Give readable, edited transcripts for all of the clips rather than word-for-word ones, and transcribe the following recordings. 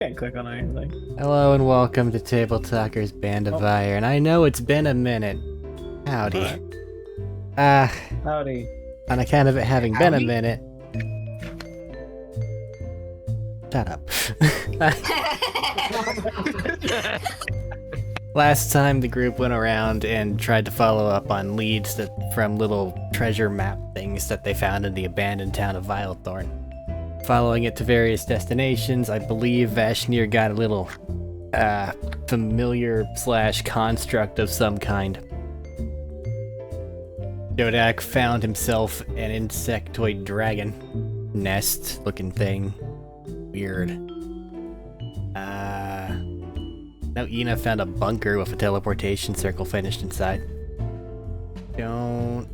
Can't click on anything. Hello and welcome to Tabletalkers Band of Fire, and I know it's been a minute. Howdy. Howdy. On account of it having been a minute... Shut up. Last time the group went around and tried to follow up on leads from little treasure map things that they found in the abandoned town of Vilethorn. Following it to various destinations, I believe Vashnir got a little familiar / construct of some kind. Jodak found himself an insectoid dragon nest looking thing. Weird. Now Ina found a bunker with a teleportation circle finished inside. Don't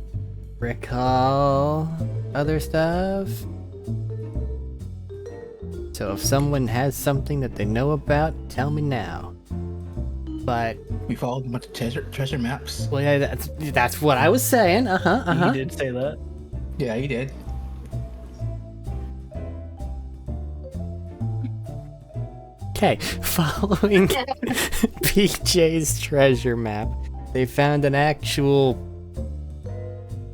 recall other stuff. So if someone has something that they know about, tell me now. But we followed a bunch of treasure maps. Well, yeah, that's what I was saying. You did say that. Yeah, you did. Okay, following PJ's treasure map, they found an actual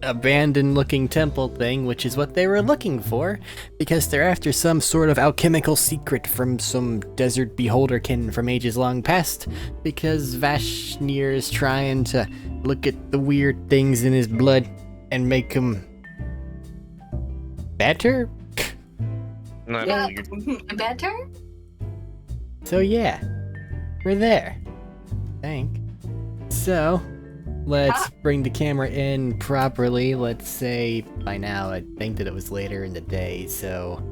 abandoned looking temple thing, which is what they were looking for, because they're after some sort of alchemical secret from some desert beholderkin from ages long past, because Vashnir is trying to look at the weird things in his blood and make them better? Yeah, better? So yeah, we're there. I think. So, let's bring the camera in properly. Let's say by now, I think that it was later in the day, so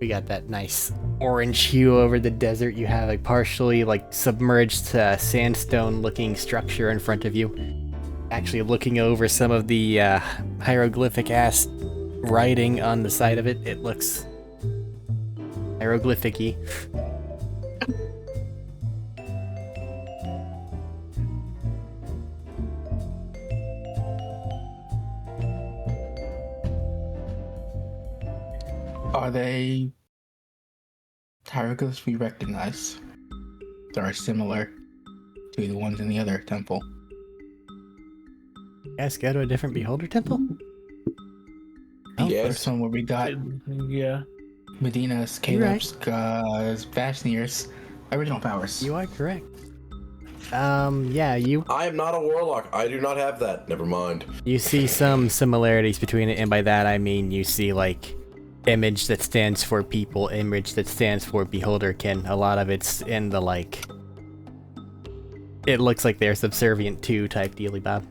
we got that nice orange hue over the desert. You have a partially submerged sandstone looking structure in front of you. Actually looking over some of the hieroglyphic ass writing on the side of it, it looks hieroglyphic-y. Are they hieroglyphs we recognize that are similar to the ones in the other temple? Guys, go to a different beholder temple? The first one where we got Medina's, Caleb's, Vashnir's original powers. You are correct. Yeah, I am not a warlock. I do not have that. Never mind. You see some similarities between it, and by that I mean you see image that stands for people, image that stands for beholderkin. A lot of it's in the it looks like they're subservient to type dealy bob.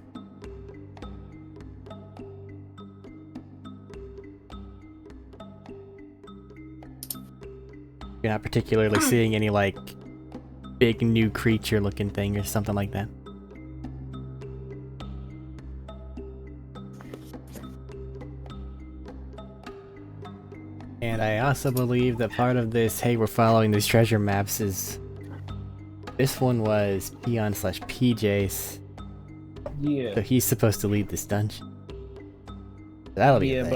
You're not particularly seeing any big new creature looking thing or something like that. And I also believe that part of this, hey, we're following these treasure maps, is this one was Peon/PJ's. Yeah. So he's supposed to lead this dungeon. That'll be but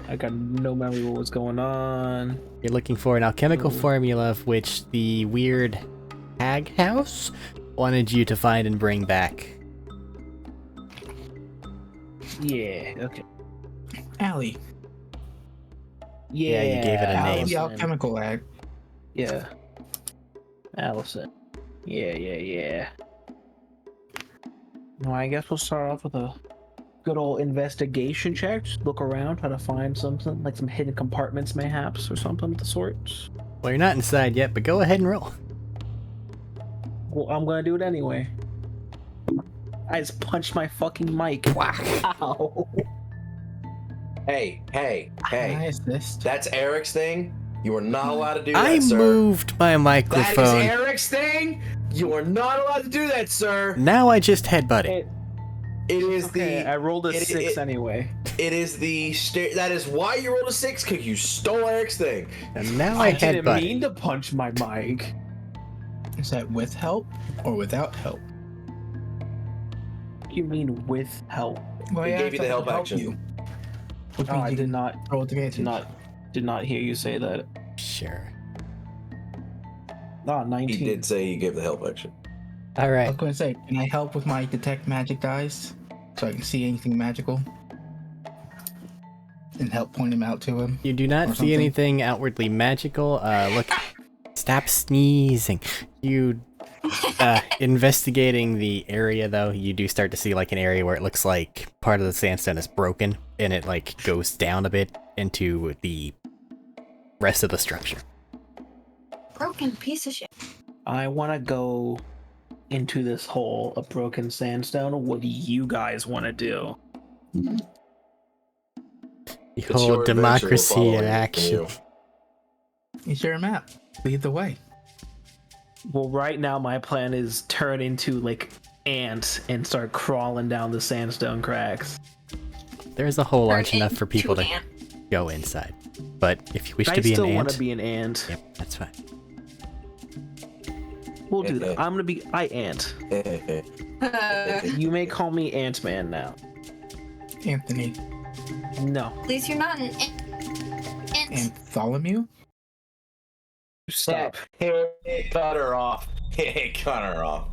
I got no memory of what was going on. You're looking for an alchemical formula of which the weird hag house wanted you to find and bring back. Yeah, okay. Allie. Yeah, you gave it a name. The alchemical ag. Yeah. Allison. Yeah. Well, I guess we'll start off with a good old investigation check. Just look around, try to find something, like some hidden compartments mayhaps, or something of the sort. Well, you're not inside yet, but go ahead and roll. Well, I'm gonna do it anyway. I just punched my fucking mic. Wow. Hey. Why is this? That's Arik's thing. You are not allowed to do that, I sir. moved my microphone. That is Arik's thing. You are not allowed to do that, sir. Now I just headbutted. It is I rolled a 6 anyway. It is that is why you rolled a 6, because you stole Arik's thing. And now I I didn't headbutted. mean to punch my mic. Is that with help or without help? You mean with help? Well, It gave you the help action. You. Which Oh, means I you did can not. roll advantage. Did not hear you say that. Sure. Ah, He 19. did say he gave the help action. All I right. was going to say, can I help with my detect magic dice so I can see anything magical and help point him out to him? You do not Or see something. anything outwardly magical. Look, stop sneezing. You investigating the area though, you do start to see like an area where it looks like part of the sandstone is broken and it like goes down a bit into the rest of the structure. Broken piece of shit. I want to go into this hole of broken sandstone. What do you guys want to do? The It's whole your adventure, we're democracy in following action. you. Is there a map? Lead the way. Well, right now my plan is turn into like ants and start crawling down the sandstone cracks. There's a hole large Turn enough for people to into go inside. But if you wish I to be still an want to ant, be an ant. yep, that's fine. We'll do that. I'm gonna be ant. You may call me Ant-Man now. Anthony. No. At least you're not an ant. Bartholomew? Stop. Hey, cut her off. Hey, cut her off.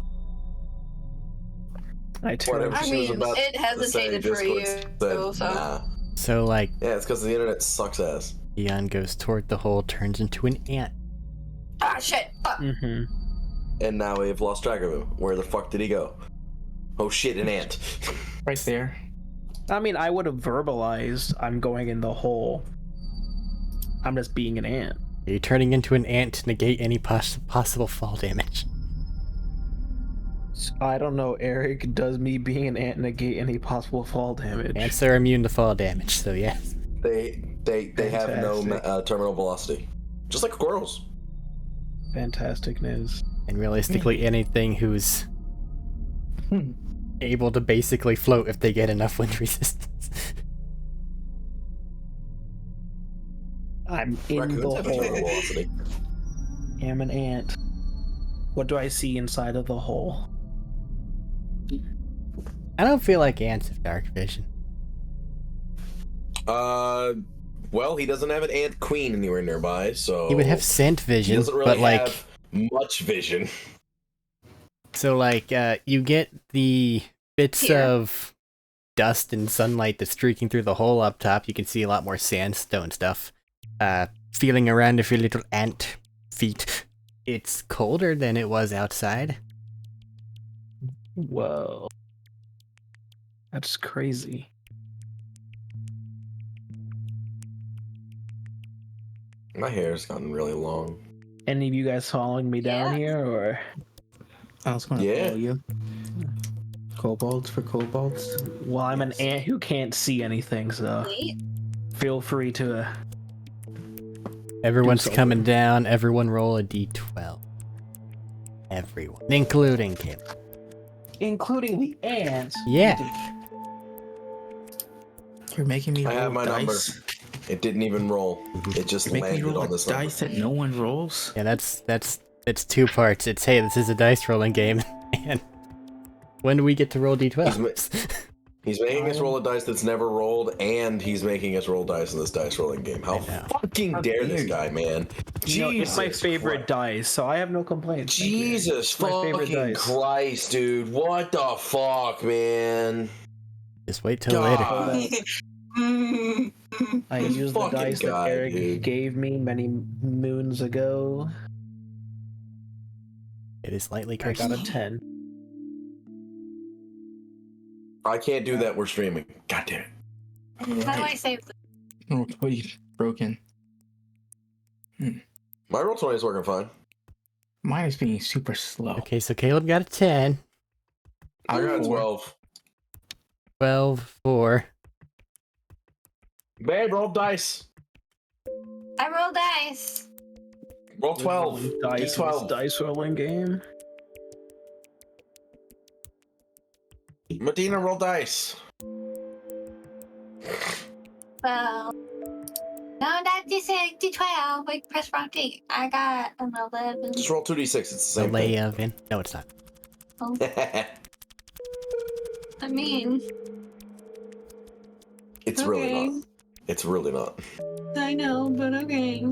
I turn. Whatever I she was mean, about it to hesitated say, for you, Discord said, so. nah. So like Yeah, it's because the internet sucks ass. Dion goes toward the hole, turns into an ant. Ah, shit. Fuck. Mm-hmm. And now we've lost track of him. Where the fuck did he go? Oh shit, an ant. Right there. I mean, I would have verbalized I'm going in the hole. I'm just being an ant. Are you turning into an ant to negate any possible fall damage? I don't know, Eric. Does me being an ant negate any possible fall damage? Ants are immune to fall damage, so yes. They have no Fantastic. terminal velocity. Just like squirrels. Fantastic news. And realistically, anything who's able to basically float if they get enough wind resistance. I'm in Raccoons the have a terminal hole. velocity. I'm an ant. What do I see inside of the hole? I don't feel like ants have dark vision. Well, he doesn't have an ant queen anywhere nearby, so He would have scent he vision, doesn't really but like, have much vision. so like, you get the bits Here. of dust and sunlight that's streaking through the hole up top. You can see a lot more sandstone stuff. Feeling around with your little ant feet. It's colder than it was outside. Whoa. That's crazy. My hair's gotten really long. Any of you guys following me down Yeah. here, or? I was going to Yeah. follow you. Kobolds for kobolds. Well, I'm Yes. an ant who can't see anything, so Wait. feel free to. Everyone's something. coming down. Everyone roll a d12. Everyone, including Kim. Including the ants. Yeah. You're making me I roll have my dice. number. It didn't even roll. It just Make me landed roll on a this number. dice that no one rolls. Yeah, it's two parts. It's, hey, this is a dice rolling game, and when do we get to roll d12s? He's making us roll a dice that's never rolled, and he's making us roll dice in this dice rolling game. How I know. fucking dare this guy, man? You know, it's my Jesus favorite Christ. dice, so I have no complaints. Thank you. Jesus It's my favorite fucking dice. Christ, dude. What the fuck, man? Just wait till later. God. I This used the fucking dice guy, that Eric dude. gave me many moons ago. It is lightly I cursed. got a 10. I can't do that. We're streaming. God damn it. How do I save this? Oh, wait, broken. My roll 20 is working fine. Mine is being super slow. Okay, so Caleb got a 10, I got Four. 12. 12, 4. Babe, roll dice. I roll dice. Roll 12. Dice in this D12. dice rolling game. Medina, roll dice. Well, no, that's D12. Wait, press wrong thing. I got an 11. Just roll 2d6. It's the The same lay thing. of in. No, it's not. I mean, It's really Okay. not. It's really not. I know, but okay.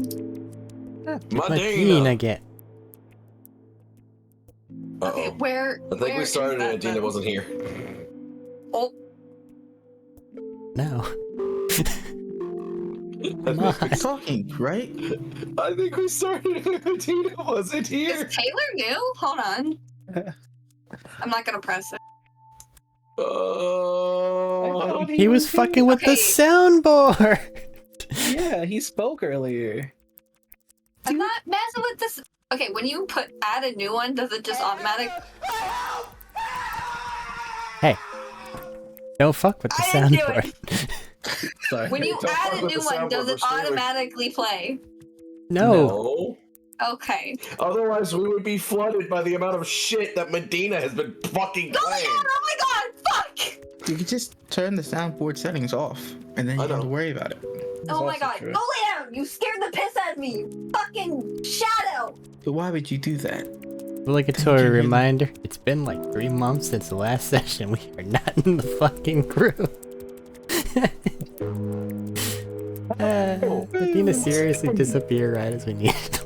Medina get. Okay, Uh-oh. where? I think we started and Adina wasn't here. Oh, No. I Come think, on. Talking, right? I think we started and Adina wasn't is here. Taylor new? Hold on. I'm not gonna press it. Oh, He was fucking with the Okay. soundboard. Yeah, he spoke earlier. I'm not messing with this. Okay, when you add a new one, does it just automatic? Hey, don't fuck with the I didn't do soundboard. Sorry. When you Don't fuck add a with new the one, soundboard, does we're it streaming. automatically play? No. No. Okay. Otherwise, we would be flooded by the amount of shit that Medina has been fucking Oh my playing. god! Oh my god! Fuck! You could just turn the soundboard settings off, and then you I don't have to know. worry about it. Oh my also god! true. Go lay down! You scared the piss out of me! You fucking shadow! But why would you do that? Obligatory really- reminder, it's been like 3 months since the last session. We are not in the fucking crew. Adina seriously disappear right as we need it.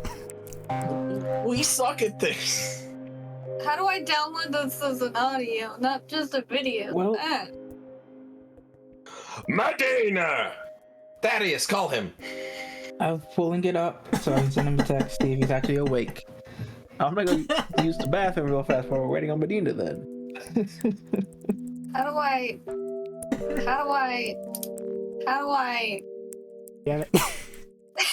We suck at this. How do I download this as an audio, not just a video? Well- Medina! Thaddeus, call him. I'm pulling it up so I can send him a text, see if he's actually awake. I'm gonna go use the bathroom real fast while we're waiting on Medina then. How do I? Damn it.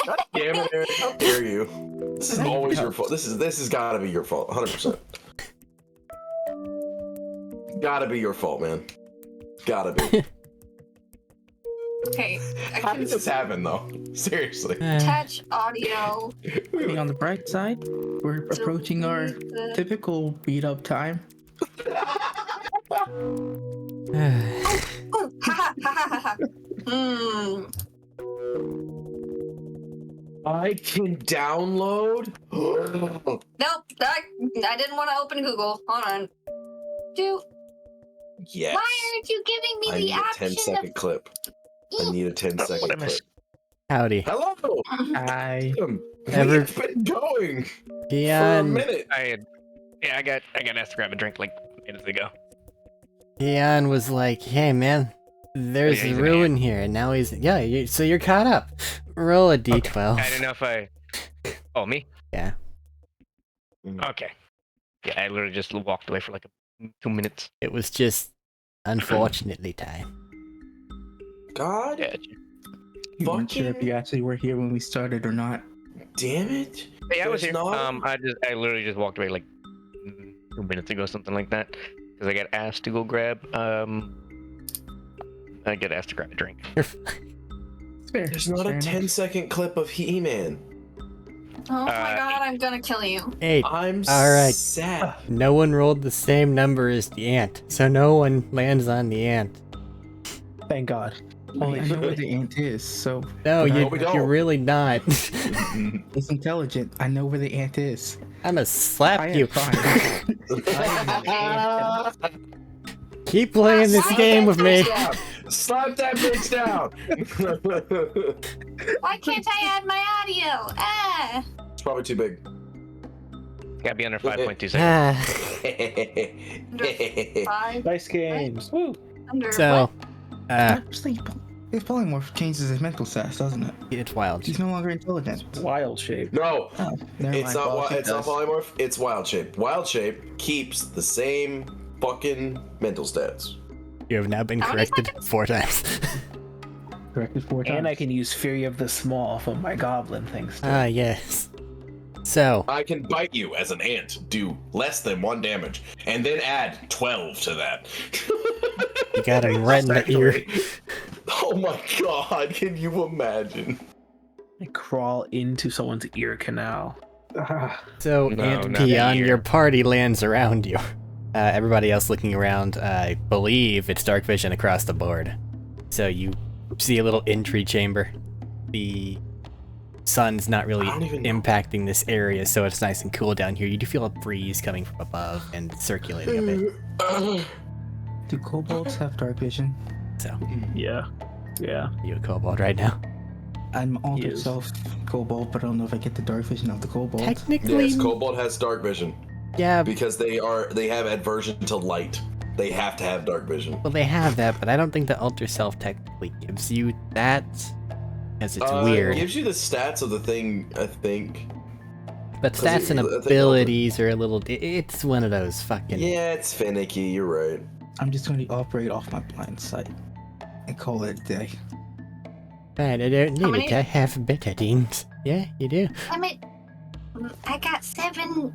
God damn it, Eric. How dare you? This is always your fault. This has gotta be your fault. 100%. Gotta be your fault, man. Gotta be. Okay, I How can did this happen, though? Seriously. attach audio. Being on the bright side, we're approaching our delete the- typical beat up time. Ooh, ha ha ha ha ha. Hmm. I can download? Nope. I didn't want to open Google. Hold on. Yes. Why aren't you giving me I the need a option 10-second clip. I need a 10-second What I clip. missed? Howdy. Hello! I Ever- We've been going for a Keon, minute. I got asked to grab a drink like minutes ago. Keon was like, hey man, there's Yeah, a he's an ruin here, and now he's, so you're caught up. Roll a d12. I didn't know if I. Oh, me? Yeah. Okay. Yeah, I literally just walked away for like 2 minutes. It was just, unfortunately, time. God Yeah. you weren't sure if fucking you actually were here when we started or not. damn it. Yeah, I was here. There's not- I literally just walked away like 2 minutes ago, something like that, because I got asked to go grab. I get asked to grab a drink. It's fair. There's not a Fair enough. 10-second clip of He-Man. Oh my god, I'm gonna kill you. Hey, I'm Alright. sad. no one rolled the same number as the ant, so no one lands on the ant. Thank God. Well, I know where the ant is, so No, But I- you, No, we don't. you're really not. it's intelligent. I know where the ant is. I'ma slap I am you. fine. I am an Keep playing this Slap game that with me. Slap that bitch down. Why can't I add my audio? Ah. It's probably too big. Gotta be under 5.2 seconds. Five. Nice games. Woo. Under So, Actually, if polymorph changes his mental stats, doesn't it? it's wild. He's no longer intelligent. Wild shape. No, Oh, never it's mind. not. Well, he It's not does. polymorph. It's wild shape. Wild shape keeps the same fucking mental stats. You have now been How many corrected 4 times. Corrected 4 times. And I can use Fury of the Small from my goblin things too. Ah, yes. So, I can bite you as an ant, do less than 1 damage, and then add 12 to that. you got him right in the ear. Oh my god, can you imagine? I crawl into someone's ear canal. Ah, So, No, Ant not Peon, here. your party lands around you. Everybody else looking around, I believe it's dark vision across the board. So you see a little entry chamber. The sun's not really I don't even know. impacting this area, so it's nice and cool down here. You do feel a breeze coming from above and circulating a bit. Do kobolds have dark vision? So, yeah. Yeah. you a kobold right now? I'm altered Yes. self kobold, but I don't know if I get the dark vision of the kobold. Technically, Yes, Kobold has dark vision. Yeah, because they have aversion to light. They have to have dark vision. well, they have that, but I don't think the Alter Self technically gives you that, because it's It weird. gives you the stats of the thing, I think. But 'Cause stats and I think abilities are a little. It's one of those fucking. Yeah, it's finicky. You're right. I'm just going to operate off my blind sight and call it a day. Fine, I don't need many- it. I have betadines. Yeah, you do. I mean, I got 7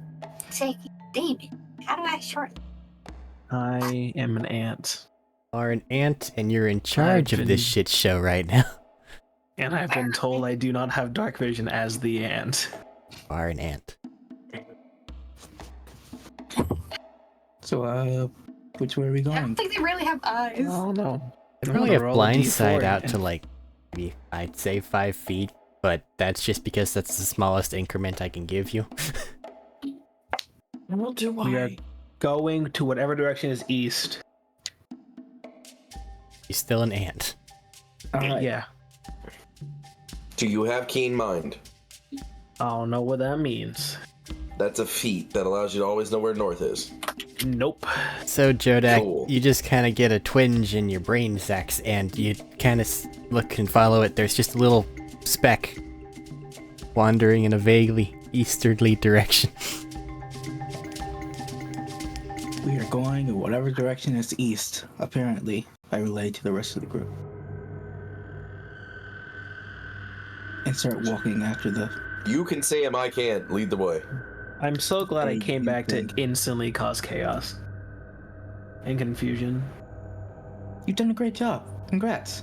psychic damage. How do I shorten? I am an ant, Are an ant, and you're in charge of this been- shit show right now. and I've been told I do not have dark vision as the ant. Are an ant. So, which way are we I don't going? think they really have eyes. Oh no. I I'm probably gonna have roll a blindside D4 out and- to like, maybe I'd say 5 feet, but that's just because that's the smallest increment I can give you. What do We are going to whatever direction is east. He's still an ant. Alright. Yeah. Do you have keen mind? I don't know what that means. That's a feat that allows you to always know where north is. Nope. So, Jodak, Cool. you just kind of get a twinge in your brain sacs, and you kind of look and follow it. There's just a little speck wandering in a vaguely easterly direction. We are going in whatever direction is east, apparently. I relay to the rest of the group. And start walking after the... You can say him, I can't. Lead the way. I'm so glad I Hey, came you back to think- instantly cause chaos and confusion. You've done a great job. Congrats.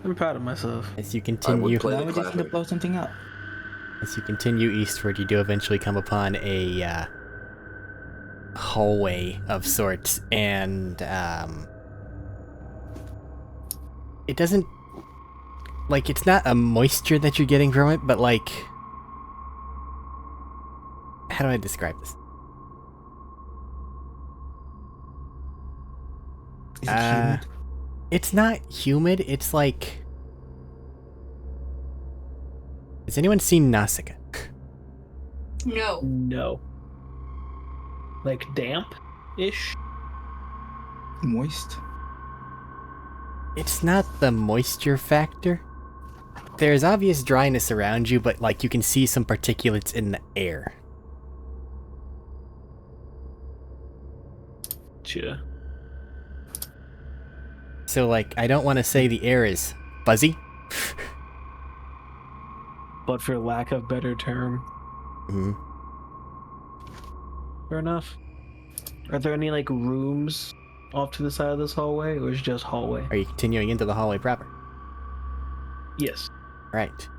I'm proud of myself. As you I continue, would play Now the we just need to classic. blow something up. as you continue eastward, you do eventually come upon a hallway of sorts, and it doesn't like it's not a moisture that you're getting from it, but like, how do I describe this? Is it humid? It's not humid. It's like, has anyone seen Nausicaa? No. No. Like damp-ish? Moist? It's not the moisture factor. There's obvious dryness around you, but like you can see some particulates in the air. Gotcha. So like, I don't want to say the air is fuzzy. But for lack of better term, Mhm. fair enough. Are there any like rooms off to the side of this hallway, or is it just hallway? Are you continuing into the hallway proper? Yes. Right.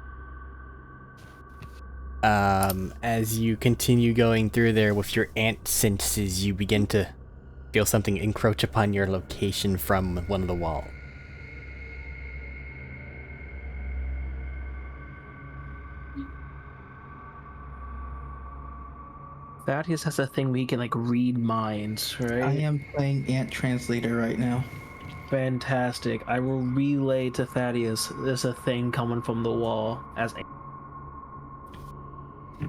As you continue going through there with your ant senses, you begin to feel something encroach upon your location from one of the walls. Thaddeus has a thing where he can like read minds, right? I am playing Ant Translator right now. Fantastic. I will relay to Thaddeus there's a thing coming from the wall as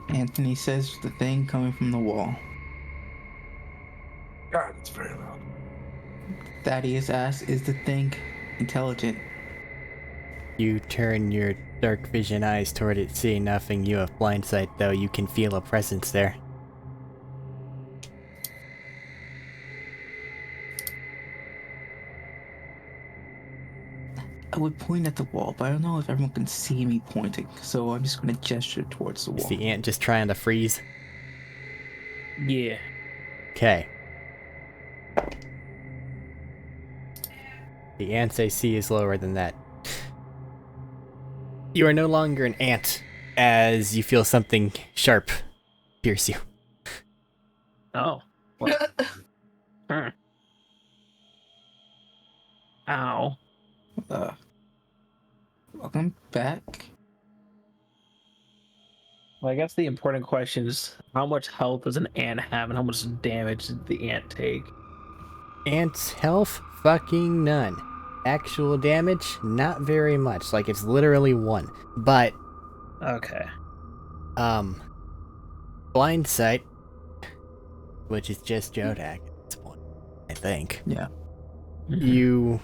Anthony says the thing coming from the wall. God, it's very loud. Thaddeus asks, is the thing intelligent? You turn your dark vision eyes toward it, seeing nothing. You have blind sight, though. You can feel a presence there. I would point at the wall, but I don't know if everyone can see me pointing, so I'm just going to gesture towards the Is wall. the ant just trying to freeze? yeah. Okay. The ant's AC is lower than that. You are no longer an ant, as you feel something sharp pierce you. Oh. Well. Ow. Welcome back. Well, I guess the important question is how much health does an ant have and how much damage did the ant take? Ant's health? Fucking none. Actual damage? Not very much. Like, it's literally 1. But, Okay. blind sight. which is just Jodak at this point, I think. Yeah. You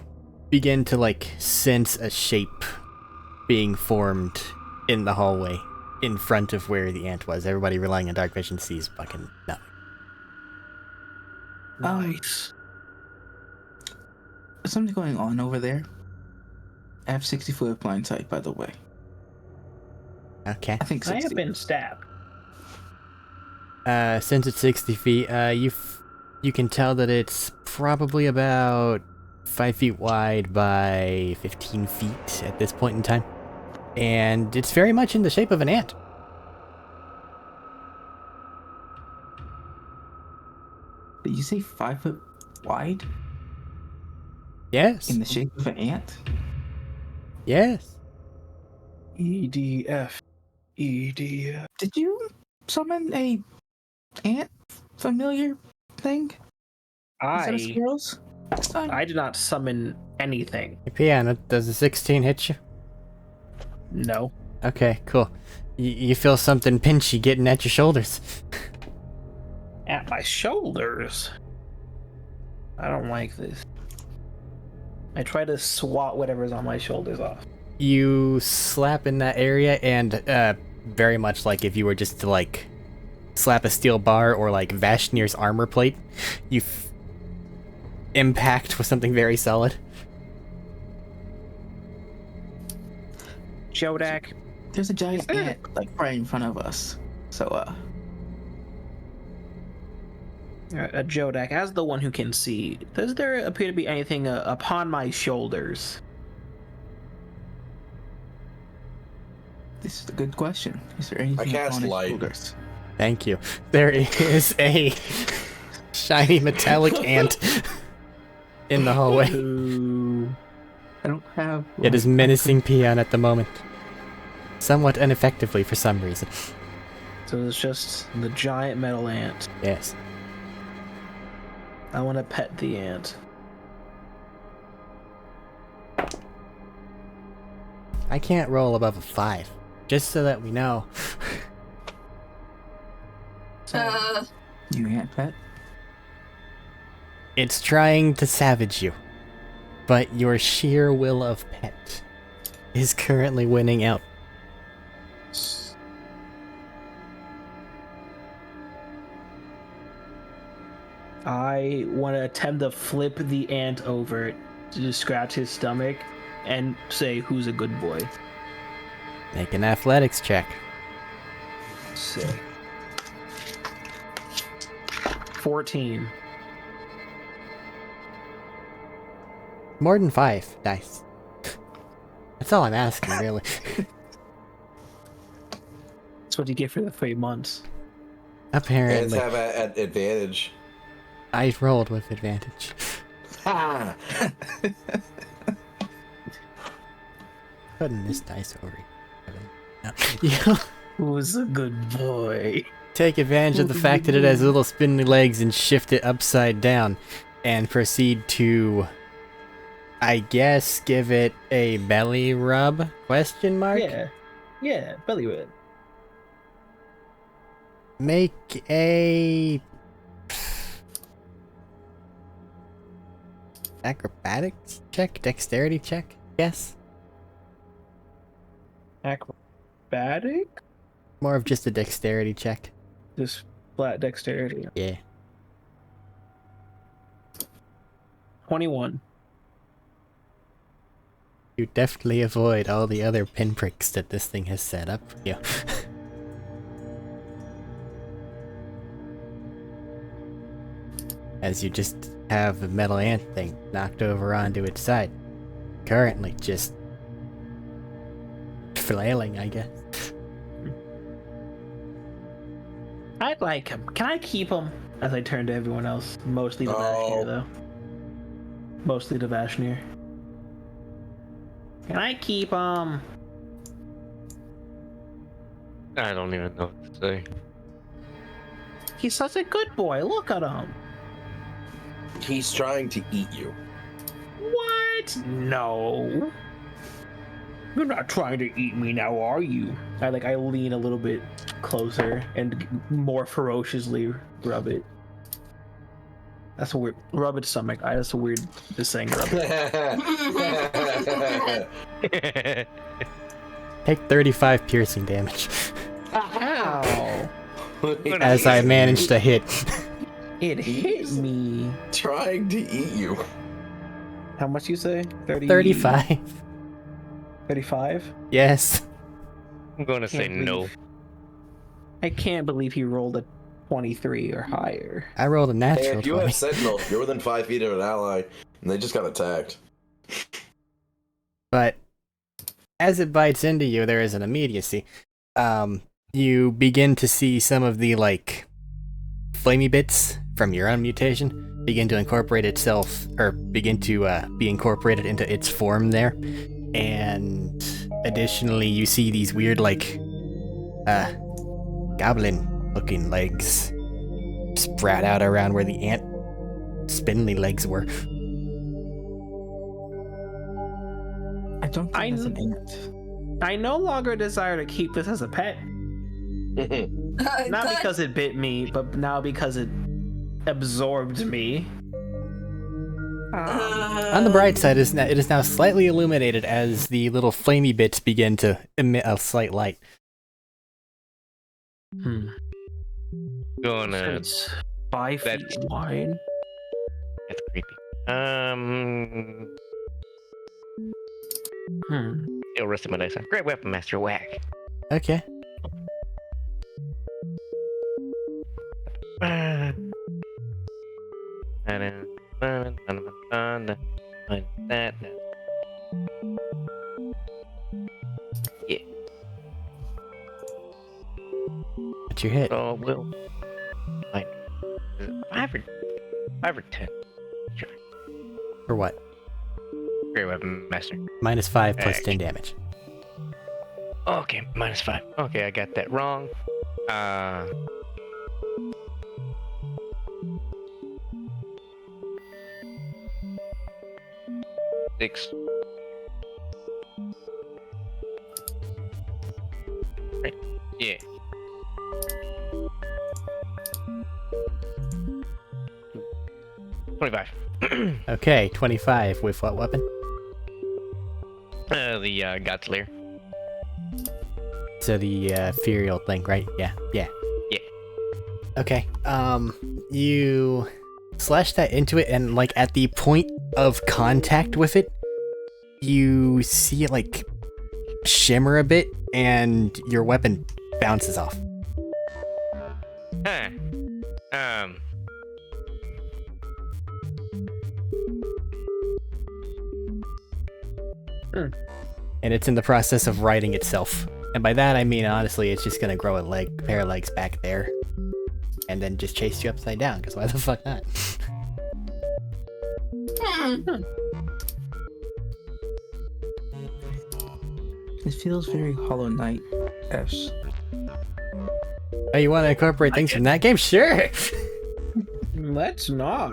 begin to like sense a shape being formed in the hallway in front of where the ant was. Everybody relying on dark vision sees fucking nothing. Nice. There's something going on over there. I have 60 foot of blind sight, by the way. Okay. I think I 60. have been stabbed. Since it's 60 feet, you can tell that it's probably about 5 feet wide by 15 feet at this point in time. And it's very much in the shape of an ant. Did you say 5 foot wide? Yes. In the shape of an ant? Yes. EDF. EDF. Did you summon a ant familiar thing instead of I squirrels this time? did not summon anything. Hey, Piano, does a 16 hit you? No. Okay, cool. You feel something pinchy getting at your shoulders. At my shoulders. I don't like this. I try to swat whatever's on my shoulders off. You slap in that area, and very much like if you were just to like slap a steel bar or like Vashnir's armor plate, you impact with something very solid. Jodak. There's a giant ant like right in front of us. So Jodak, as the one who can see, does there appear to be anything upon my shoulders? this is a good question. Is there anything cast on his light. shoulders? Thank you. There is a shiny metallic ant in the hallway. Ooh. I don't have. It is menacing Peon at the moment. Somewhat ineffectively for some reason. So it's just the giant metal ant. Yes. I want to pet the ant. I can't roll above a 5. Just so that we know. You ant pet? It's trying to savage you. But your sheer will of pet is currently winning out. I want to attempt to flip the ant over to just scratch his stomach and say, "Who's a good boy?" Make an athletics check. Sick. 14. More than 5 dice. That's all I'm asking, really. That's what you get for the 3 months. Ants Apparently. have at advantage. I rolled with advantage. Ha! Putting this dice over. No. You Who's a good boy? take advantage of the fact that it has little spindly legs and shift it upside down and proceed to, I guess, give it a belly rub? Question mark? Yeah, belly rub. Make a acrobatics check, dexterity check. Yes, Acrobatic? more of just a dexterity check. Just flat dexterity. Yeah. 21. You deftly avoid all the other pinpricks that this thing has set up for you. As you just have the metal ant thing knocked over onto its side. Currently just flailing, I guess. I'd like him. Can I keep him? As I turn to everyone else. Mostly to Vashnir, though. Mostly to Vashnir. Can I keep him? I don't even know what to say. He's such a good boy. Look at him. He's trying to eat you. What? No. You're not trying to eat me now, are you? I lean a little bit closer and more ferociously rub it. That's a weird. Rub its stomach. That's a weird. Just saying rub it. Take 35 piercing damage. Ow! As I managed to hit. It hit me. Trying to eat you. How much you say? 35. 35? Yes. I'm gonna say Can't no. believe- I can't believe he rolled a 23 or higher. I rolled a Hey, natural if you 20. have Sentinel, you're within 5 feet of an ally, and they just got attacked. But as it bites into you, there is an immediacy. You begin to see some of the, like, flamey bits from your own mutation begin to incorporate itself, or begin to be incorporated into its form there. And additionally, you see these weird, like, goblin-looking legs sprout out around where the ant spindly legs were. I don't think that's an ant. I no longer desire to keep this as a pet. Not because it bit me, but now because it absorbed me. On the bright side, it is now slightly illuminated as the little flamey bits begin to emit a slight light. Gonna. It's 5 feet That's- wide. That's creepy. Still resting my dice. Great weapon, Master. Whack. Okay. Yeah. What's your hit? Oh, well. Like, 5 or 10? For what? Great weapon, Master. -5 plus 10 damage. Okay, -5. Okay, I got that wrong. Six. Right. Yeah. $25. Okay, 25 with what weapon? The Godslayer. So the ethereal thing, right? Yeah. Yeah. Okay. You slash that into it, and like at the point of contact with it, you see it like shimmer a bit, and your weapon bounces off. Huh. And it's in the process of righting itself. And by that I mean, honestly, it's just gonna grow a pair of legs back there, and then just chase you upside down, because why the fuck not? It feels very Hollow Knight-esque. Oh, you want to incorporate things from that game? Sure! Let's not.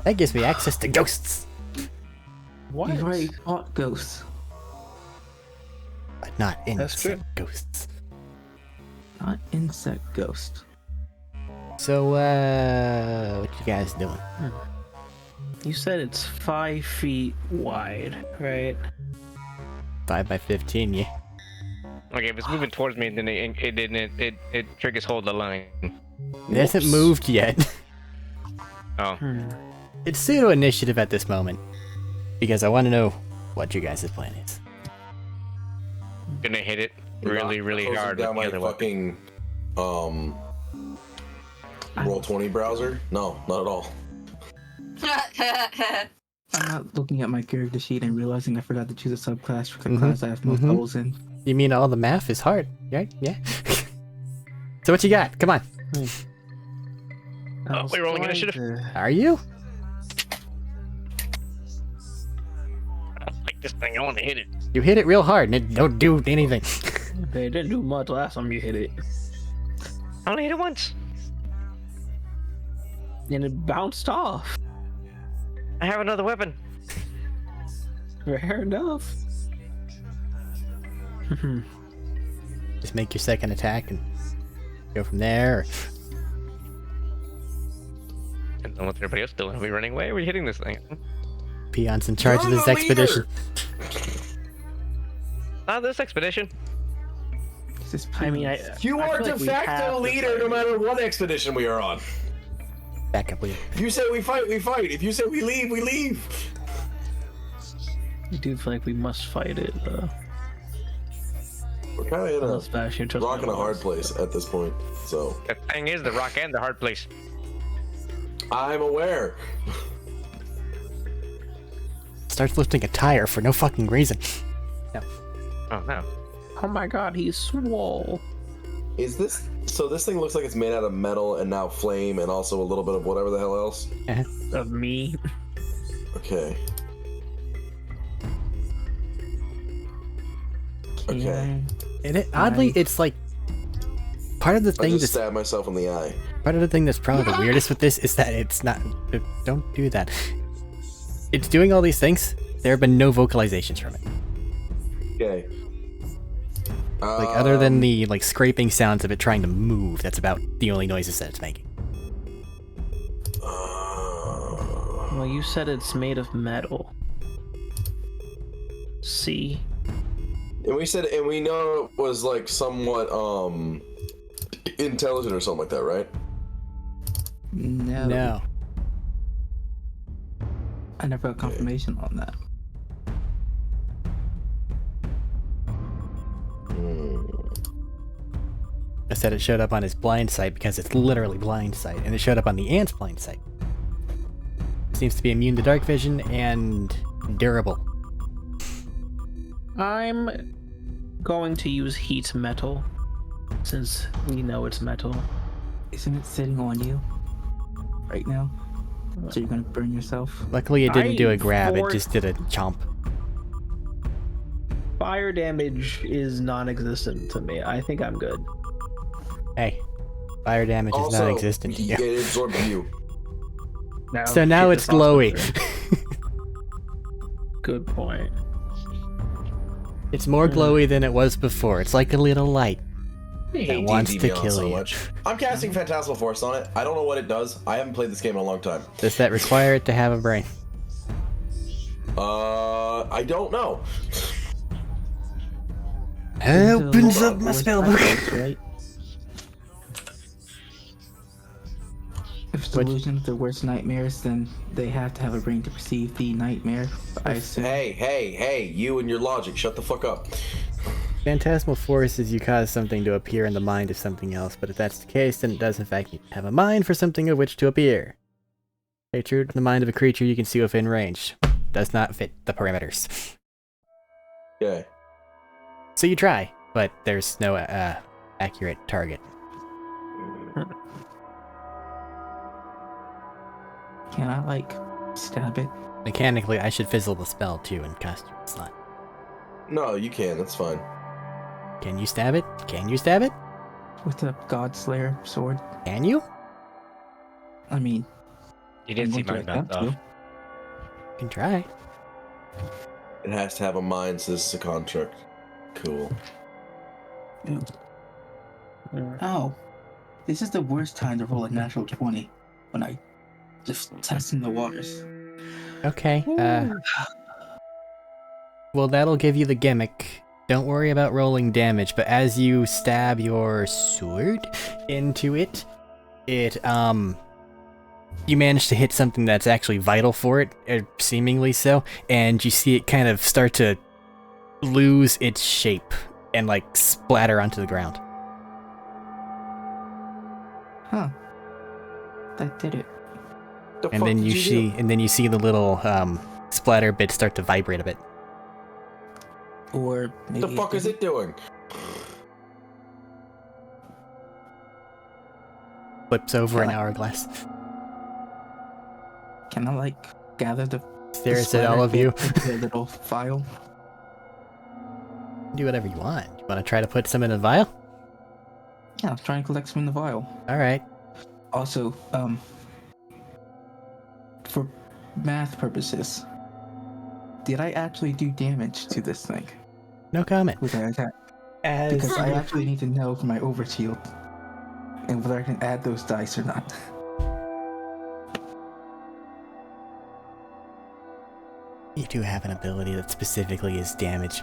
That gives me access to ghosts! What? You've already fought ghosts, But not That's true. insect ghosts. not insect ghosts. So, what you guys doing? You said it's 5 feet wide, right? 5 by 15, yeah. Okay, if it's moving towards me, then it triggers hold the line. It hasn't moved yet. Oh. It's pseudo initiative at this moment, because I want to know what you guys' plan is. Gonna hit it really, really Closing hard with down the my other weapon. fucking Roll20 browser? No, not at all. I'm not looking at my character sheet and realizing I forgot to choose a subclass for the class I have most mhm. levels in. You mean all the math is hard, right? Yeah. So what you got? Come on. I was we're rolling trying initiative? to- Are you? I don't like this thing. I want to hit it. You hit it real hard and it don't do anything. They didn't do much last time you hit it. I only hit it once. And it bounced off. I have another weapon. Fair enough. Just make your second attack and go from there. Depends on what everybody else doing. Are we running away? Are we hitting this thing? Peon's in charge of You're this the expedition. Not this expedition. This is I mean, You I are feel de like we have facto to leader fight no it. matter what expedition we are on. Backup leader. If you say we fight, we fight. If you say we leave, we leave. I do feel like we must fight it. We're kind of in Unless Bastion a trusts rock my and a hard laws. place at this point, so The thing is, the rock and the hard place. I'm aware. Starts lifting a tire for no fucking reason. Oh no. Oh my god, he's swole. Is this so? This thing looks like it's made out of metal and now flame and also a little bit of whatever the hell else. Of me. Okay. Okay. And oddly, it's like part of the I thing just that's stabbed myself in the eye. part of the thing that's probably the weirdest with this is that it's not. Don't do that. It's doing all these things. There have been no vocalizations from it. Okay. Like other than the like scraping sounds of it trying to move. That's about the only noises that it's making. Well, you said it's made of metal. See? And we know it was like somewhat intelligent or something like that, right? No. No. I never got confirmation on that. I said it showed up on his blind sight because it's literally blind sight, and it showed up on the ant's blind sight. Seems to be immune to dark vision and durable. I'm going to use heat metal, since we know it's metal. Isn't it sitting on you right now? So you're gonna burn yourself? Luckily, it didn't do a I grab; it forced- just did a chomp. Fire damage is non-existent to me. I think I'm good. Hey, fire damage is Also, non-existent to you. it absorbed you. So now shit, it's this awesome glowy. thing. Good point. It's more glowy than it was before. It's like a little light. I hate It wants D&D to Beyond kill so you. much. I'm casting Phantasmal Force on it. I don't know what it does. I haven't played this game in a long time. Does that require it to have a brain? I don't know. Opens up my Worst spellbook. nightmares, right? If delusion of the worst nightmares, then they have to have a brain to perceive the nightmare. I assume. Hey, you and your logic, shut the fuck up. Phantasmal force is you cause something to appear in the mind of something else, but if that's the case, then it does in fact have a mind for something of which to appear. Stay true to the mind of a creature you can see within range. Does not fit the parameters. Okay. So you try, but there's no accurate target. Can I like stab it Mechanically, I should fizzle the spell too and cast your slot. No, you can. That's fine. Can you stab it? Can you stab it? with the Godslayer sword? Can you? I mean, You didn't see I'm mine going to bounce off. attempt You can try. It has to have a mind, so this is a contract. Cool. to. Oh, this is the worst time to roll a natural 20 when I just testing the waters. Okay. Well, that'll give you the gimmick. Don't worry about rolling damage, but as you stab your sword into it, you manage to hit something that's actually vital for it, seemingly so, and you see it kind of start to lose its shape and like splatter onto the ground. Huh. That did it. The And fuck then did you see, do? and then you see the little splatter bits start to vibrate a bit. Or The maybe fuck is it doing? Flips over an Yeah. hourglass. Can I like gather the Stares at all of you. into a little vial? Do whatever you want. You want to try to put some in a vial? Yeah, I'm trying to collect some in the vial. All right. Also, for math purposes, did I actually do damage to this thing No comment. with that attack? As Because I actually need to know for my overshield and whether I can add those dice or not. You do have an ability that specifically is damage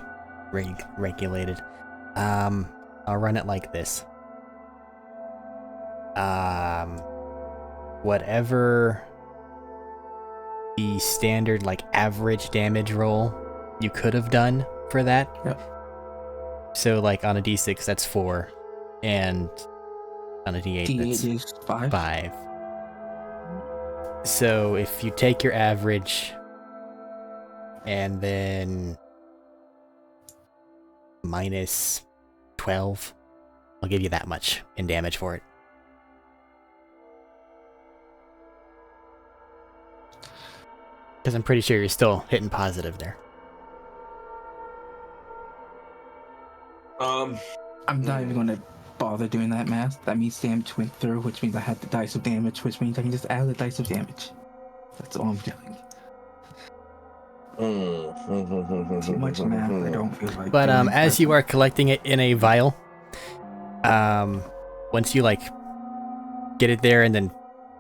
regulated. I'll run it like this. Whatever the standard, like, average damage roll you could have done for that. Yep. So, like, on a d6, that's 4. And on a d8, that's D8 is 5. 5. So, if you take your average and then minus 12, I'll give you that much in damage for it. Because I'm pretty sure you're still hitting positive there. I'm not even gonna bother doing that math. That means damage went through, which means I had the dice of damage, which means I can just add the dice of damage. That's all I'm doing. Too much math, I don't feel like But doing as you are collecting it in a vial, once you like get it there and then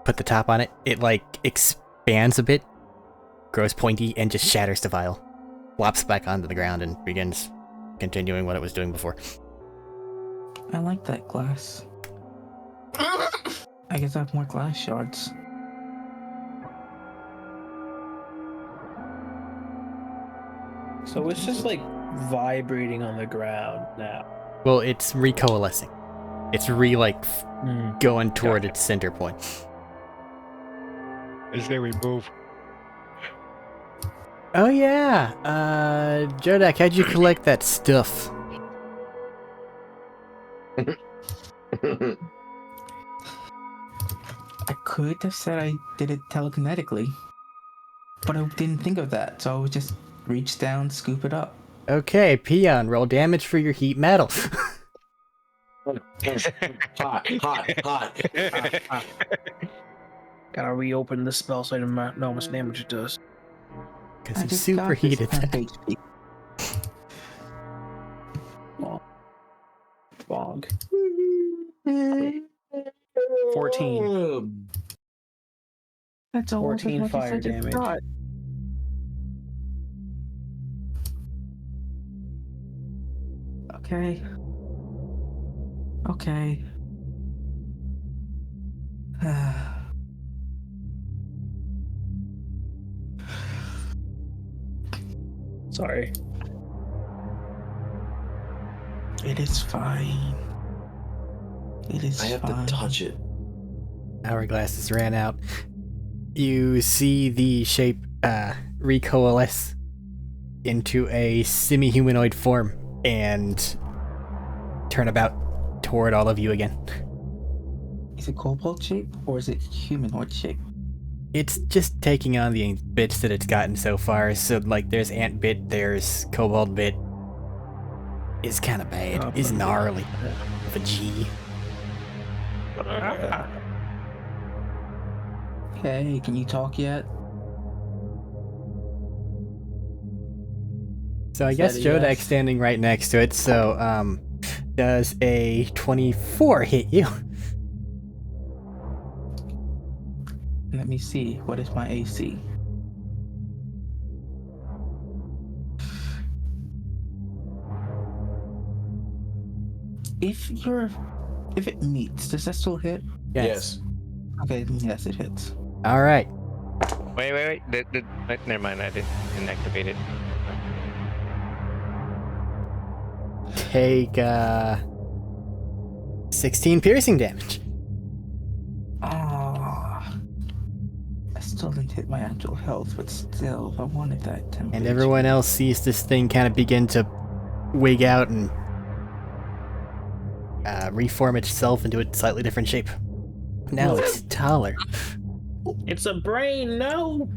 put the top on it, it like expands a bit, grows pointy, and just shatters the vial, flops back onto the ground, and begins continuing what it was doing before. I like that glass. I guess I have more glass shards. So it's just like vibrating on the ground now. Well, it's recoalescing. It's going toward its center point. As they move. Oh yeah, Jodak, how'd you collect that stuff? I could have said I did it telekinetically, but I didn't think of that, so I would just reach down, scoop it up. Okay, Peon, roll damage for your heat metal. hot. Gotta reopen the spell so I don't know how much damage it does. Because I you just got this superheated half that. HP. Fog. 14. That's almost 14 as much as fire I just damage. got. Okay. Okay. Sorry. It is fine. It is I have fine. to touch it. Hourglasses ran out. You see the shape recoalesce into a semi-humanoid form and turn about toward all of you again. Is it kobold shape or is it humanoid shape? It's just taking on the bits that it's gotten so far. So, like, there's ant bit, there's kobold bit. It's kind of bad. It's gnarly. With a G. Hey, can you talk yet? So I Is guess that a Jodak's yes? standing right next to it, so, does a 24 hit you? Let me see. What is my AC? If it meets, does that still hit? Yes. Okay, yes, it hits. Alright. Wait. Never mind. I didn't activate it. Take, 16 piercing damage. Ah, I still didn't hit my actual health, but still, I wanted that 10. And everyone else sees this thing kind of begin to wig out and reform itself into a slightly different shape. Now it's taller. It's a brain, no!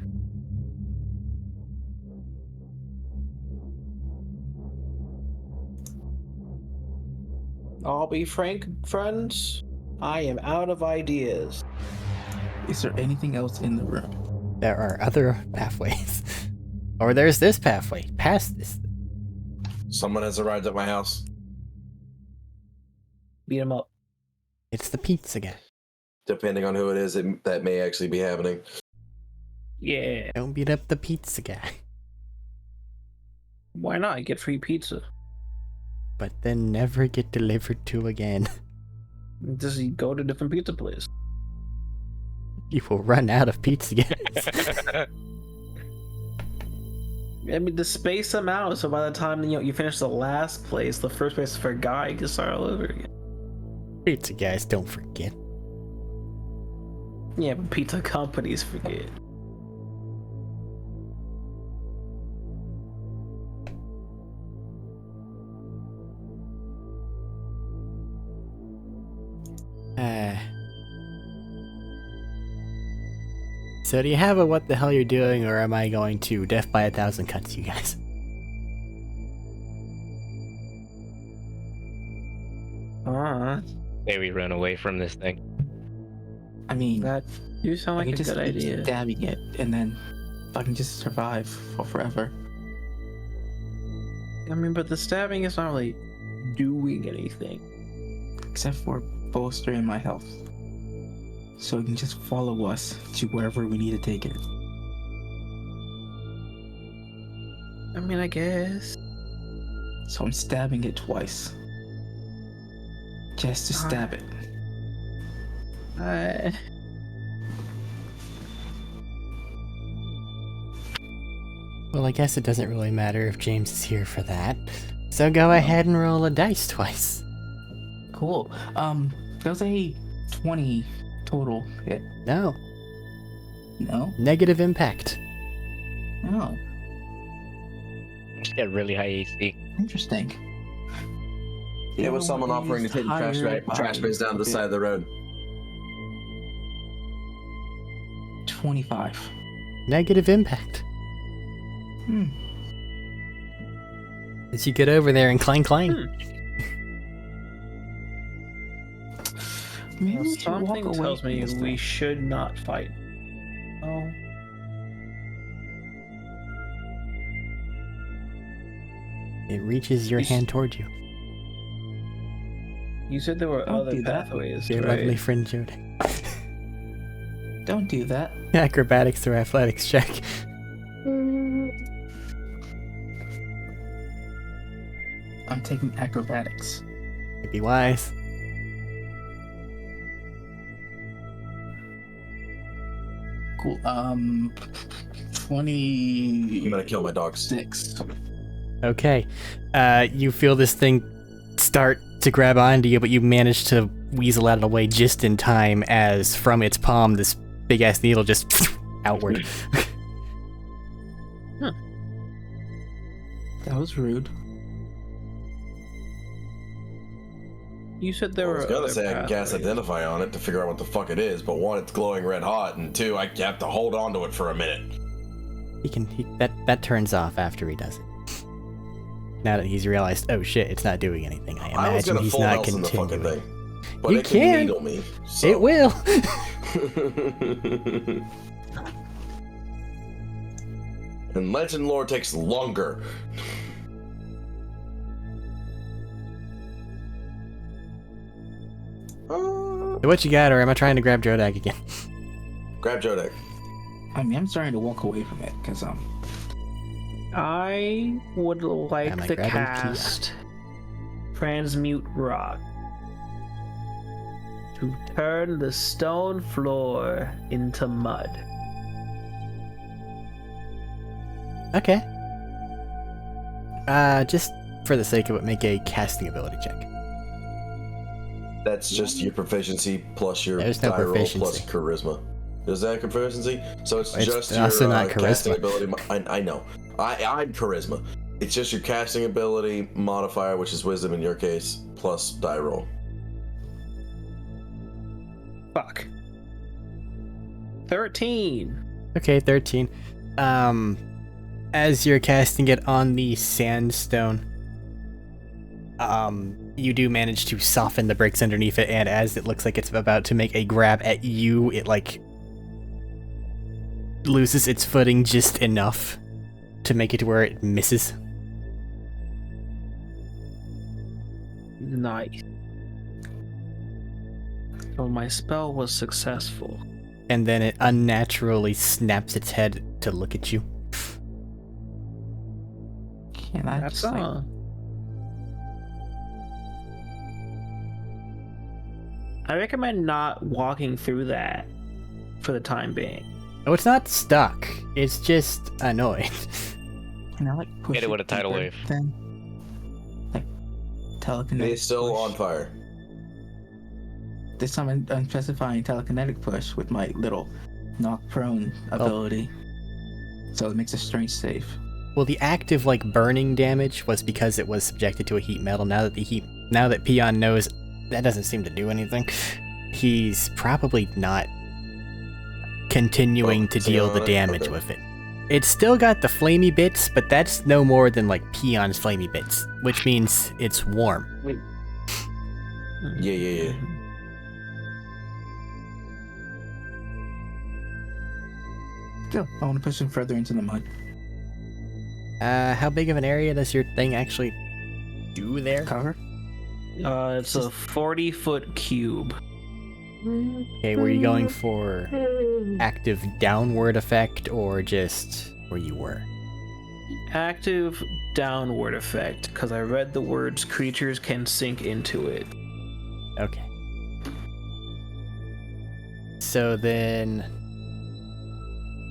I'll be frank, friends. I am out of ideas. Is there anything else in the room? There are other pathways. Or there's this pathway, past this. Someone has arrived at my house. Beat him up. It's the pizza guy. Depending on who it is, that may actually be happening. Yeah. Don't beat up the pizza guy. Why not? Get free pizza. But then never get delivered to again. Just go to a different pizza place. You will run out of pizza, guys. I mean, to space them out, so by the time you finish the last place, the first place for a guy, you can start all over again. Pizza guys, don't forget. Yeah, but pizza companies forget. So do you have a what the hell you're doing, or am I going to death by 1,000 cuts you guys? Maybe we run away from this thing. I mean, That you sound I like can a just good keep idea. stabbing it, and then I can just survive for forever. I mean, but the stabbing is not really doing anything. Except for bolstering my health. So it can just follow us to wherever we need to take it. I mean, I guess. So I'm stabbing it twice. Just to stab it. Well, I guess it doesn't really matter if James is here for that. So go ahead and roll a dice twice. Cool. That was a 20 total hit. No. No? Negative impact. No. Yeah, really high AC. Interesting. It was someone offering to take the trash bins down to the side of the road. 25. Negative impact. As you get over there and clang clang. Maybe we should walk Something away tells from me this we thing. should not fight. Oh. It reaches your hand toward you. You said there were Don't other do that. pathways. Your right? lovely friend Jodek. Don't do that. Acrobatics or athletics check. I'm taking acrobatics. Be wise. Cool. 26. I'm gonna kill my dogs. Okay. You feel this thing start to grab onto you, but you manage to weasel out of the way just in time as from its palm this big ass needle just outward. That was rude. You said there I were. was gonna other say I can cast pathways. Identify on it to figure out what the fuck it is, but one, it's glowing red hot, and two, I have to hold on to it for a minute. That turns off after he does it. Now that he's realized, oh shit, it's not doing anything. I was imagine gonna he's full not Nelson the fucking continuing. thing, but You it can can. needle me. So. It will. And legend lore takes longer. So what you got, or am I trying to grab Jodak again? Grab Jodek. I mean, I'm starting to walk away from it because I would like Am I to grabbing Kia? cast Transmute Rock to turn the stone floor into mud. Okay. Just for the sake of it, make a casting ability check. That's just your proficiency plus your There's no die roll plus proficiency. charisma. Is that proficiency? So it's It's just also your not casting charisma. ability. I know. I'm charisma. It's just your casting ability modifier, which is wisdom in your case, plus die roll. Fuck. 13. Okay, 13. As you're casting it on the sandstone, you do manage to soften the bricks underneath it, and as it looks like it's about to make a grab at you, it loses its footing just enough to make it to where it misses. Nice. So my spell was successful. And then it unnaturally snaps its head to look at you. Can I That's just, like, I recommend not walking through that for the time being. Oh, it's not stuck. It's just annoyed. can I, like, push Hit it with a tidal deeper wave. Then, like, telekinetic It is still push? on fire. This time I'm specifying telekinetic push with my little knock prone ability. So it makes a strength save. Well, the active like burning damage was because it was subjected to a heat metal. Now that Peon knows that doesn't seem to do anything, he's probably not continuing to deal the damage with it. It's still got the flamey bits, but that's no more than like Peon's flamey bits, which means it's warm. Yeah. Still, I want to push him further into the mud. How big of an area does your thing actually do there? Cover? It's a 40-foot cube. Okay, were you going for active downward effect or just where you were? Active downward effect, because I read the words creatures can sink into it. Okay. So then,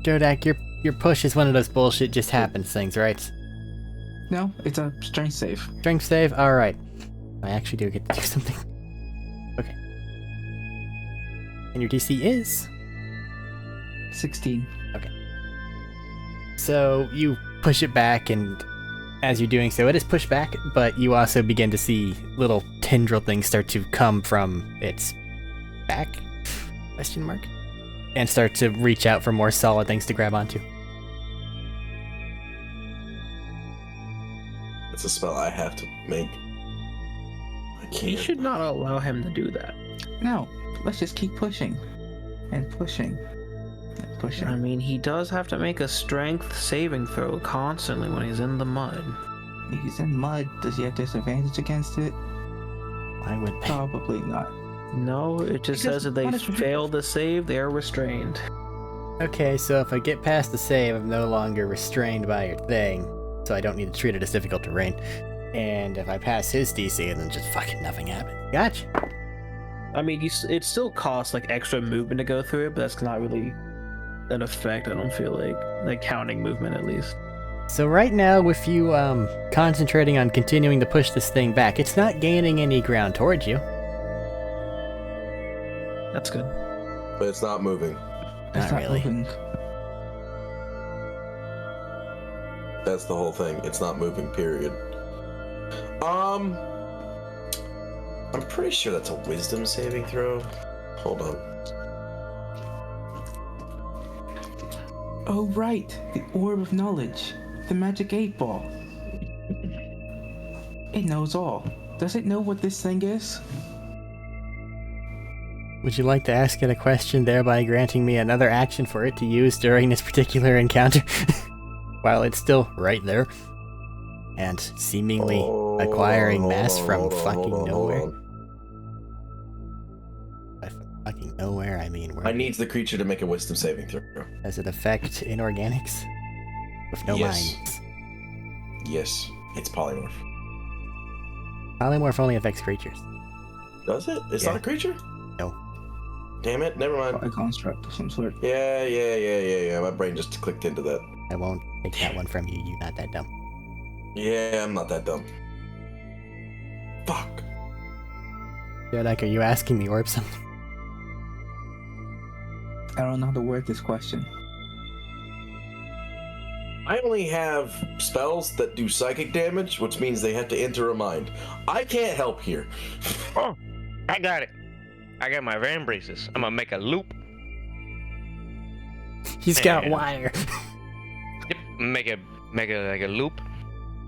Jodak, your push is one of those bullshit just happens things, right? No, it's a strength save. Strength save? Alright. I actually do get to do something. Okay. And your DC is? 16. So you push it back, and as you're doing so, it is pushed back, but you also begin to see little tendril things start to come from its back? Question mark? And start to reach out for more solid things to grab onto. It's a spell I have to make. I You can't. should not allow him to do that. No, let's just keep pushing. And pushing. And pushing. I mean, he does have to make a strength saving throw constantly when he's in the mud. If he's in mud, does he have disadvantage against it? Why would they? Probably not. No, it just Because says if they what if- fail the save, they are restrained. Okay, so if I get past the save, I'm no longer restrained by your thing, so I don't need to treat it as difficult terrain. And if I pass his DC, then just fucking nothing happens. Gotcha. I mean, it still costs like extra movement to go through it, but that's not really an effect. I don't feel like counting movement at least. So right now, with you concentrating on continuing to push this thing back, it's not gaining any ground towards you. That's good. But it's not moving. It's Not really. moving. That's the whole thing. It's not moving, period. I'm pretty sure that's a wisdom saving throw. Hold on. Oh, right. The Orb of Knowledge. The Magic 8 Ball. It knows all. Does it know what this thing is? Would you like to ask it a question, thereby granting me another action for it to use during this particular encounter? While it's still right there. And seemingly acquiring mass from fucking nowhere. By fucking nowhere, I mean where I need the creature to make a wisdom saving throw. does it affect inorganics? With no Yes. minds. Yes, it's polymorph. Polymorph only affects creatures. Does it? It's Yeah. not a creature? No. Damn it, never mind. A construct of some sort. Yeah. My brain just clicked into that. I won't take that one from you, you're not that dumb. Yeah, I'm not that dumb. Fuck. Yodak, are you asking the orb something? I don't know how to word this question. I only have spells that do psychic damage, which means they have to enter a mind. I can't help here. Oh, I got it. I got my van braces. I'm gonna make a loop. He's got Man. wire. Yep, make a like a loop,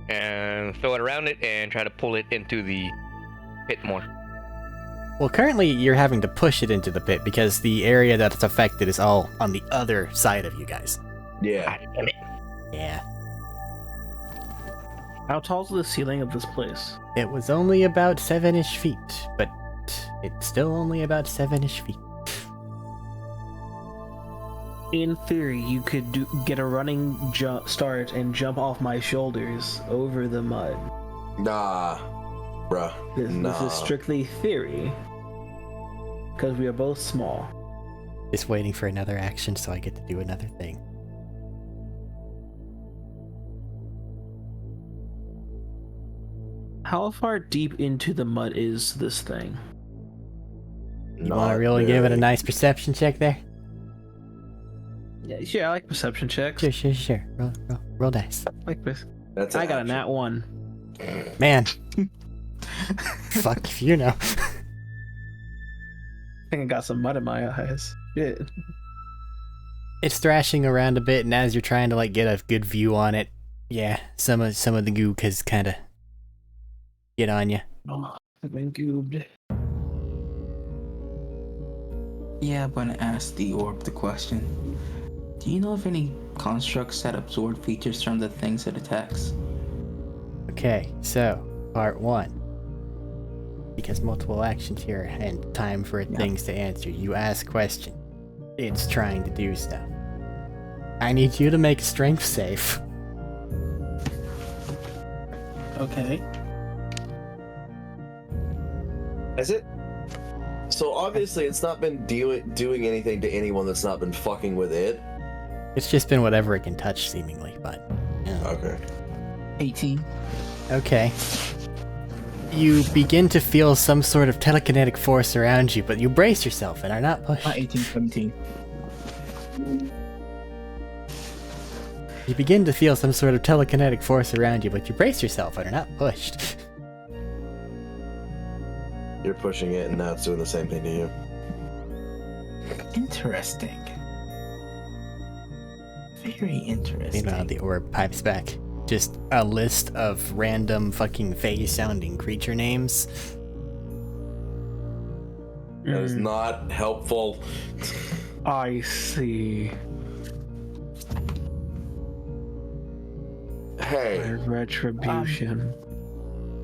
and throw it around it, and try to pull it into the pit more. Well, currently you're having to push it into the pit because the area that's affected is all on the other side of you guys. Yeah. God damn it. Yeah. How tall's the ceiling of this place? It was only about 7-ish feet, but it's still only about 7-ish feet. in theory, you could get a running start and jump off my shoulders over the mud. Nah, bruh. This is strictly theory. Because we are both small. Just waiting for another action so I get to do another thing. How far deep into the mud is this thing? You want to really give it a nice perception check there? Yeah, I like perception checks. Sure. Roll dice. Like this. That's I got a nat 1. Man. Fuck if you know. I think I got some mud in my eyes. Shit. It's thrashing around a bit, and as you're trying to like get a good view on it, yeah, some of the gook has kind of get on you. Oh, I've been goobed. Yeah, I'm gonna ask the orb the question. Do you know of any constructs that absorb features from the things it attacks? Okay, so part 1. Because multiple actions here and time for things to answer. You ask question. It's trying to do stuff. I need you to make a strength save. Okay. Is it? So obviously it's not been doing anything to anyone that's not been fucking with it. It's just been whatever it can touch, seemingly, but... Yeah. Okay. 18. Okay. You begin to feel some sort of telekinetic force around you, but you brace yourself and are not pushed. 18, 17. You begin to feel some sort of telekinetic force around you, but you brace yourself and are not pushed. You're pushing it and now it's doing the same thing to you. Interesting. Very interesting. Meanwhile, the orb pipes back. Just a list of random fucking Fae-sounding creature names. That is not helpful. I see. My Hey. retribution.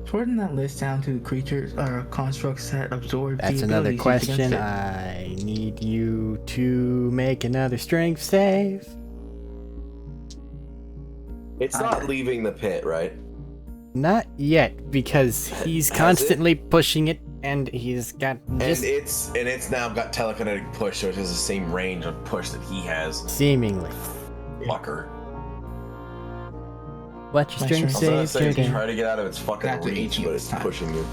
Shorten that list down to creatures or constructs that absorb That's the another abilities used question. against I need you to make another strength save. It's not leaving the pit, right? Not yet, because he's Has constantly pushing it, and he's got just And it's now got telekinetic push, so it has the same range of push that he has. seemingly. Fucker. What's your My strength strength I was save? gonna say Jordan? try to get out of its fucking That's an reach, 18 but this it's time. pushing you.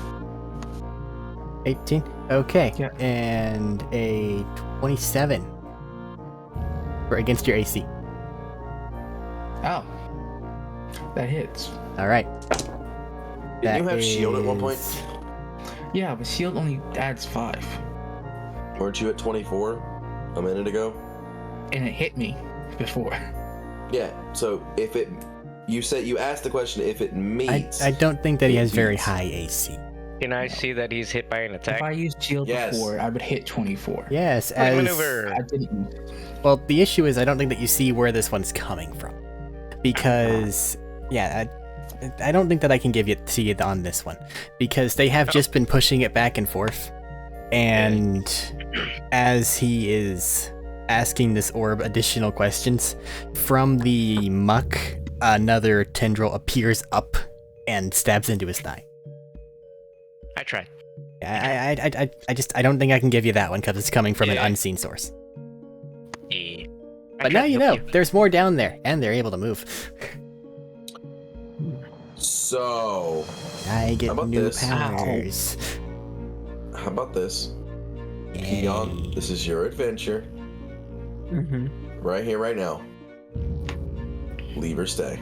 18? Okay. Yeah. And a 27 against your AC. Oh. That hits. Alright. Didn't you have shield at one point? Yeah, but shield only adds 5. Weren't you at 24 a minute ago? And it hit me before. Yeah, so if it... You said you asked the question if it meets... I don't think that he it has very beats. high AC. Can I see that he's hit by an If attack? I used shield Yes. before, I would hit 24. Yes, Quick as... maneuver. I didn't. Well, the issue is I don't think that you see where this one's coming from. Because... Yeah, I don't think that I can see it on this one. Because they have just been pushing it back and forth. And as he is asking this orb additional questions, from the muck, another tendril appears up and stabs into his thigh. I tried. I don't think I can give you that one because it's coming from an Yeah. unseen source. Yeah. But now you know, there's more down there, and they're able to move. So... I How get about new this? powers. How about this? Yay. Keon, this is your adventure. Mm-hmm. Right here, right now. Leave or stay.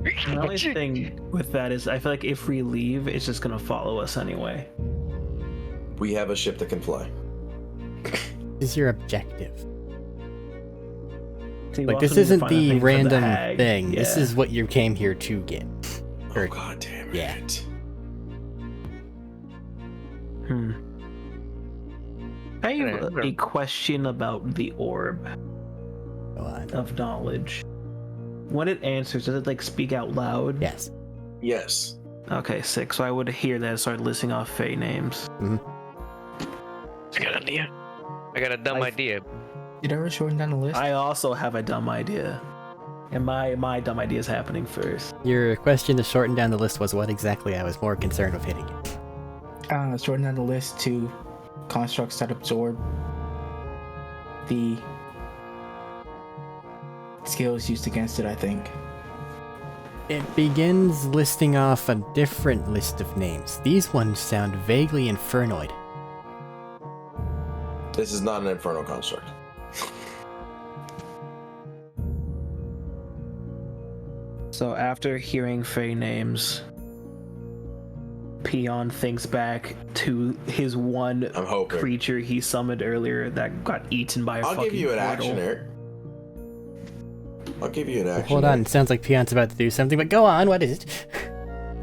The only thing with that is I feel like if we leave, it's just gonna follow us anyway. We have a ship that can fly. This is your objective. See, Like, we this also need to isn't find a the thing for random hag. thing. This Yeah. is what you came here to get. Oh god damn it. Yeah. I have a question about the orb Go on. of knowledge. When it answers, does it like speak out loud? Yes. Yes. Okay, sick. So I would hear that and start listing off Fae names. It's a good idea. I got a dumb idea. Did I ever shorten down the list? I also have a dumb idea. And my dumb idea is happening first. Your question to shorten down the list was what exactly? I was more concerned with hitting it. Shorten down the list to constructs that absorb the skills used against it, I think. It begins listing off a different list of names. These ones sound vaguely infernoid. This is not an infernal construct. So after hearing Fey names, Peon thinks back to his one I'm hoping. creature he summoned earlier that got eaten by a I'll fucking give you an portal. action, Eric. I'll give you an action. Hold on, it sounds like Peon's about to do something, but go on, what is it?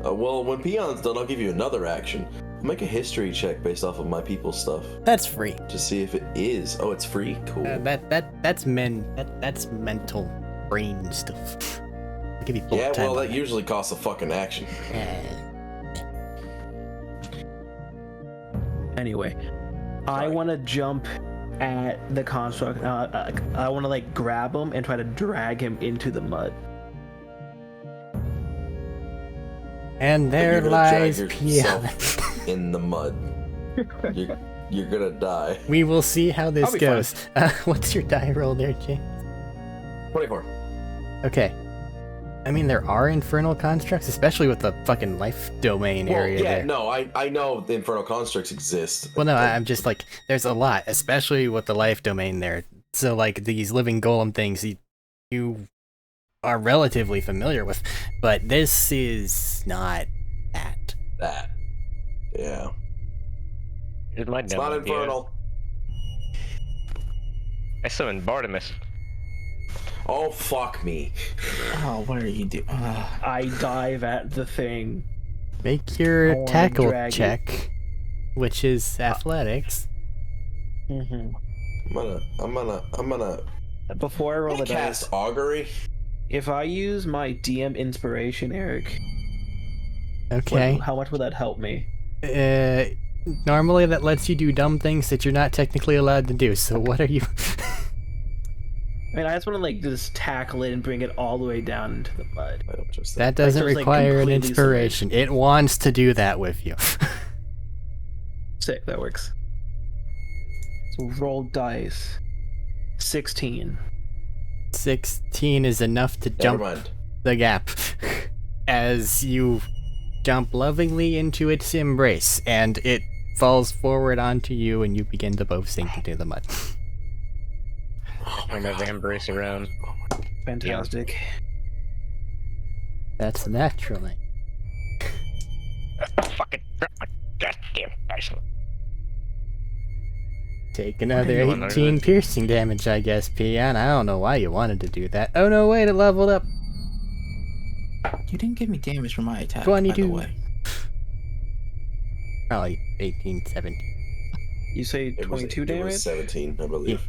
Well, when Peon's done, I'll give you another action. I'll make a history check based off of my people's stuff That's free. to see if it is. Oh, it's free. Cool. That's mental brain stuff. I'll give you bullet Yeah, time well, on that usually costs a fucking action. Anyway, I want to jump at the construct. I want to like grab him and try to drag him into the mud. And there You're gonna drag lies Peon. yourself in the mud. You're gonna die. We will see how this I'll be goes. What's your die roll there, James? 24. Okay. I mean, there are infernal constructs, especially with the fucking life domain Well, area yeah, there. no, I know the infernal constructs exist. Well, no, I'm just like, there's a lot, especially with the life domain there. So, like, these living golem things you are relatively familiar with, but this is not that. That. Yeah. Here's my It's dumb not idea. infernal. I summoned Bartimus. Oh, fuck me. Oh, what are you doing? I dive at the thing. Make I your wanna tackle drag it. check, which is athletics. Mm-hmm. I'm gonna Before I roll the dice, cast augury. if I use my DM inspiration, Eric, Okay. how much would that help me? Normally that lets you do dumb things that you're not technically allowed to do, so what are you... I mean, I just want to like just tackle it and bring it all the way down into the mud. I don't trust That doesn't just, like, require an completely inspiration. It wants to do that with you. Sick, that works. So roll dice. 16. 16 is enough to Never jump mind. the gap as you jump lovingly into its embrace, and it falls forward onto you, and you begin to both sink into the mud. I'm gonna embrace around. Fantastic. That's naturally. Fucking goddamn dice. Take another you want, 18 Ireland? piercing damage, I guess, Peon. I don't know why you wanted to do that. Oh no, wait, it leveled up. You didn't give me damage from my attack, 22. by the way. Probably 18, 17. You say It was 22 damage? 17, I believe.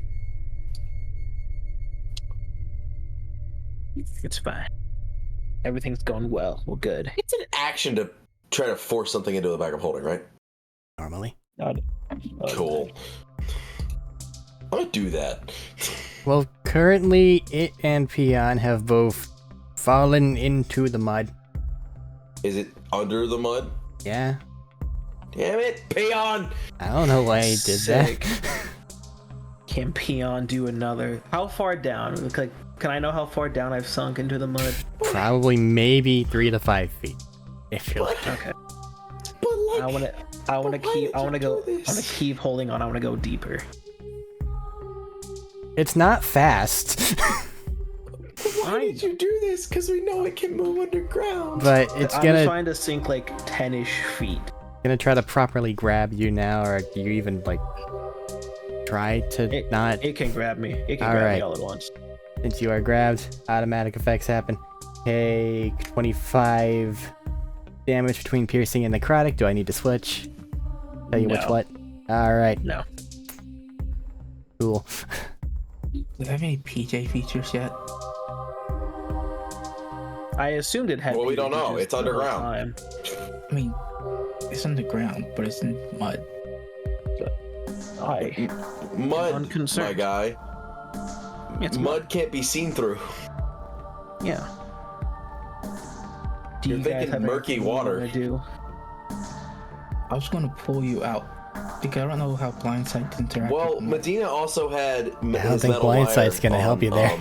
It's fine. Everything's going well. We're good. It's an action to try to force something into the bag of holding, right? Normally. Cool. I'm gonna do that. Well, currently, it and Peon have both fallen into the mud. Is it under the mud? Yeah. Damn it, Peon! I don't know why he did Sick. that. Can Peon do another? How far down? Like, can I know how far down I've sunk into the mud? Probably maybe 3 to 5 feet. If you're lucky. Okay. But like, I want to why did you do this? I want to keep holding on. I want to go deeper. It's not fast, why did you do this? Because we know it can move underground. but it's I'm gonna trying to sink like 10-ish feet. try to properly grab you now, or do you even like try to not? It can grab me. It can All grab right. me all at once. Since you are grabbed, automatic effects happen. Take 25 damage between piercing and necrotic. Do I need to switch? Tell you which No. what? Alright, No. cool. Do they have any PJ features yet? I assumed it had. Well, we don't features know. It's the whole underground. time. I mean, it's underground, but it's in mud. Mud, unconcerned. my guy. It's Mud can't be seen through. Yeah. Do You're you guys thinking have murky anything you water. wanna do? I was gonna pull you out because I don't know how blindsight interacts. Well, Medina also had. I don't think blindsight's gonna help you there.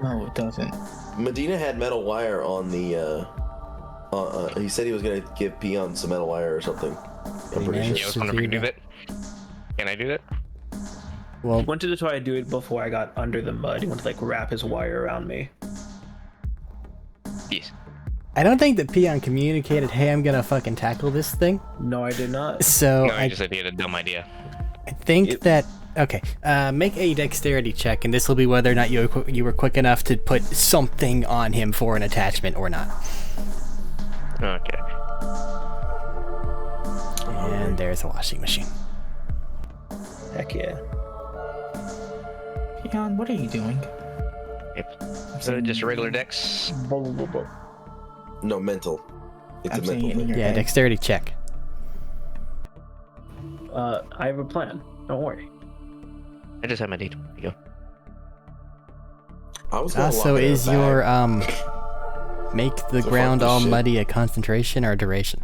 No, it doesn't. Medina had metal wire on the. He said he was gonna give Peon some metal wire or something. I'm pretty managed Yeah, I was sure. wondering if I can do that. Can I do that? Well, He wanted to try to do it before I got under the mud. He wanted to like wrap his wire around me. Yes. I don't think that Peon communicated, hey, I'm gonna fucking tackle this thing. No, I did not. So No, I I just said he had a dumb idea. think that okay. Make a dexterity check, and this will be whether or not you were quick enough to put something on him for an attachment or not. Okay. And there's a washing machine. Heck yeah. Peon, what are you doing? Yep. So just a regular dex. No, mental. It's I'm a saying mental it in thing. your Yeah, head. dexterity check. I have a plan. Don't worry. I just had my D20. There you go. I was gonna Also, lock it in a is bag. your make the So ground fuck this all shit. muddy a concentration or duration?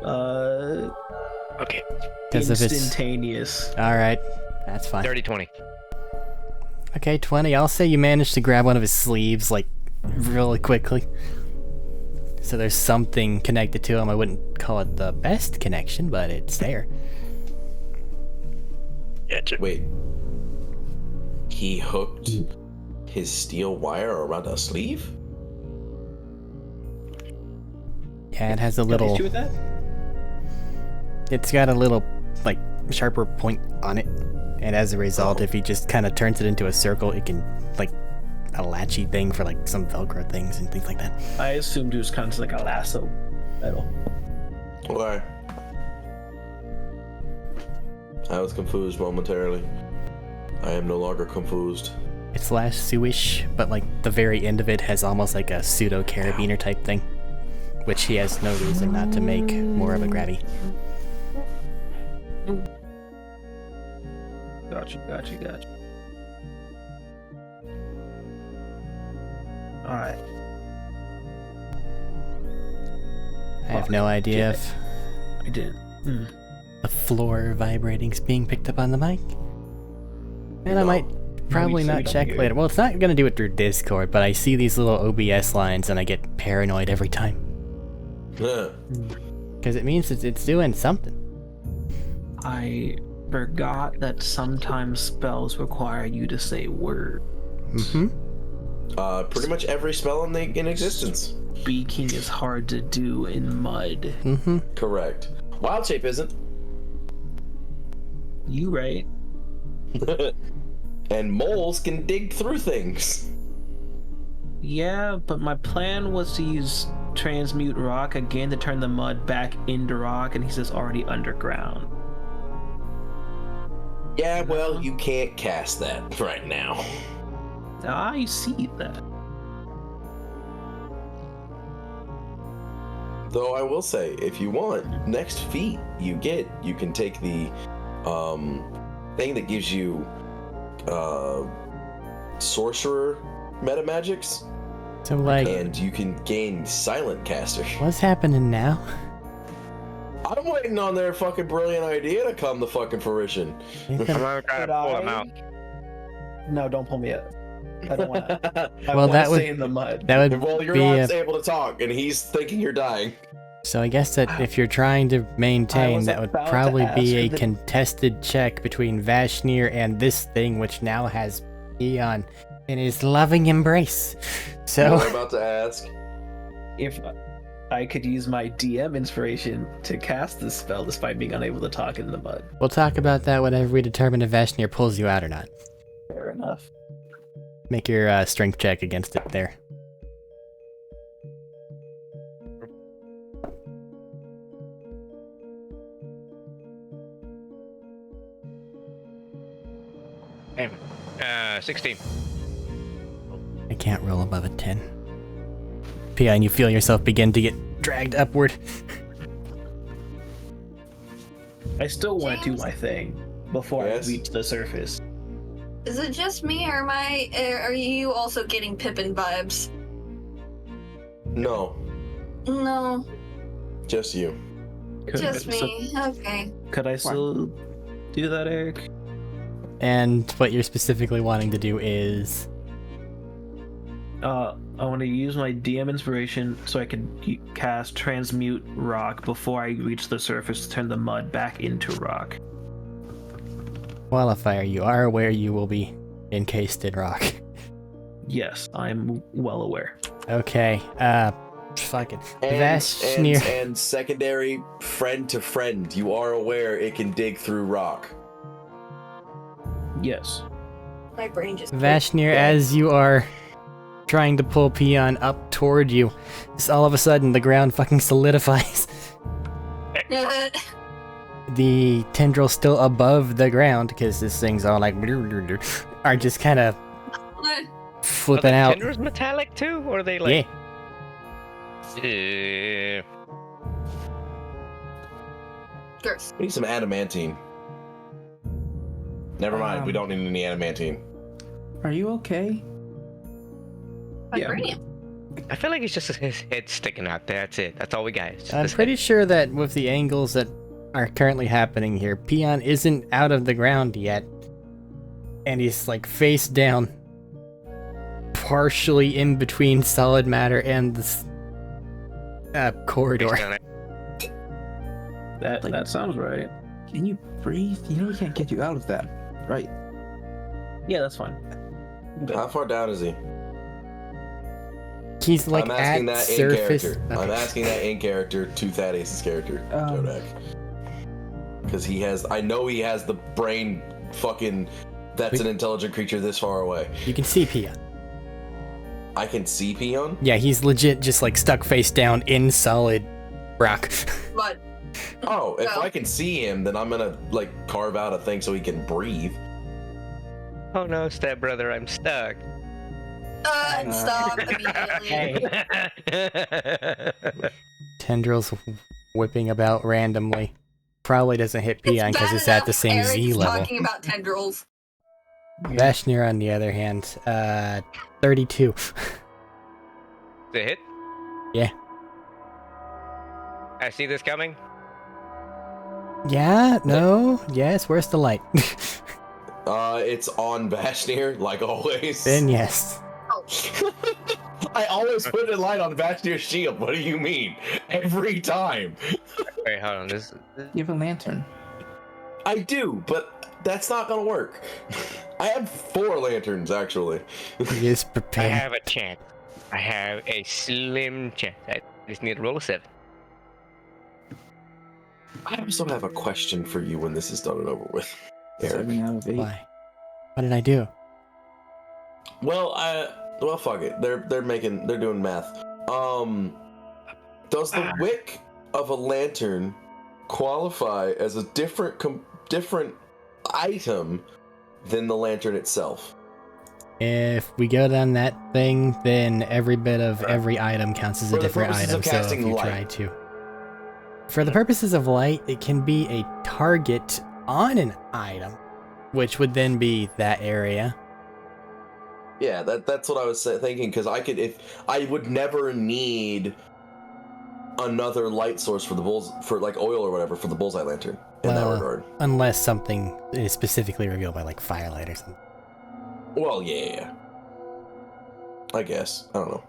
Okay. Because if it's Instantaneous. all right, that's fine. 30-20. Okay, 20. I'll say you managed to grab one of his sleeves like really quickly. So there's something connected to him. I wouldn't call it the best connection, but it's there. Gotcha. Wait. He hooked his steel wire around a sleeve? Yeah, it has a Got little. issue with that? It's got a little like sharper point on it, and as a result, Oh. if he just kind of turns it into a circle, it can like a latchy thing for like some Velcro things and things like that. I assumed it was kind of like a lasso metal. Why? I was confused momentarily. I am no longer confused. It's lasso-ish, but like the very end of it has almost like a pseudo carabiner type thing, which he has no reason not to make more of a grabby. Gotcha. Alright. I have no idea if I did. the floor vibrating's being picked up on the mic. And I might probably so we not don't check hear later. Well, it's not gonna do it through Discord, but I see these little OBS lines and I get paranoid every time. Huh. Because it means it's doing something. I forgot that sometimes spells require you to say word. Mm-hmm. Pretty much every spell in existence. Speaking is hard to do in mud. Mm-hmm. Correct. Wild shape isn't. You right. And moles can dig through things. Yeah, but my plan was to use transmute rock again to turn the mud back into rock, and he says already underground. Yeah, well, you can't cast that right now. I see that. Though I will say, if you want, next feat you can take the thing that gives you sorcerer meta magics, So like, and you can gain silent caster. what's happening now? I'm waiting on their fucking brilliant idea to come to fucking fruition. I'm gonna try to pull him out. No, don't pull me up. I don't want to. Well, that would stay in the mud. that would Well, you're be not a, able to talk, and he's thinking you're dying. so I guess that if you're trying to maintain, was that would about to probably be ask a the- contested check between Vashnir and this thing, which now has Eon in his loving embrace. So What I'm about to ask. If I could use my DM inspiration to cast this spell despite being unable to talk in the mud. we'll talk about that whenever we determine if Vashnir pulls you out or not. Fair enough. Make your strength check against it there. Damn it. 16. I can't roll above a 10. Pia, and you feel yourself begin to get dragged upward. I still want to do my thing. before Yes? I reach the surface. Is it just me, or are you also getting Pippin vibes? No, No, just you. just me. Okay. Could I still do that, Eric? And what you're specifically wanting to do is... I want to use my DM inspiration so I can cast Transmute Rock before I reach the surface to turn the mud back into rock. Qualifier, you are aware you will be encased in rock. Yes, I'm well aware. Okay, fucking And Vashneer. secondary, friend to friend, you are aware it can dig through rock. Yes. My brain just. Vashneer, as you are trying to pull Peon up toward you, just all of a sudden the ground fucking solidifies. The tendrils still above the ground, because this thing's all like are just kind of flipping out. Tendrils metallic too, or are they like? Yeah. Gross. We need some adamantine. Never mind, we don't need any adamantine. Are you okay? Vibranium. I feel like it's just his head sticking out. That's it. That's all we got. It's just I'm his pretty head. sure that with the angles that are currently happening here, Peon isn't out of the ground yet, and he's like face down, partially in between solid matter and this corridor. He's gonna- That sounds right. Can you breathe? You know we can't get you out of that, right? Yeah, that's fine. How far down is he? He's like I'm asking at that in surface. character. I'm Okay. asking that in character to Thaddeus' character, Jodak. Because I know he has the brain fucking, that's an intelligent creature this far away. You can see Peon. I can see Peon? Yeah, he's legit just like stuck face down in solid rock. Mud. Oh, if No. I can see him, then I'm gonna like carve out a thing so he can breathe. Oh no, step brother, I'm stuck. And stop immediately. Tendrils whipping about randomly. Probably doesn't hit Peon because it's at the same Eric's Z level. talking about tendrils. Vashneer, on the other hand, 32. The hit? Yeah. I see this coming. Yeah, no, yes, where's the light? It's on Vashneer, like always. Then yes. I always put a light on Vashneer's shield. What do you mean? Every time. Wait, hold on. This. You have a lantern. I do, but that's not gonna work. I have 4 lanterns, actually. He is I prepared. have a chance. I have a slim chance. I just need to roll a 7. I also have a question for you when this is done and over with, Eric. 7 out of 8. Why? What did I do? Well, fuck it. They're doing math. Does the wick of a lantern qualify as a different item than the lantern itself? If we go down that thing, then every bit of every item counts as a For the different purposes item. of So if casting you light. try to, for the purposes of light, it can be a target on an item, which would then be that area. Yeah, that's what I was thinking. Because I would never need another light source for like oil or whatever for the bullseye lantern in that regard. Unless something is specifically revealed by like firelight or something. Well, yeah. I guess. I don't know.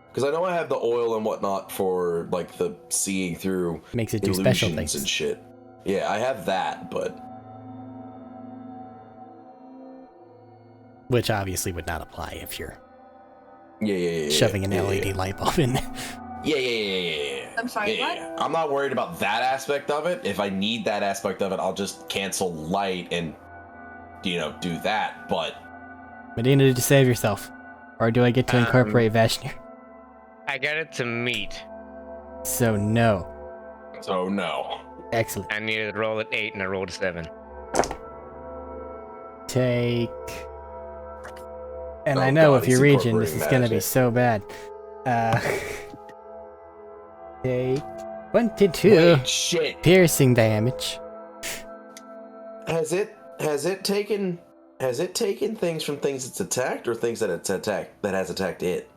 Because I know I have the oil and whatnot for like the seeing through Makes it do special illusions things. and shit. Yeah, I have that, but Which obviously would not apply if you're yeah, shoving an yeah, LED yeah. light bulb in there. Yeah. I'm sorry, what? Yeah. I'm not worried about that aspect of it. If I need that aspect of it, I'll just cancel light and, do that. But Medina, to save yourself. Or do I get to incorporate Vashneer? I got it to meet. So no. so no. Excellent. I needed to roll an 8 and I rolled a 7. Take... And Oh I know God, if you he's regen, this is incorporating gonna be magic. so bad. Take 22 Wait, shit. piercing damage. Has it taken things from things it's attacked or things that it's attacked that has attacked it?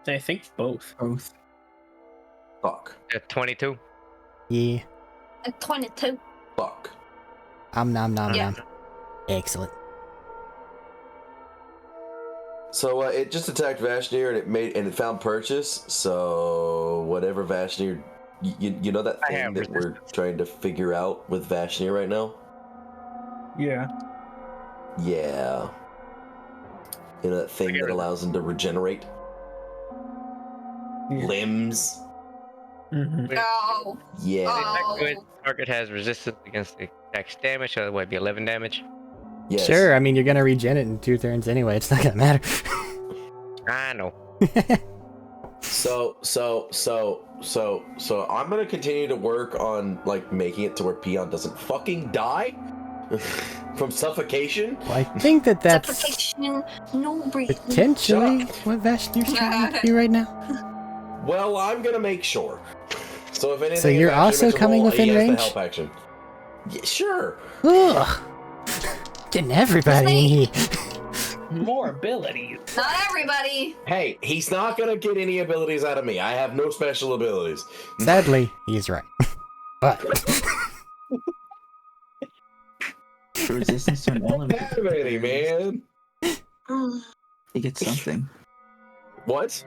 I think both. Both. Fuck. 22. Yeah. A 22. Fuck. Nom. Yeah. Excellent. So it just attacked Vashnir and it found purchase. So whatever Vashnir, you know that I thing have that we're trying to figure out with Vashnir right now. Yeah. Yeah. You know that thing that allows him to regenerate limbs. Mm-hmm. No. Yeah. Oh. Target has resistance against the attack's damage, so that would be 11 damage. Yes. Sure, I mean, you're gonna regen it in 2 turns anyway. It's not gonna matter. I know. So I'm gonna continue to work on like making it to where Peon doesn't fucking die from suffocation. Well, I think that's Suffocation, no breathing. potentially Shut up. what Vashnir's trying to do right now. Well, I'm gonna make sure. So if anything, So you're if Vashnir also makes a coming roll, within he has range? The help action. Yeah, sure. Ugh. Getting everybody in here. More abilities. Not everybody. Hey, he's not gonna get any abilities out of me. I have no special abilities. Sadly, he's right. But Resistance to an element. Have any, man. You get something. What?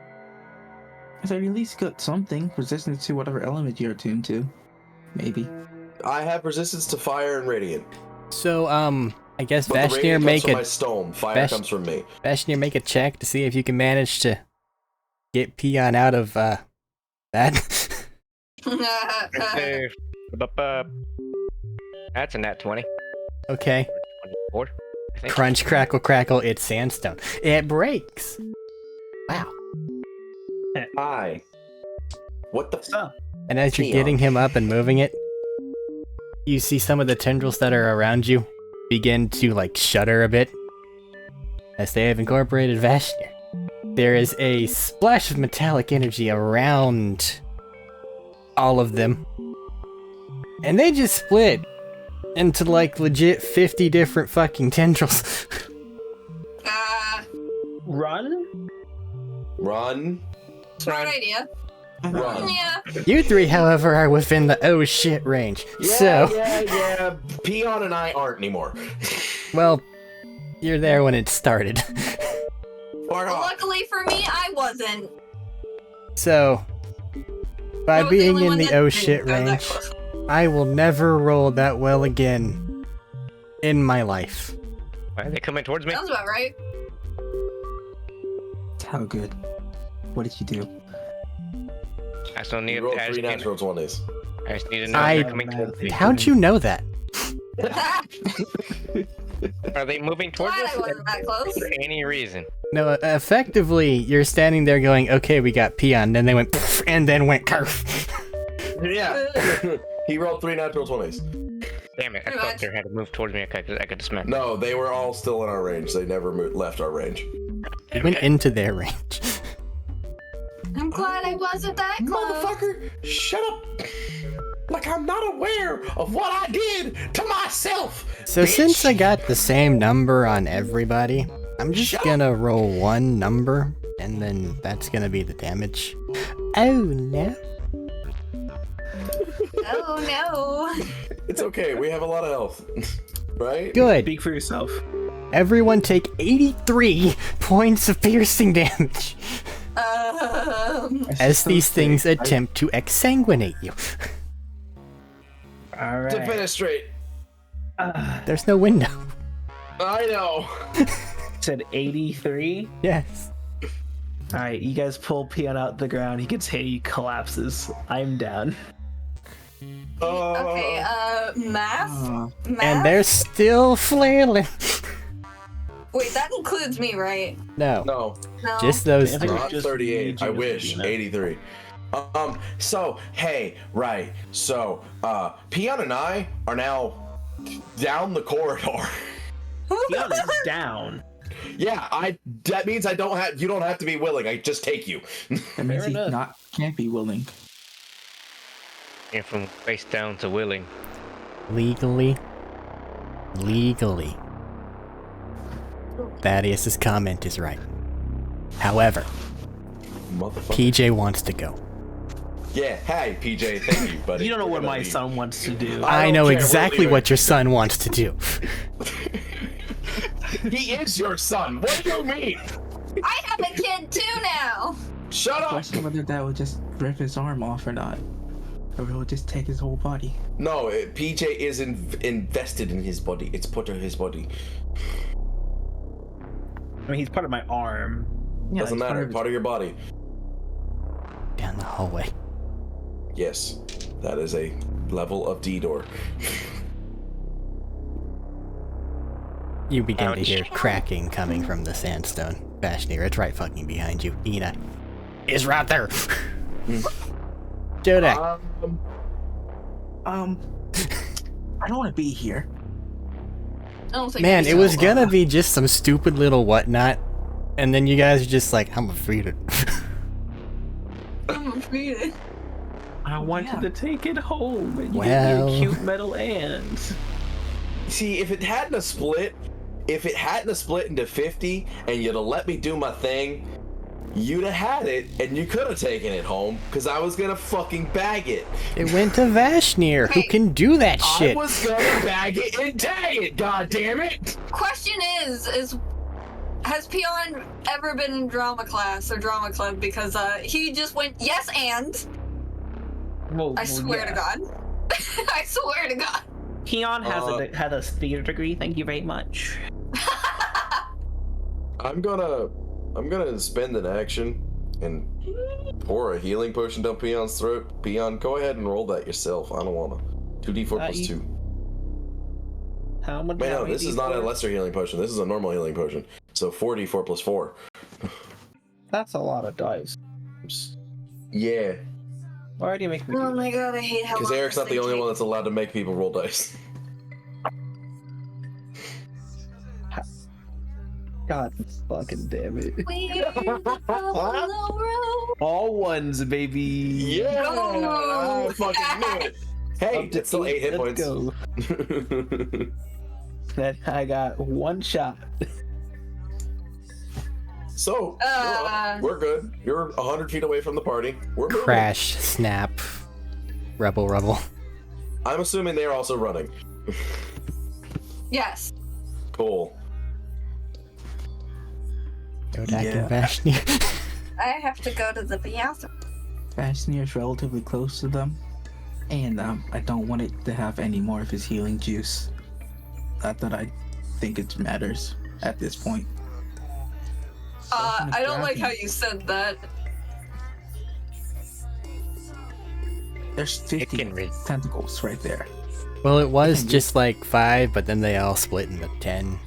Because I at least got something. Resistance to whatever element you're attuned to. Maybe. I have resistance to fire and radiant. so, I guess But the Vashnir radiant make comes from my a stone. Fire Vash- comes from me. Vashnir make a check to see if you can manage to get Peon out of that. Okay. That's a nat 20. Okay. 24, I think. Crunch, crackle, it's sandstone. It breaks. Wow. Hi. What the So, And as you're Peon. getting him up and moving it, you see some of the tendrils that are around you begin to like shudder a bit as they have incorporated Vashnir. There is a splash of metallic energy around all of them, and they just split into like legit 50 different fucking tendrils. run? Run. Smart idea. Run. Yeah. You three, however, are within the oh shit range. So, Yeah. Peon and I aren't anymore. well, you're there when it started. Fuck Well, off. luckily for me, I wasn't. So, by I was the being only in one the that oh didn't shit go that range, close. I will never roll that well again in my life. Why are they coming towards me? Sounds about right. How good. What did you do? I still need. You rolled I just 3 need- natural 20s. I just need to know I- if they're coming towards me. How'd you know that? Are they moving towards Glad us? I wasn't that close. For any reason. No, effectively, you're standing there going, okay, we got Peon, then they went, poof, and then went, carf. Yeah. He rolled 3 natural 20s. Damn it! I Pretty thought much. they had moved towards me. I could smell. No, they were all still in our range. They never left our range. They went into their range. I'm glad I wasn't that close. Motherfucker, shut up. Like I'm not aware of what I did to myself. So bitch. since I got the same number on everybody, I'm just Shut gonna roll one number, and then that's gonna be the damage. Oh no. Oh no. It's okay. We have a lot of health. Right? Good. Speak for yourself. Everyone take 83 points of piercing damage as these things attempt to exsanguinate you. All right. Defenestrate. There's no window. I know. Said 83. Yes. All right, you guys pull Peon out the ground. He gets hit. He collapses. I'm down. Okay, math? Math? And they're still flailing. Wait, that includes me, right? No, No. No. just those I think three. it's Not just 38. I Eugene wish. Medina. 83. So, hey, right. So, Peon and I are now down the corridor. Peon is down. Yeah, that means you don't have to be willing. I just take you. That means Fair he enough. can't be willing. And from face down to willing. Legally. Legally. Thaddeus's comment is right. However, Motherfucker. PJ wants to go. Yeah, hi PJ, thank you, buddy. You don't know We're what gonna my leave. son wants to do. I I don't know care, we're exactly leaving. what your son wants to do. He is your son. What do you mean? I have a kid too now. Shut up. Question whether that would just rip his arm off or not. Or it would just take his whole body. No, PJ is invested in his body. It's part of his body. I mean, he's part of my arm. Yeah, Doesn't it's matter. his- Part of your body. Down the hallway. Yes, that is a level of D-door. You begin to Ouch. hear cracking coming from the sandstone. Vashnir, it's right fucking behind you. Ina is right there. Jodak. I don't want to be here. I don't think Man, so. it was gonna be just some stupid little whatnot, and then you guys are just like, I'm afraid of. I'm afraid. I wanted to take it home and Well. get your cute metal hands. See, if it hadn't a split into 50 and you'd have let me do my thing, you'd have had it and you could have taken it home because I was gonna fucking bag it. It went to Vashnir, who can do that I shit. was gonna bag it and tag it, god damn it! Question is has Peon ever been in drama class or drama club? Because he just went yes and. Well, I swear to God. I swear to God. Keon has a theater degree. Thank you very much. I'm gonna spend an action and pour a healing potion down Peon's throat. Peon, go ahead and roll that yourself. I don't wanna. 2d4 plus 2. How much? Wait, how no, many this is not a D4s? lesser healing potion. This is a normal healing potion. So 4d4 plus 4. That's a lot of dice. Yeah, Why do you make me? Oh Do my God, I hate how because long Eric's this not the thing only takes. one that's allowed to make people roll dice. God fucking damn it! We follow the road. All ones, baby. Yeah, No. I fucking knew it. Hey, Up to it's still 8 hit let's points. go. That I got one shot. So, you're up. We're good. You're 100 feet away from the party. We're moving. Crash, snap, rubble. I'm assuming they're also running. Yes. Cool. Jodak Yeah. and Vashnir. I have to go to the bathroom. Vashnir is relatively close to them, and I don't want it to have any more of his healing juice. Not that I think it matters at this point. I don't like how you said that. There's 50 can read. tentacles right there. Well, it was just like 5, but then they all split into 10.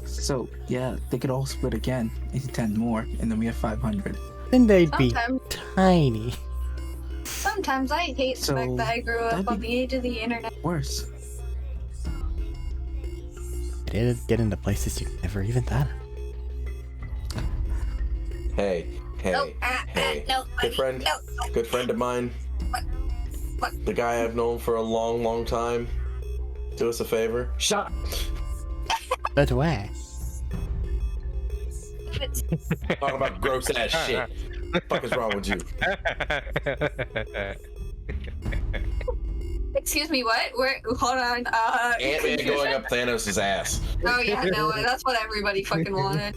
So, yeah, they could all split again into 10 more, and then we have 500. Then they'd be Sometimes, tiny. sometimes I hate the So, fact that I grew that'd up on be- the age of the internet. Worse. It'd get into places you never even thought of. Hey, No, hey. no, Good friend, no. good friend of mine. What? The guy I've known for a long, long time. Do us a favor. Shut up. But why? Talk about gross ass shit. What the fuck is wrong with you? Excuse me, what? Where? Hold on. Ant-Man going up Thanos' ass. Oh yeah, no, that's what everybody fucking wanted.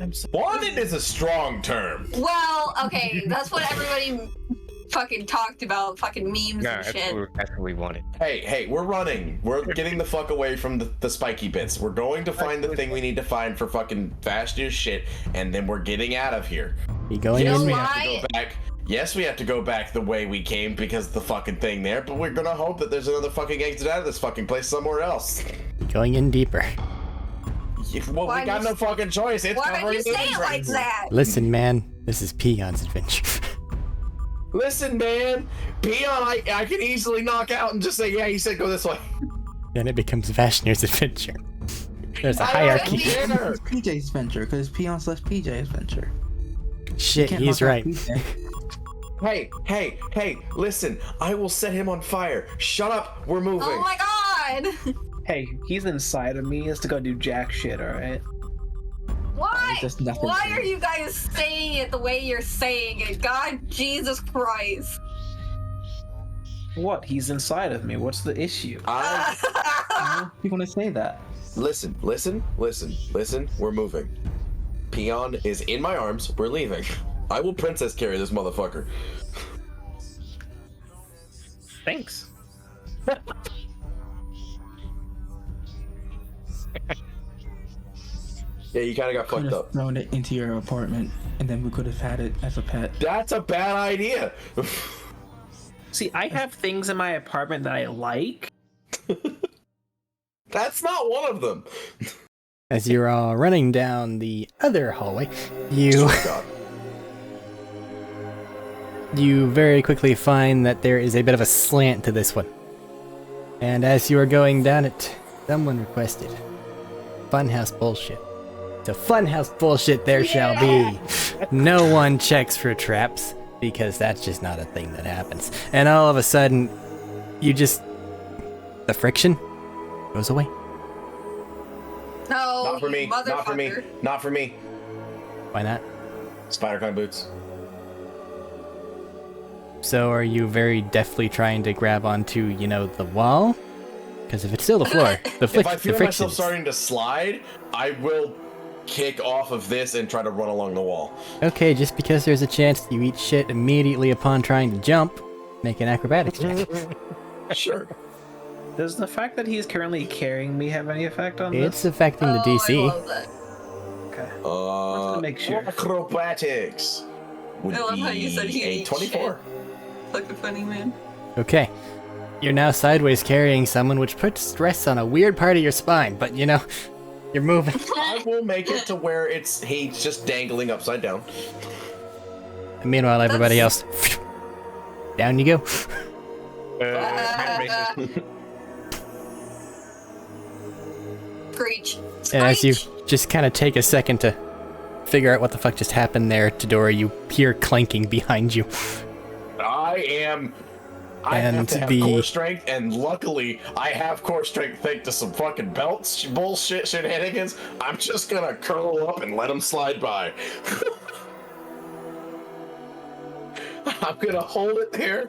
I'm so Wanted is a strong term. Well, okay, that's what everybody fucking talked about, fucking memes No, and shit. that's what we wanted. Hey, we're running. We're getting the fuck away from the spiky bits. We're going to find the thing we need to find for fucking Vashtir's shit, and then we're getting out of here. You going Yes, in? we No. have to Why? go back. Yes, we have to go back the way we came because of the fucking thing there, but we're gonna hope that there's another fucking exit out of this fucking place somewhere else. You going in deeper? Well, Why we got did no fucking choice. It's Why did covering you the say it like entrance. that? Listen, man, this is Peon's adventure. Listen, man. Peon, I can easily knock out and just say, yeah, he said go this way. Then it becomes Vashnir's adventure. There's a I hierarchy. don't care. It's PJ's venture, because Peon's left PJ's venture. Shit, Can't he's knock out right. PJ. Hey, listen, I will set him on fire. Shut up, we're moving. Oh my god! God! Hey, he's inside of me. He has to go do jack shit, alright? Why? Just nothing Why to are me. you guys saying it the way you're saying it? God, Jesus Christ! What? He's inside of me. What's the issue? You want to say that? Listen. We're moving. Peon is in my arms. We're leaving. I will princess carry this motherfucker. Thanks. Yeah, you kind of got Could fucked have up. thrown it into your apartment, and then we could have had it as a pet. That's a bad idea. See, I have things in my apartment that I like. That's not one of them. As you're all running down the other hallway, you Oh, God. you very quickly find that there is a bit of a slant to this one. And as you are going down it, someone requested funhouse bullshit. So funhouse bullshit there shall be. No one checks for traps, because that's just not a thing that happens. And all of a sudden, you just... the friction goes away. No, Not for me. you Not for me. motherfucker. Not for me. Why not? Spider-Con boots. So are you very deftly trying to grab onto, you know, the wall? Because if it's still the floor, the If I friction feel myself starting to slide, I will kick off of this and try to run along the wall. Okay, just because there's a chance you eat shit immediately upon trying to jump, make an acrobatics check. Sure. Does the fact that he's currently carrying me have any effect on this? It's affecting the I DC. love that. Okay. Let's Uh, make sure. Acrobatics would I love how you said he be a ate 24. Fucking funny, man. Okay. You're now sideways carrying someone, which puts stress on a weird part of your spine, but you know, you're moving. I will make it to where he's just dangling upside down. And meanwhile, everybody else, down you go. Screech. And as you Screech! just kind of take a second to figure out what the fuck just happened there, Tadora, you hear clanking behind you. I have And to have the- core strength, and luckily I have core strength thanks to some fucking belts bullshit shenanigans. I'm just gonna curl up and let them slide by. I'm gonna hold it there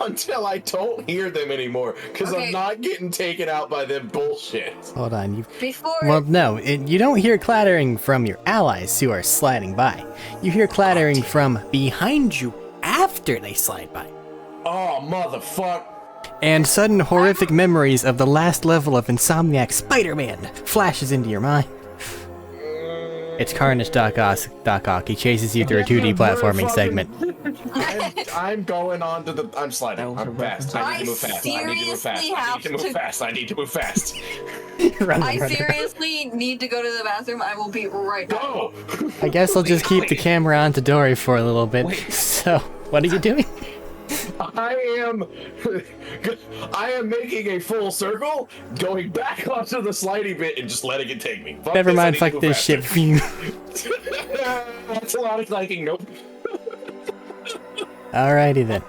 until I don't hear them anymore, because Okay. I'm not getting taken out by them bullshit. Hold on, you... Before. Well, no, you don't hear clattering from your allies who are sliding by. You hear clattering from behind you after they slide by. Oh, motherfuck. And sudden horrific memories of the last level of Insomniac Spider-Man flashes into your mind. It's Carnage Doc Ock. He chases you through a 2D platforming segment. I'm going on to the. I'm sliding. That was a I'm fast. I need to move fast. I need to move fast. seriously I need to move have to- fast. I need to move fast. I seriously need to go to the bathroom. I will be right back. Go! I guess I'll just keep the camera on Tadori for a little bit. So, what are you doing? I am making a full circle, going back onto the slidey bit and just letting it take me. Fuck Never this, I mind, need to fuck move this faster. shit. That's a lot of clanking. Nope. Alrighty then.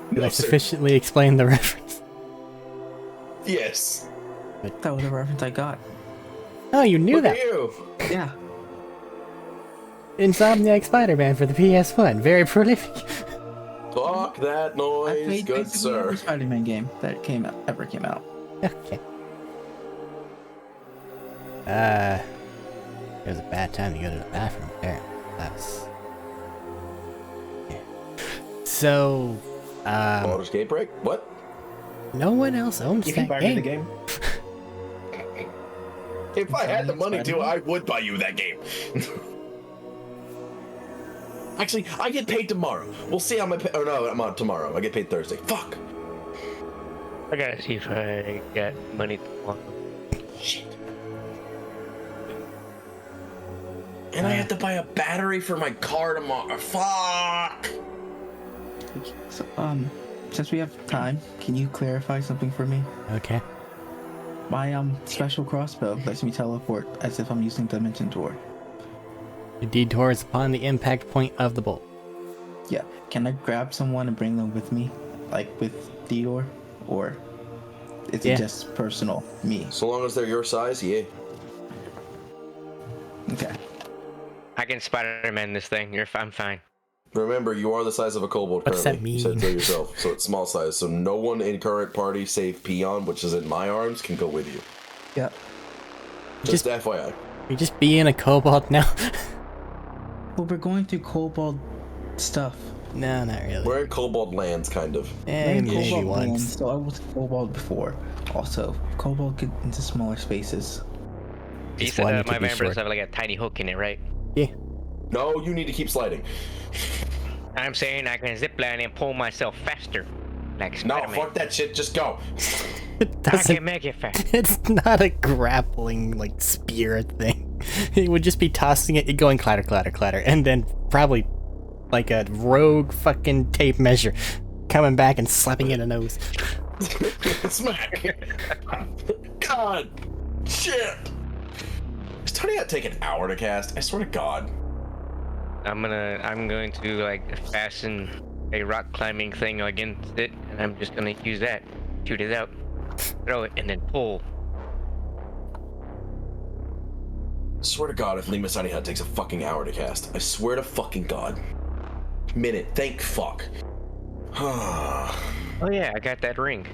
Did No, I sir. sufficiently explain the reference? Yes. That was a reference I got. Oh, you knew Look that. at you. Yeah. Insomniac Spider-Man for the PS1. Very prolific. Fuck that I noise, played good basically every sir. Spider-Man game that ever came out. Okay. It was a bad time to go to the bathroom. Apparently. That's... Yeah. So, Baldur's Gate break? What? no one else owns You can that buy me the game. game. If I had the money to, I would buy you that game. Actually, I get paid tomorrow. We'll see how my pay. Oh no, I'm on tomorrow. I get paid Thursday. Fuck. I gotta see if I got money. Shit. And I have to buy a battery for my car tomorrow. Fuck. So, since we have time, can you clarify something for me? Okay. My special crossbow lets me teleport as if I'm using Dimension Door. The detour is upon the impact point of the bolt. Yeah. Can I grab someone and bring them with me, like with Theodore, or It's Yeah. just personal, me. So long as they're your size, yeah. Okay. I can Spider-Man this thing. I'm fine. Remember, you are the size of a kobold What's that currently. You said mean? so yourself. So it's small size. So no one in current party, save Peon, which is in my arms, can go with you. Yeah. Just FYI. You just being a kobold now? Well, we're going through kobold stuff. No, not really. We're in kobold lands, kind of. We're Eh, in maybe kobold land, once. so I was kobold before. Also, kobold get into smaller spaces. You Just wanted said to my be vampires short. have like a tiny hook in it, right? Yeah. No, you need to keep sliding. I'm saying I can zipline and pull myself faster. Like No, Spider-Man. fuck that shit. Just go. It I doesn't. can make it fast. It's not a grappling like spear thing. It would just be tossing it, going clatter, clatter, clatter, and then probably like a rogue fucking tape measure coming back and slapping it in the nose. Smack. God. Shit. Does Tony Hawk take an hour to cast? I swear to God. I'm going to like fasten a rock climbing thing against it, and I'm just gonna use that, shoot it out, throw it, and then pull. I swear to God, if Lima Tiny Hut takes a fucking hour to cast. I swear to fucking God. Minute. Thank fuck. Oh yeah, I got that ring.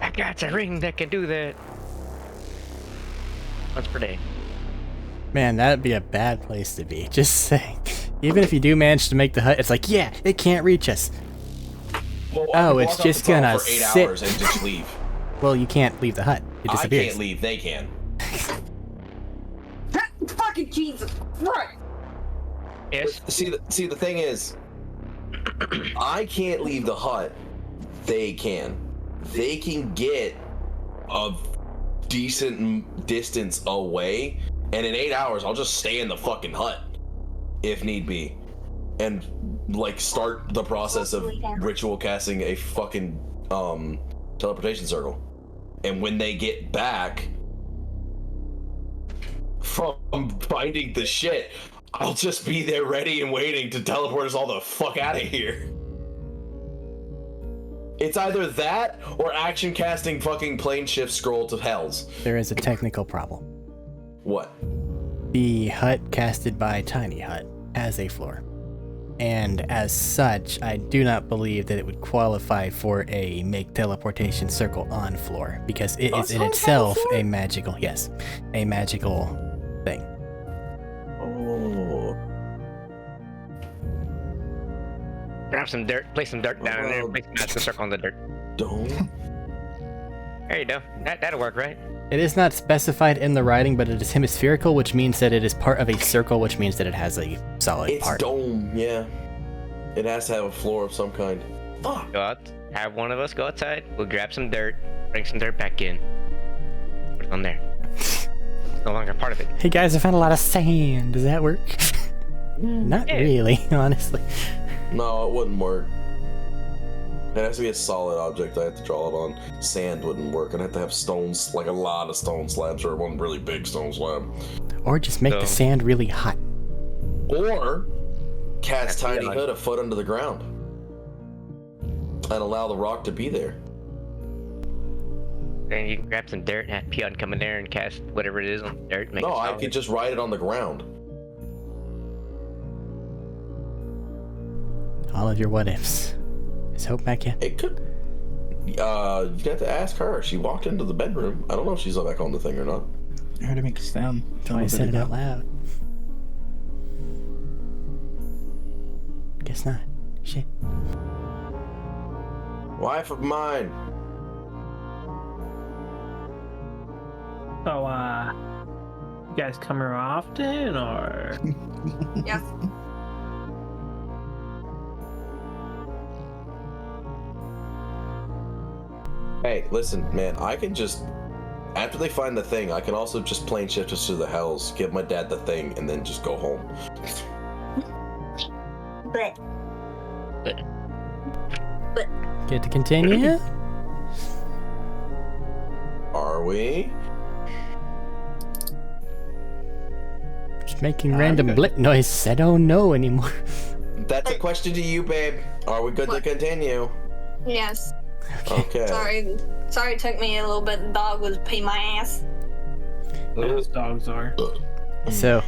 I got a ring that can do that. Once per day. Man, that'd be a bad place to be. Just saying. Even if you do manage to make the hut, it's like, yeah, it can't reach us. Well, Oh, I it's walk out just the tunnel gonna for 8 sit. hours and just leave. Well, you can't leave the hut. It I disappears. can't leave. They can. Fucking Jesus. Right. Yes. See, the thing is, I can't leave the hut. They can. They can get a decent distance away, and in 8 hours, I'll just stay in the fucking hut, if need be, and like start the process of ritual casting a fucking teleportation circle. And when they get back from finding the shit, I'll just be there ready and waiting to teleport us all the fuck out of here. It's either that or action casting fucking plane shift scroll to hells. There is a technical problem. What? The hut casted by Tiny Hut has a floor. And as such, I do not believe that it would qualify for a make teleportation circle on floor, because it is in itself a magical, yes, a magical thing. Oh. Grab some dirt, place some dirt down in there, place a magical circle on the dirt. Don't. There you go. That'll work, right? It is not specified in the writing, but it is hemispherical, which means that it is part of a circle, which means that it has a solid It's part. dome, yeah. It has to have a floor of some kind. Fuck. Go out, have one of us go outside, we'll grab some dirt, bring some dirt back in. Put it on there. It's no longer part of it. Hey guys, I found a lot of sand. Does that work? Not Yeah. really, honestly. No, it wouldn't work. It has to be a solid object I have to draw it on. Sand wouldn't work. I'd have to have stones, like a lot of stone slabs, or one really big stone slab. Or just make the So- sand really hot. Or cast That'd be Tiny like- Hood a foot under the ground. And allow the rock to be there. Then you can grab some dirt and have Peon come in there and cast whatever it is on the dirt. Make No, it I solid. could just ride it on the ground. All of your what ifs. Is Hope back yet? It could. You have to ask her. She walked into the bedroom. I don't know if she's back on the thing or not. I heard it make a sound. Oh, I said it out loud. Guess not. Shit. Wife of mine. So, you guys come here often, or? Yes. Hey, listen, man. I can just. After they find the thing, I can also just plane shift us to the hells, give my dad the thing, and then just go home. But Get to continue? Are we? Just making random blip noises. I don't know anymore. That's a question to you, babe. Are we good to What? continue? yes. Okay. Sorry, it took me a little bit. The dog was peeing my ass. As dogs are. So,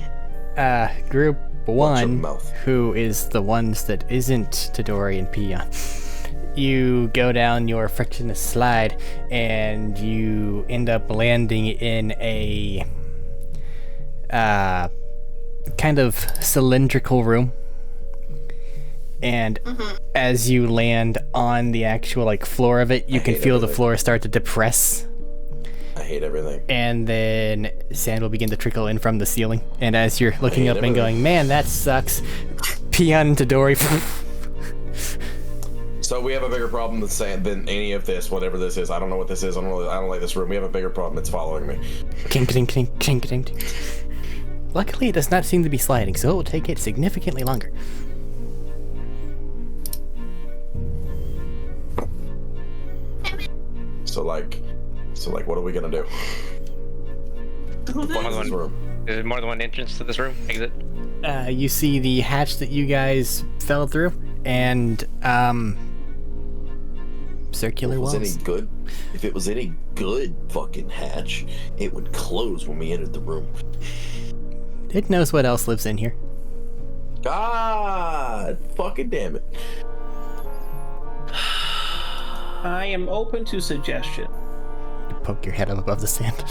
group Watch your 1, mouth. who is the ones that isn't Tadori and Peon, you go down your frictionless slide and you end up landing in a kind of cylindrical room. And as you land on the actual like floor of it, you can feel the floor start to depress. I hate everything. And then sand will begin to trickle in from the ceiling. And as you're looking up and going, man, that sucks, Peon and Tadori. So we have a bigger problem with sand than any of this, whatever this is. I don't know what this is. I don't like this room. We have a bigger problem. It's following me. Kink, kink, kink, kink, kink. Luckily, it does not seem to be sliding, so it will take it significantly longer. So like, what are we gonna do? The fuck is this room? Is there more than one entrance to this room? Exit? You see the hatch that you guys fell through, and circular walls. If it was any good fucking hatch, it would close when we entered the room. It knows what else lives in here. God fucking damn it. I am open to suggestion. You poke your head up above the sand.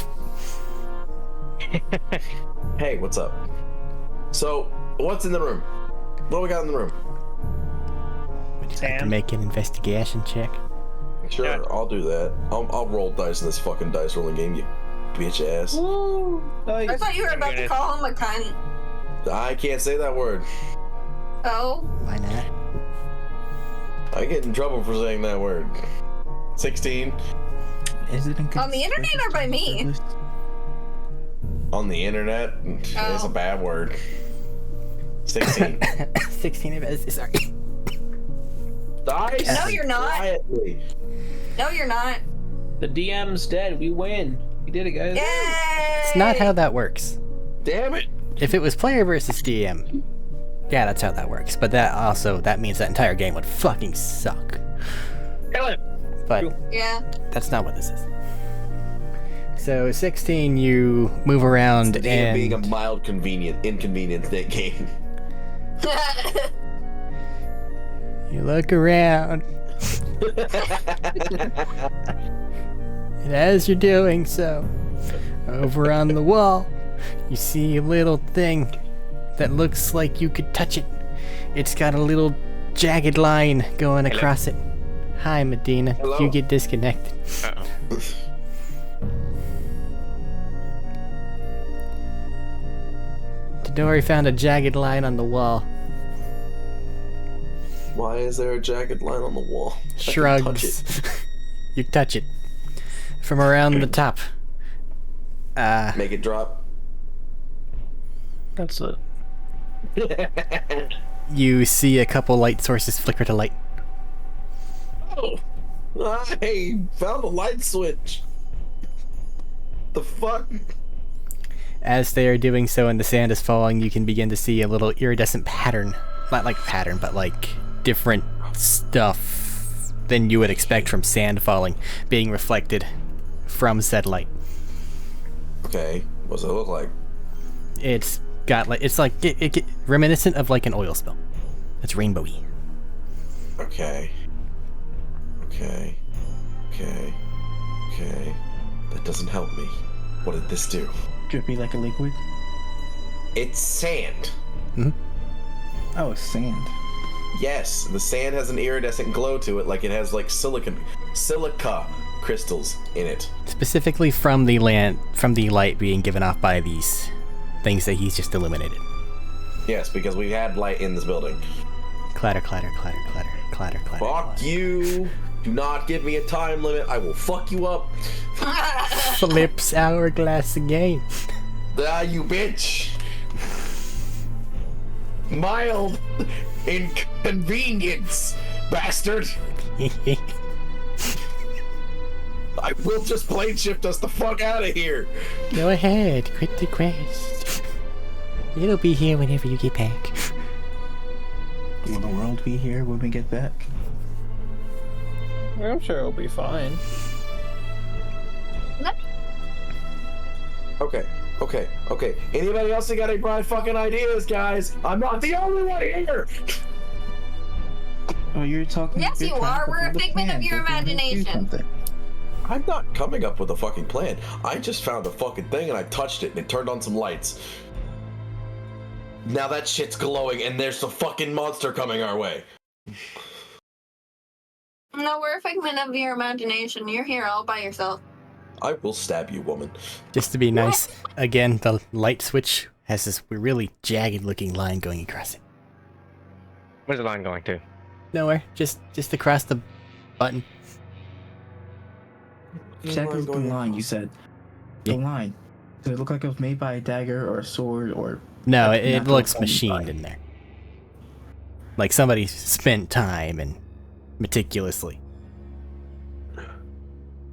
Hey, what's up? So, what's in the room? What do we got in the room? Would you like to make an investigation check? Sure, Yeah. I'll do that. I'll roll dice in this fucking dice rolling game, you bitch ass. Woo! I Nice. thought you were about to call him a cunt. I can't say that word. Oh. Why not? I get in trouble for saying that word. 16 Is it in On the internet or by me? on the internet. It's a bad word. 16. 16 of it. Sorry. Dice. No, you're not. Quietly. No, you're not. The DM's dead. We win. We did it, guys. Yay! It's not how that works. Damn it. If it was player versus DM, yeah, that's how that works. But that means that entire game would fucking suck. Kill him! But Yeah. that's not what this is. So 16, you move around The DM and being a mild inconvenience that game. you look around. And as you're doing so, over on the wall, you see a little thing that looks like you could touch it. It's got a little jagged line going across it. Hi, Medina. Hello? You get disconnected. Uh-oh. Tadori found a jagged line on the wall. Why is there a jagged line on the wall? I can Shrugs. touch it. You touch it. From around the top. Make it drop. That's it. You see a couple light sources flicker to light. Oh, I found a light switch. The fuck? As they are doing so and the sand is falling, you can begin to see a little iridescent pattern. Not like pattern, but like different stuff than you would expect from sand falling being reflected from said light. Okay, what's it look like? It's got like it reminiscent of like an oil spill. It's rainbowy. Okay. That doesn't help me. What did this do? Drippy like a liquid? It's sand. Oh, it's sand. Yes, the sand has an iridescent glow to it, like it has like silica crystals in it. Specifically from the light being given off by these things that he's just illuminated. Yes, because we had light in this building. Clatter, clatter, clatter, clatter, clatter, clatter. Fuck clatter. you! Do not give me a time limit. I will fuck you up. Flips hourglass again. Ah, you bitch! Mild inconvenience, bastard! I will just plane shift us the fuck out of here. Go ahead, quit the quest. It'll be here whenever you get back. Will the world be here when we get back? I'm sure it'll be fine. Okay. Anybody else got any bright fucking ideas, guys? I'm not the only one here. Oh, you're talking. Yes, you're you trying to are. come We're up a with figment of plans. your We're gonna do imagination. something. I'm not coming up with a fucking plan. I just found a fucking thing and I touched it and it turned on some lights. Now that shit's glowing and there's a fucking monster coming our way. No, we're a figment of your imagination. You're here all by yourself. I will stab you, woman. Just to be nice, again, the light switch has this really jagged-looking line going across it. Where's the line going to? Nowhere, just across the button. Exactly the line you said. The Yeah. line. Does it look like it was made by a dagger or a sword or? No, like it natural looks form machined design? in there. Like somebody spent time and meticulously.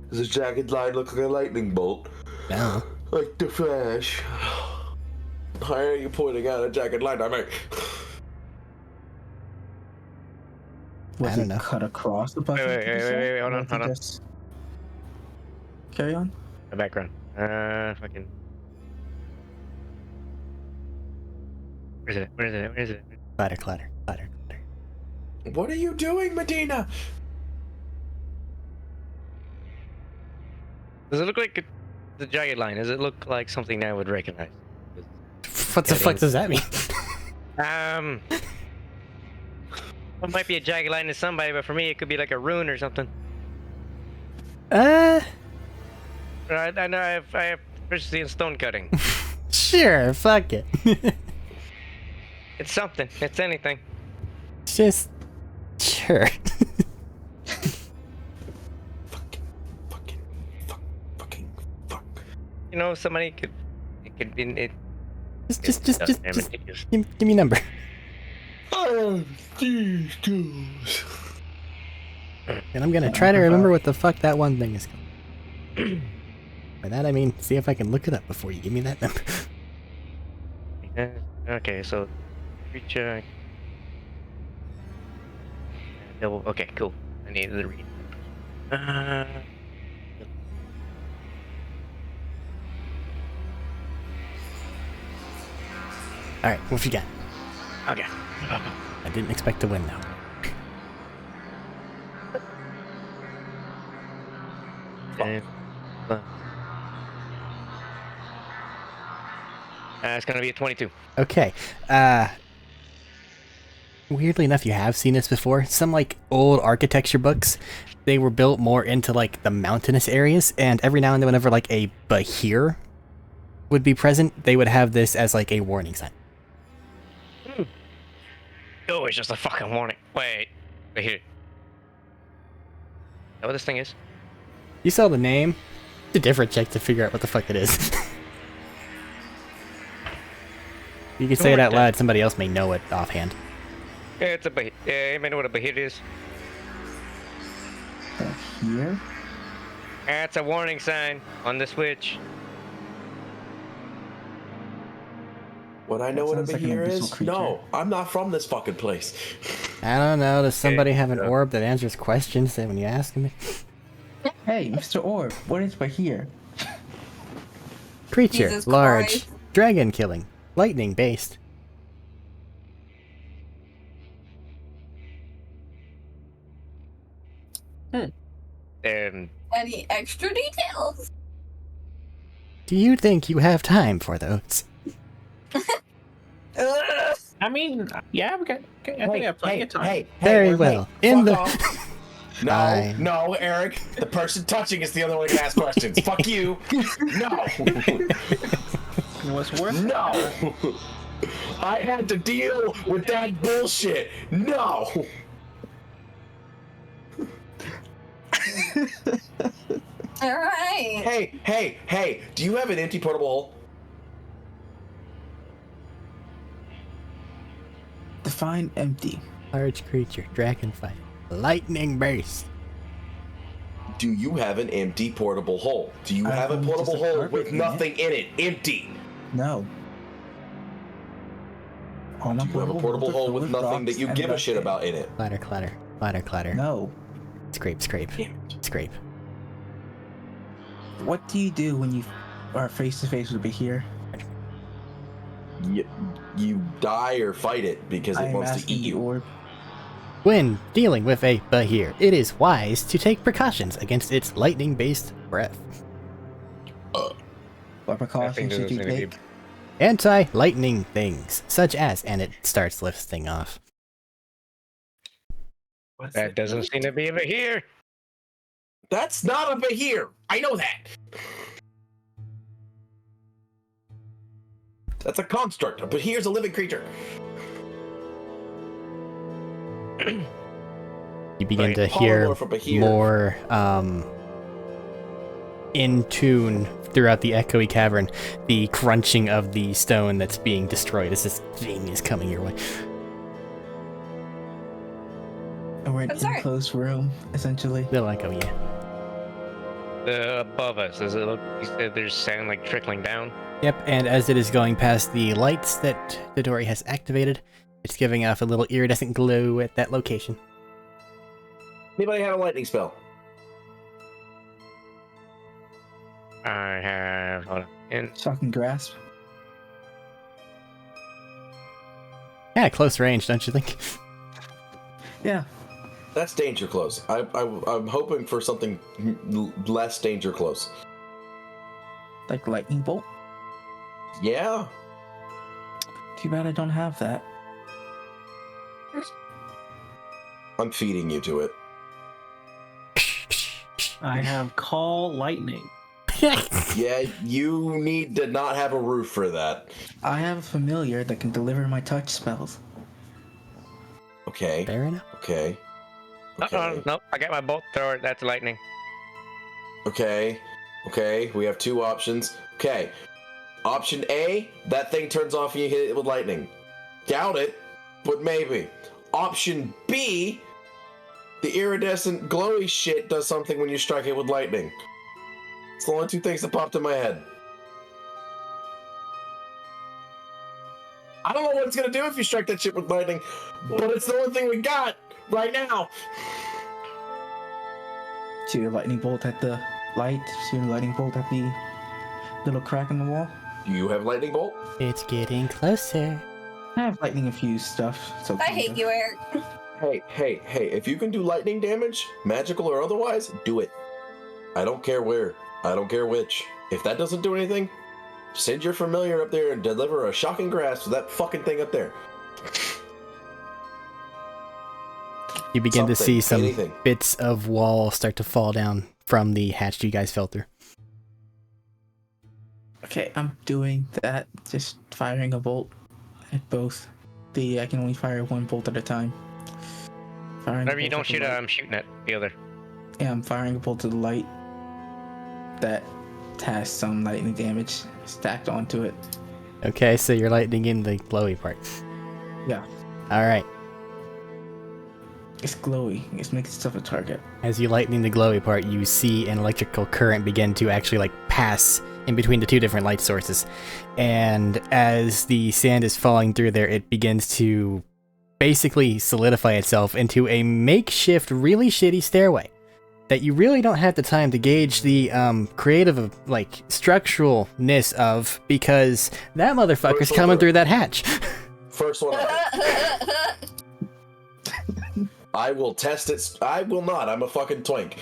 Does a jagged line look like a lightning bolt? No. Like the Flash. Why are you pointing out a jagged line? I mean, Was I don't it know. cut across the button? Wait, did you say? wait, hold Or on, was it hold on. just- Carry on. The background. Fucking. Where is it? Clatter, clatter, clatter, clatter. what are you doing, Medina? Does it look like the jagged line? Does it look like something I would recognize? What the fuck does that mean? It might be a jagged line to somebody, but for me, it could be like a rune or something. Uh, I know I have proficiency in stone cutting. sure, fuck it. It's something. It's anything. Just, sure. Fucking fuck. You know, somebody could. It could be. It. Just Damn it, give me a number. These dudes. And I'm gonna try to remember what the fuck that one thing is called. By that I mean, see if I can look it up before you give me that number. Okay, so creature. Double. Okay, cool. I need to read. Alright, what you got? Okay. I didn't expect to win though. And, it's gonna be a 22. Okay, weirdly enough, you have seen this before. Some, like, old architecture books, they were built more into, like, the mountainous areas, and every now and then whenever, like, a bahir would be present, they would have this as, like, a warning sign. Oh, it's just a fucking warning. Wait here. Is that what this thing is? You saw the name? It's a different check to figure out what the fuck it is. You can say it out loud, somebody else may know it offhand. Yeah, it's a bahir. Yeah, you may know what a bahir is. Here. That's a warning sign on the switch. What I know what a sounds like an bahir abyssal is? creature. No, I'm not from this fucking place. I don't know, does somebody have an so- orb that answers questions that when you ask them? Hey, Mr. Orb, what is by here? Creature, Jesus large, Christ. dragon killing, lightning based. Any extra details? Do you think you have time for those? I mean, yeah, I think I have plenty of time. Very well. In the No, Fine. no, Eric. The person touching is the other one who can ask questions. Fuck you. No. What's worth? No. I had to deal with that bullshit. No. All right. Hey. Do you have an empty portable hole? Define empty. large creature, dragon fight, lightning burst. Do you have an empty portable hole? Do you I have a have portable just a hole carpet with in it. nothing in it? Empty. No. All my Do you have a portable holes are hole filled with nothing that rocks you and give a that's shit it. about in it? Clatter, clatter, clatter, clatter. No. Scrape, scrape, Damn it. scrape. What do you do when you are face to face with Bahir? You die or fight it because I it am wants to asking eat the you. orb. When dealing with a Bahir, it is wise to take precautions against its lightning-based breath. What I precautions think should this you is gonna be take? Anti-lightning things, such as, and it starts listing off. That doesn't seem to be over here. That's not a Bahir. I know that. That's a construct. A Bahir's a living creature. You begin Right, to hear polymorph of a here. more in tune throughout the echoey cavern, the crunching of the stone that's being destroyed as this thing is coming your way. And we're in I'm an sorry. enclosed room, essentially. They'll echo, yeah. Above us, does it look? You said there's sound like trickling down. Yep, and as it is going past the lights that Dodori has activated, it's giving off a little iridescent glow at that location. Anybody have a lightning spell? I have. Hold on. And Shocking grasp. Yeah, close range, don't you think? Yeah. That's danger close. I'm hoping for something less danger close. Like lightning bolt. Yeah. Too bad I don't have that. I'm feeding you to it. I have call lightning. Yeah, you need to not have a roof for that. I have a familiar that can deliver my touch spells. Okay. Fair enough. Okay. Okay. nope. I got my bolt thrower. That's lightning. Okay. Okay. We have two options. Okay. Option A, that thing turns off and you hit it with lightning. Doubt it, but maybe. Option B, the iridescent glowy shit does something when you strike it with lightning. It's the only two things that popped in my head. I don't know what it's gonna do if you strike that shit with lightning, but it's the only thing we got right now. Shoot a lightning bolt at the light. Shoot a lightning bolt at the little crack in the wall. Do you have lightning bolt? It's getting closer. I have lightning infused stuff. So I hate you, Eric. Hey, if you can do lightning damage, magical or otherwise, do it. I don't care where. I don't care which. If that doesn't do anything, send your familiar up there and deliver a shocking grasp to that fucking thing up there. You begin to see some anything. bits of wall start to fall down from the hatch you guys fell through. Okay, I'm doing that. Just firing a bolt at both. I can only fire one bolt at a time. Firing a Whatever you bolt don't at the shoot at, light. I'm shooting at the other. Yeah, I'm firing a bolt to the light that has some lightning damage stacked onto it. Okay, so you're lightning in the glowy part. Yeah, Alright, it's glowy. It makes itself a target. as you lightning the glowy part, you see an electrical current begin to actually like pass in between the two different light sources. And as the sand is falling through there, it begins to basically solidify itself into a makeshift, really shitty stairway that you really don't have the time to gauge the creative, like, structuralness of, because that motherfucker's First coming one. through that hatch. First one. I will test it. I will not. I'm a fucking twink.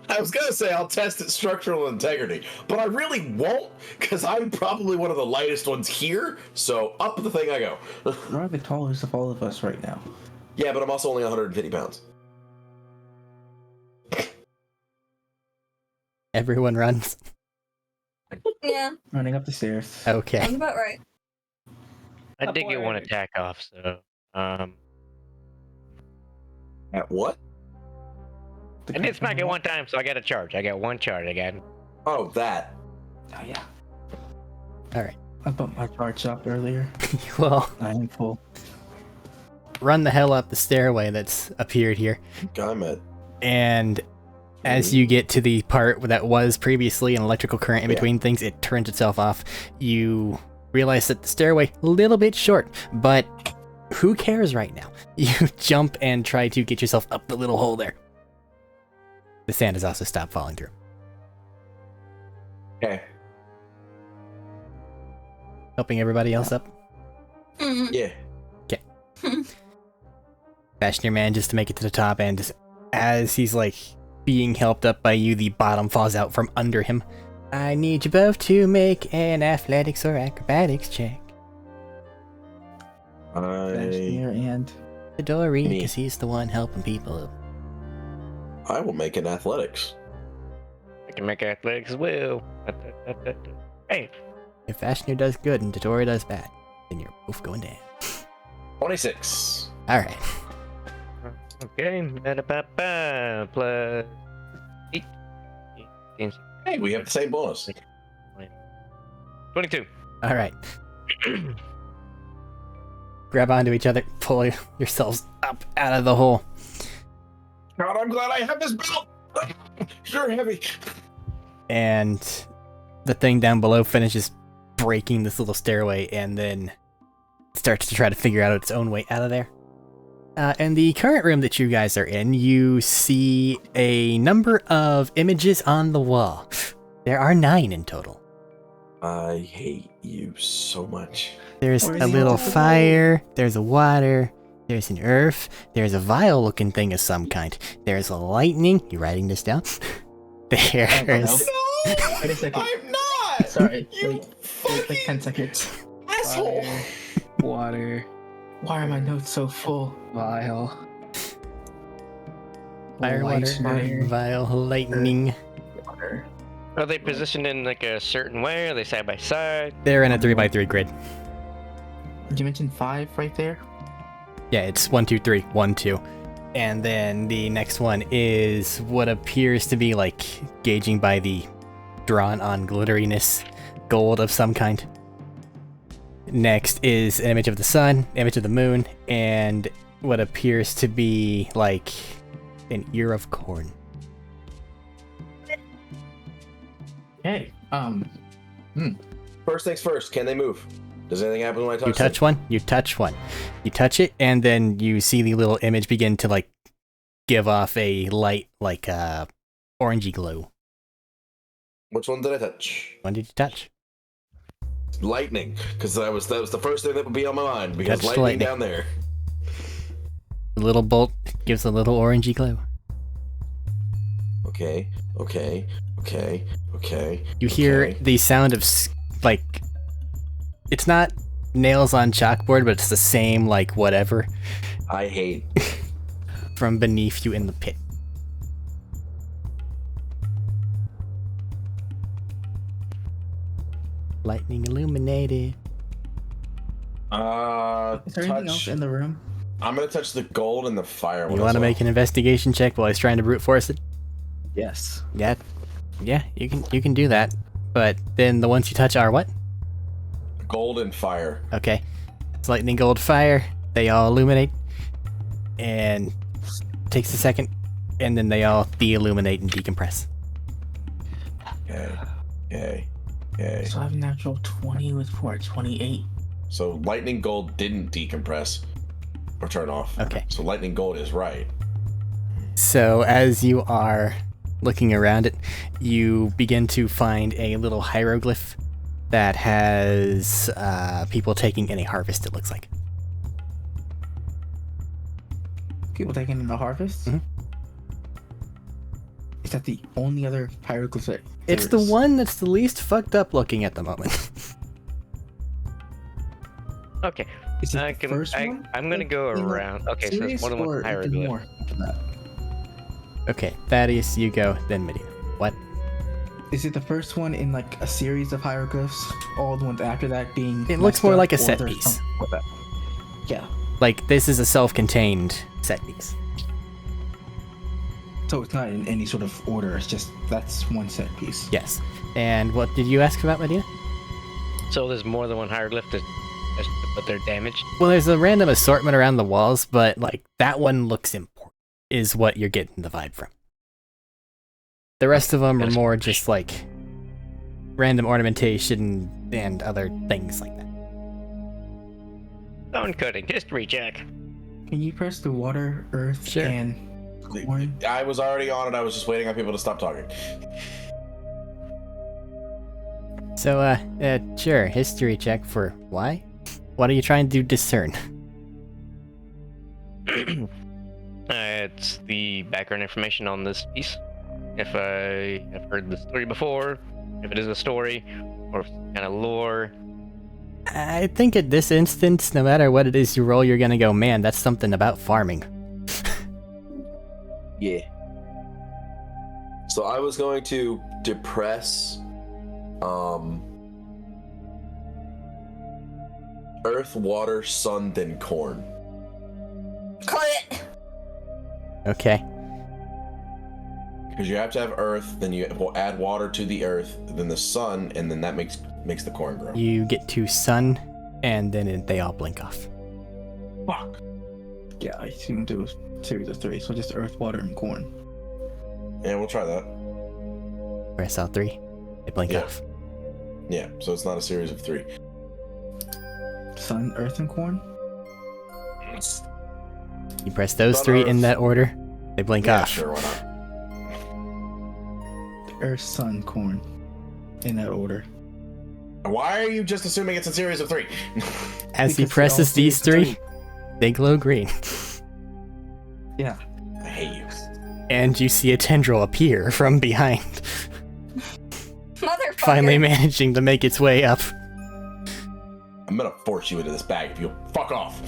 I was gonna say I'll test its structural integrity, but I really won't, because I'm probably one of the lightest ones here, so up the thing I go. You're the tallest of all of us right now. Yeah, but I'm also only 150 pounds. Everyone runs. Yeah, Running up the stairs. Okay. that's about right. I Up did get one word. attack off, so At what? I did smack it one time, so I got a charge. I got one charge. I got. Oh, that. Oh yeah. Alright. I bumped my charge up earlier. Well, I am full. run the hell up the stairway that's appeared here. I'm at. And as you get to the part that was previously an electrical current in Yeah. between things, it turns itself off. You realize that the stairway a little bit short, but who cares right now? You jump and try to get yourself up the little hole there. The sand has also stopped falling through. Okay. Helping everybody else up. Yeah. Fashion your man just to make it to the top, and as he's like being helped up by you, the bottom falls out from under him. I need you both to make an athletics or acrobatics check. Here and Dory, Me. because he's the one helping people up. I will make an athletics. I can make athletics as well. Hey, If Fashioner does good and Dory does bad, then you're both going down. 26. Alright. okay. Ba-da-ba-ba, plus 8. 18, Hey, we have the same bonus. 22. Alright. Grab onto each other, pull yourselves up out of the hole. God, I'm glad I have this belt. You're heavy. And the thing down below finishes breaking this little stairway and then starts to try to figure out its own way out of there. In the current room that you guys are in, you see a number of images on the wall. There are 9 in total. I hate you so much. There's Where a is the little other fire, there's a water, there's an earth, there's a vial-looking thing of some kind. There's a lightning. You writing this down? There's... No! Wait a second. I'm not. Sorry. You Wait like 10 seconds. asshole. Water, Why are my notes so full? vial. Fire, water, Lightning. earth, vial, lightning. Water. Are they positioned in like a certain way? Are they side by side? They're in a 3x3 grid. Did you mention 5 right there? Yeah, it's 1, 2, 3, 1, 2. And then the next one is what appears to be like gauging by the drawn on glitteriness gold of some kind. Next is an image of the sun, image of the moon, and what appears to be like an ear of corn. Okay. First things first. Can they move? Does anything happen when I touch You touch one, you touch one. You touch it, and then you see the little image begin to like give off a light, like orangey glow. Which one did I touch? When did you touch? Lightning, because that was the first thing that would be on my mind. Because Touch the lightning lightning. down there. The little bolt gives a little orangey glow. Okay. You hear okay. the sound of like, it's not nails on chalkboard, but it's the same like whatever I hate. from beneath you in the pit. Lightning illuminated. Is there anything else Touch. in the room? I'm gonna touch the gold and the fire. You want to make an investigation check while he's trying to brute force it? Yes. Yeah, you can do that. But then the ones you touch are what? gold and fire. Okay, it's lightning, gold, fire. They all illuminate, and it takes a second, and then they all de-illuminate and decompress. Okay. So I have a natural 20 with 4, 28. So lightning gold didn't decompress or turn off. Okay. So lightning gold is right. So as you are looking around it, you begin to find a little hieroglyph that has people taking in a harvest, it looks like. People taking in the harvest? Mhm. Is that the only other hieroglyph that It's there the is? one that's the least fucked up looking at the moment. Okay. Is it the first one? I'm gonna go In the around. Okay, so series, it's more than or one is there hieroglyph. more than that? Okay, Thaddeus, you go, then Medina. What? Is it the first one in like a series of hieroglyphs? All the ones after that being. It looks messed more up, like a or set there's piece. some with that? Yeah. Like, this is a self-contained set piece. So it's not in any sort of order. It's just that's one set piece. Yes. And what did you ask about, Medina? So there's more than one hieroglyph, but they're damaged. Well, there's a random assortment around the walls, but, like, that one looks important, is what you're getting the vibe from. The rest of them are more just, like, random ornamentation and other things like that. Stone cutting. History check. Can you press the water, earth, Sure. and corn? I was already on it. I was just waiting on people to stop talking. So, sure, history check for why? What are you trying to discern? It's the background information on this piece. If I have heard the story before, if it is a story, or kind of lore. I think at this instance, no matter what it is you roll, you're gonna go, man, that's something about farming. Yeah. So I was going to depress earth, water, sun, then corn. Cut it! Okay. Because you have to have earth, then you will add water to the earth, then the sun, and then that makes the corn grow. You get to sun, and then they all blink off. Fuck. Yeah, I assumed it was a series of 3, so just earth, water, and corn. Yeah, we'll try that. Press all 3. They blink Yeah. off. Yeah, so it's not a series of 3. Sun, earth, and corn? You press those Sun, 3 in earth. that order. They blink Yeah, off. sure, why not? Earth, sun, corn. In that order. Why are you just assuming it's a series of 3? As he Because presses they're all these 3, they glow green. Yeah. I hate you. And you see a tendril appear from behind, Motherfucker. finally managing to make its way up. I'm gonna force you into this bag if you'll fuck off.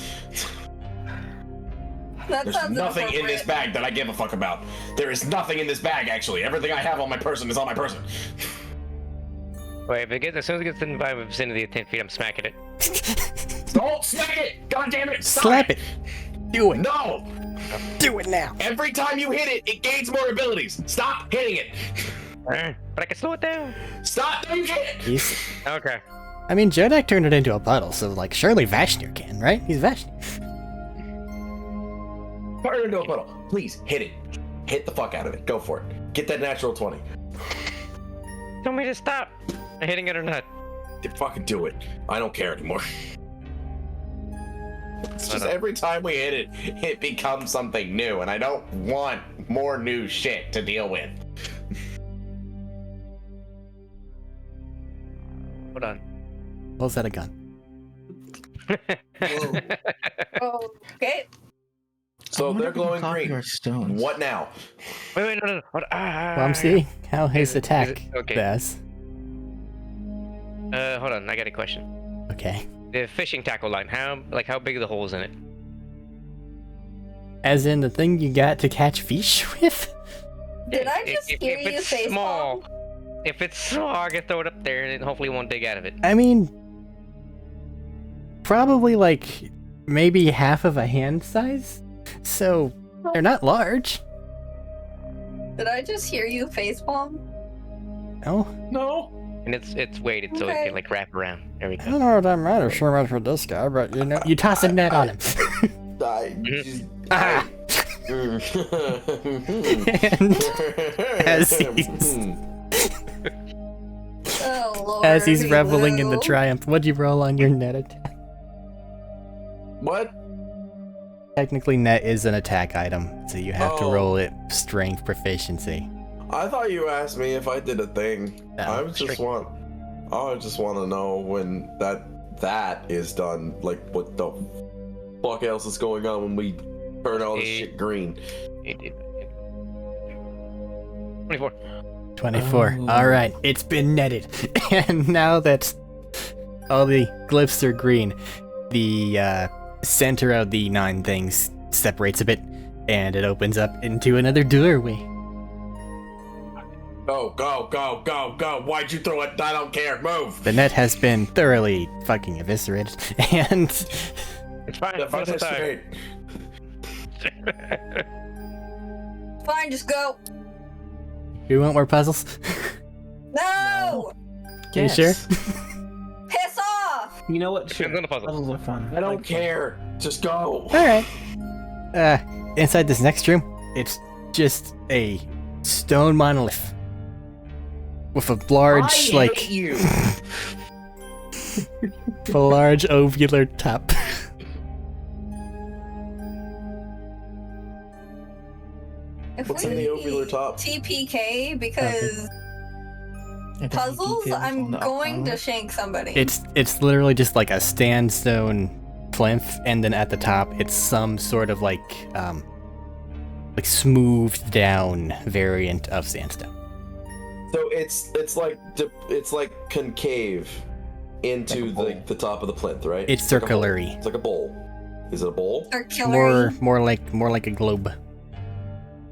That There's sounds nothing in this inappropriate. bag that I give a fuck about. There is nothing in this bag, actually. Everything I have on my person is on my person. Wait, if it gets, as soon as it gets in the vicinity of 10 feet, I'm smacking it. Don't smack it! God damn it! Stop Slap it! Do it! No! Do it now! Every time you hit it, it gains more abilities. Stop hitting it. But I can slow it down. Stop! No, you can't. He's... Okay. I mean, Jodak turned it into a puddle, so, like, surely Vashnir can, right? He's Vashnir. Turn it into a puddle. Please, hit it. Hit the fuck out of it. Go for it. Get that natural 20. Tell me to stop. Am I hitting it or not? Fucking do it. I don't care anymore. It's just I know. every time we hit it, it becomes something new, and I don't want more new shit to deal with. Hold on. Pulls out a gun. Oh, okay. So I wonder they're if we can glowing copy green. our stones. What now? Wait, no. Hold on. Well, I'm seeing how his Is it- attack okay. does. Hold on. I got a question. Okay. The fishing tackle line. How big are the holes in it? As in the thing you got to catch fish with? Did I just hear you it's face small, palm? if it's small, I can throw it up there and it hopefully won't dig out of it. I mean, probably like maybe half of a hand size. So they're not large. Did I just hear you face palm? No, No. And it's weighted so it Okay. can like wrap around. There we I go. don't know what that matters so much for this guy, but you know, you toss a net on him. I Mhm. just. Ah. And as Oh lord. as he's reveling in the Lou. triumph, what'd you roll on your net attack? What? Technically, net is an attack item, so you have to Oh. roll it strength proficiency. I thought you asked me if I did a thing. No, I just want to know when that is done. Like, what the fuck else is going on when we turn all this shit green? 24. 24. Oh. Alright, it's been netted. And now that all the glyphs are green, the center of the 9 things separates a bit, and it opens up into another doorway. Go, go, go, go, go. Why'd you throw it? I don't care. Move. The net has been thoroughly fucking eviscerated, and It's fine. The Plus fun is it's great. Fine, just go. you want more puzzles? No! You sure? Piss off! You know what? Depends on the puzzle. Puzzles are fun. I don't care. Just go. Alright. Inside this next room, it's just a stone monolith. With a large, I hate you. a large ovular top. What's in the ovular top? TPK because And then puzzles, details on I'm the going to armor. shank somebody. It's literally just like a sandstone plinth, and then at the top it's some sort of like smoothed down variant of sandstone. So it's like concave into Like a the top of the plinth, right? It's like a bowl. circular-y. It's like a bowl. Is it a bowl Circular. More like a globe.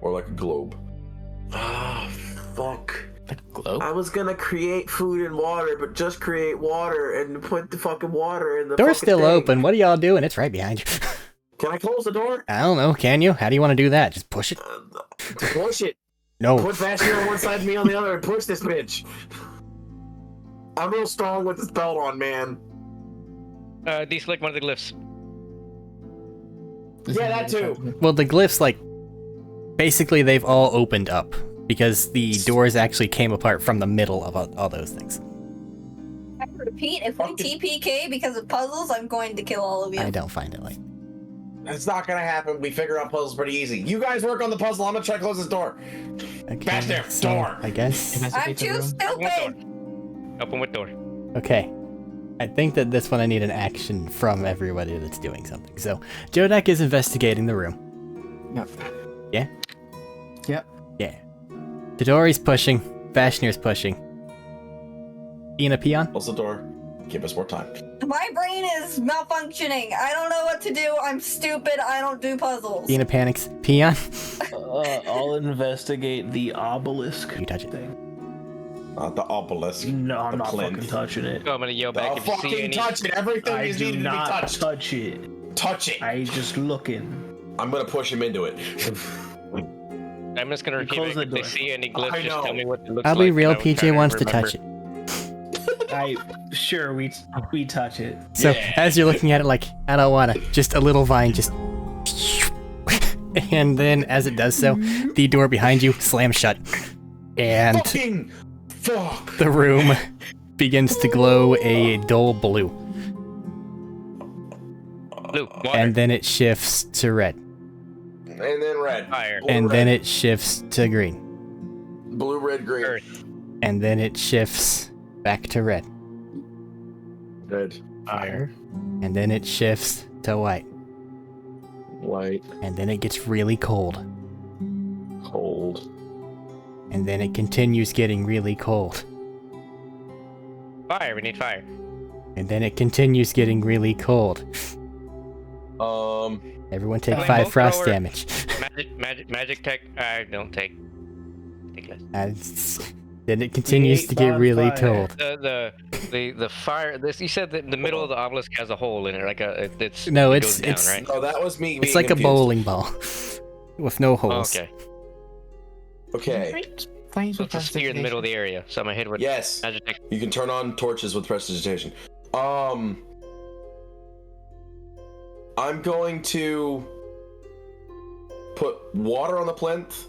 or like a globe? Ah, fuck. Like a globe? I was gonna create food and water, but just create water and put the fucking water in the Door's fucking still thing. open. What are y'all doing? It's right behind you. Can I close the door? I don't know. Can you? How do you want to do that? Just push it? Push it. No. Put Vasher on one side, me on the other, and push this bitch. I'm real strong with this belt on, man. Deselect one of the glyphs. Yeah, that too. Well, the glyphs, like, basically they've all opened up because the doors actually came apart from the middle of all those things. I repeat, if we TPK because of puzzles, I'm going to kill all of you. I don't find it like. It's not gonna happen. We figure out puzzles pretty easy. You guys work on the puzzle. I'm gonna try to close this door. Okay, Bash there, so door. I guess. I'm Investigate the too room. stupid. Open with door. Okay. I think that this one I need an action from everybody that's doing something. So, Jodak is investigating the room. Yep. Yeah? Yep. Yeah. Tadori's pushing. Vashnir's pushing. Ina Peon? Close the door. Give us more time. My brain is malfunctioning. I don't know what to do. I'm stupid. I don't do puzzles. Ina panics. Peon? I'll investigate the obelisk. You touch it. Thing. Not the obelisk. No, I'm The not plinth. fucking touching it. So I'm gonna yell I'll back if you see fucking any. touch it. Everything I is do needed to be not touched. touch it. Touch it. I just looking. I'm gonna push him into it. I'm just gonna repeat Close it. the If they door. see any I glyphs, just know. tell me what it looks I'll like. be real, and I will try PJ wants to remember. touch it. Sure we touch it. So, Yeah. as you're looking at it, like, I don't wanna, just a little vine just. And then, as it does so, the door behind you slams shut. And Fucking fuck. the room begins to glow a dull blue. Blue, water, And then it shifts to red. And then red. fire, Blue, And red. then it shifts to green. Blue, red, green. earth, And then it shifts back to red. Red. Fire. And then it shifts to white. White. And then it gets really cold. Cold. And then it continues getting really cold. fire. We need fire. And then it continues getting really cold. Everyone take Flame 5 bolt frost thrower. damage. Magic tech. I don't take less. Then it continues to get really bonfire. cold. The fire. This you said that the middle of the obelisk has a hole in it, like it's No, it it's- goes down, it's- right? Oh, that was me. It's being like a confused. bowling ball with no Oh, holes. okay. Okay. Flames So with it's a sphere in the middle of the area. So I'm gonna hit it with Yes. magic tech. You can turn on torches with prestidigitation. I'm going to put water on the plinth,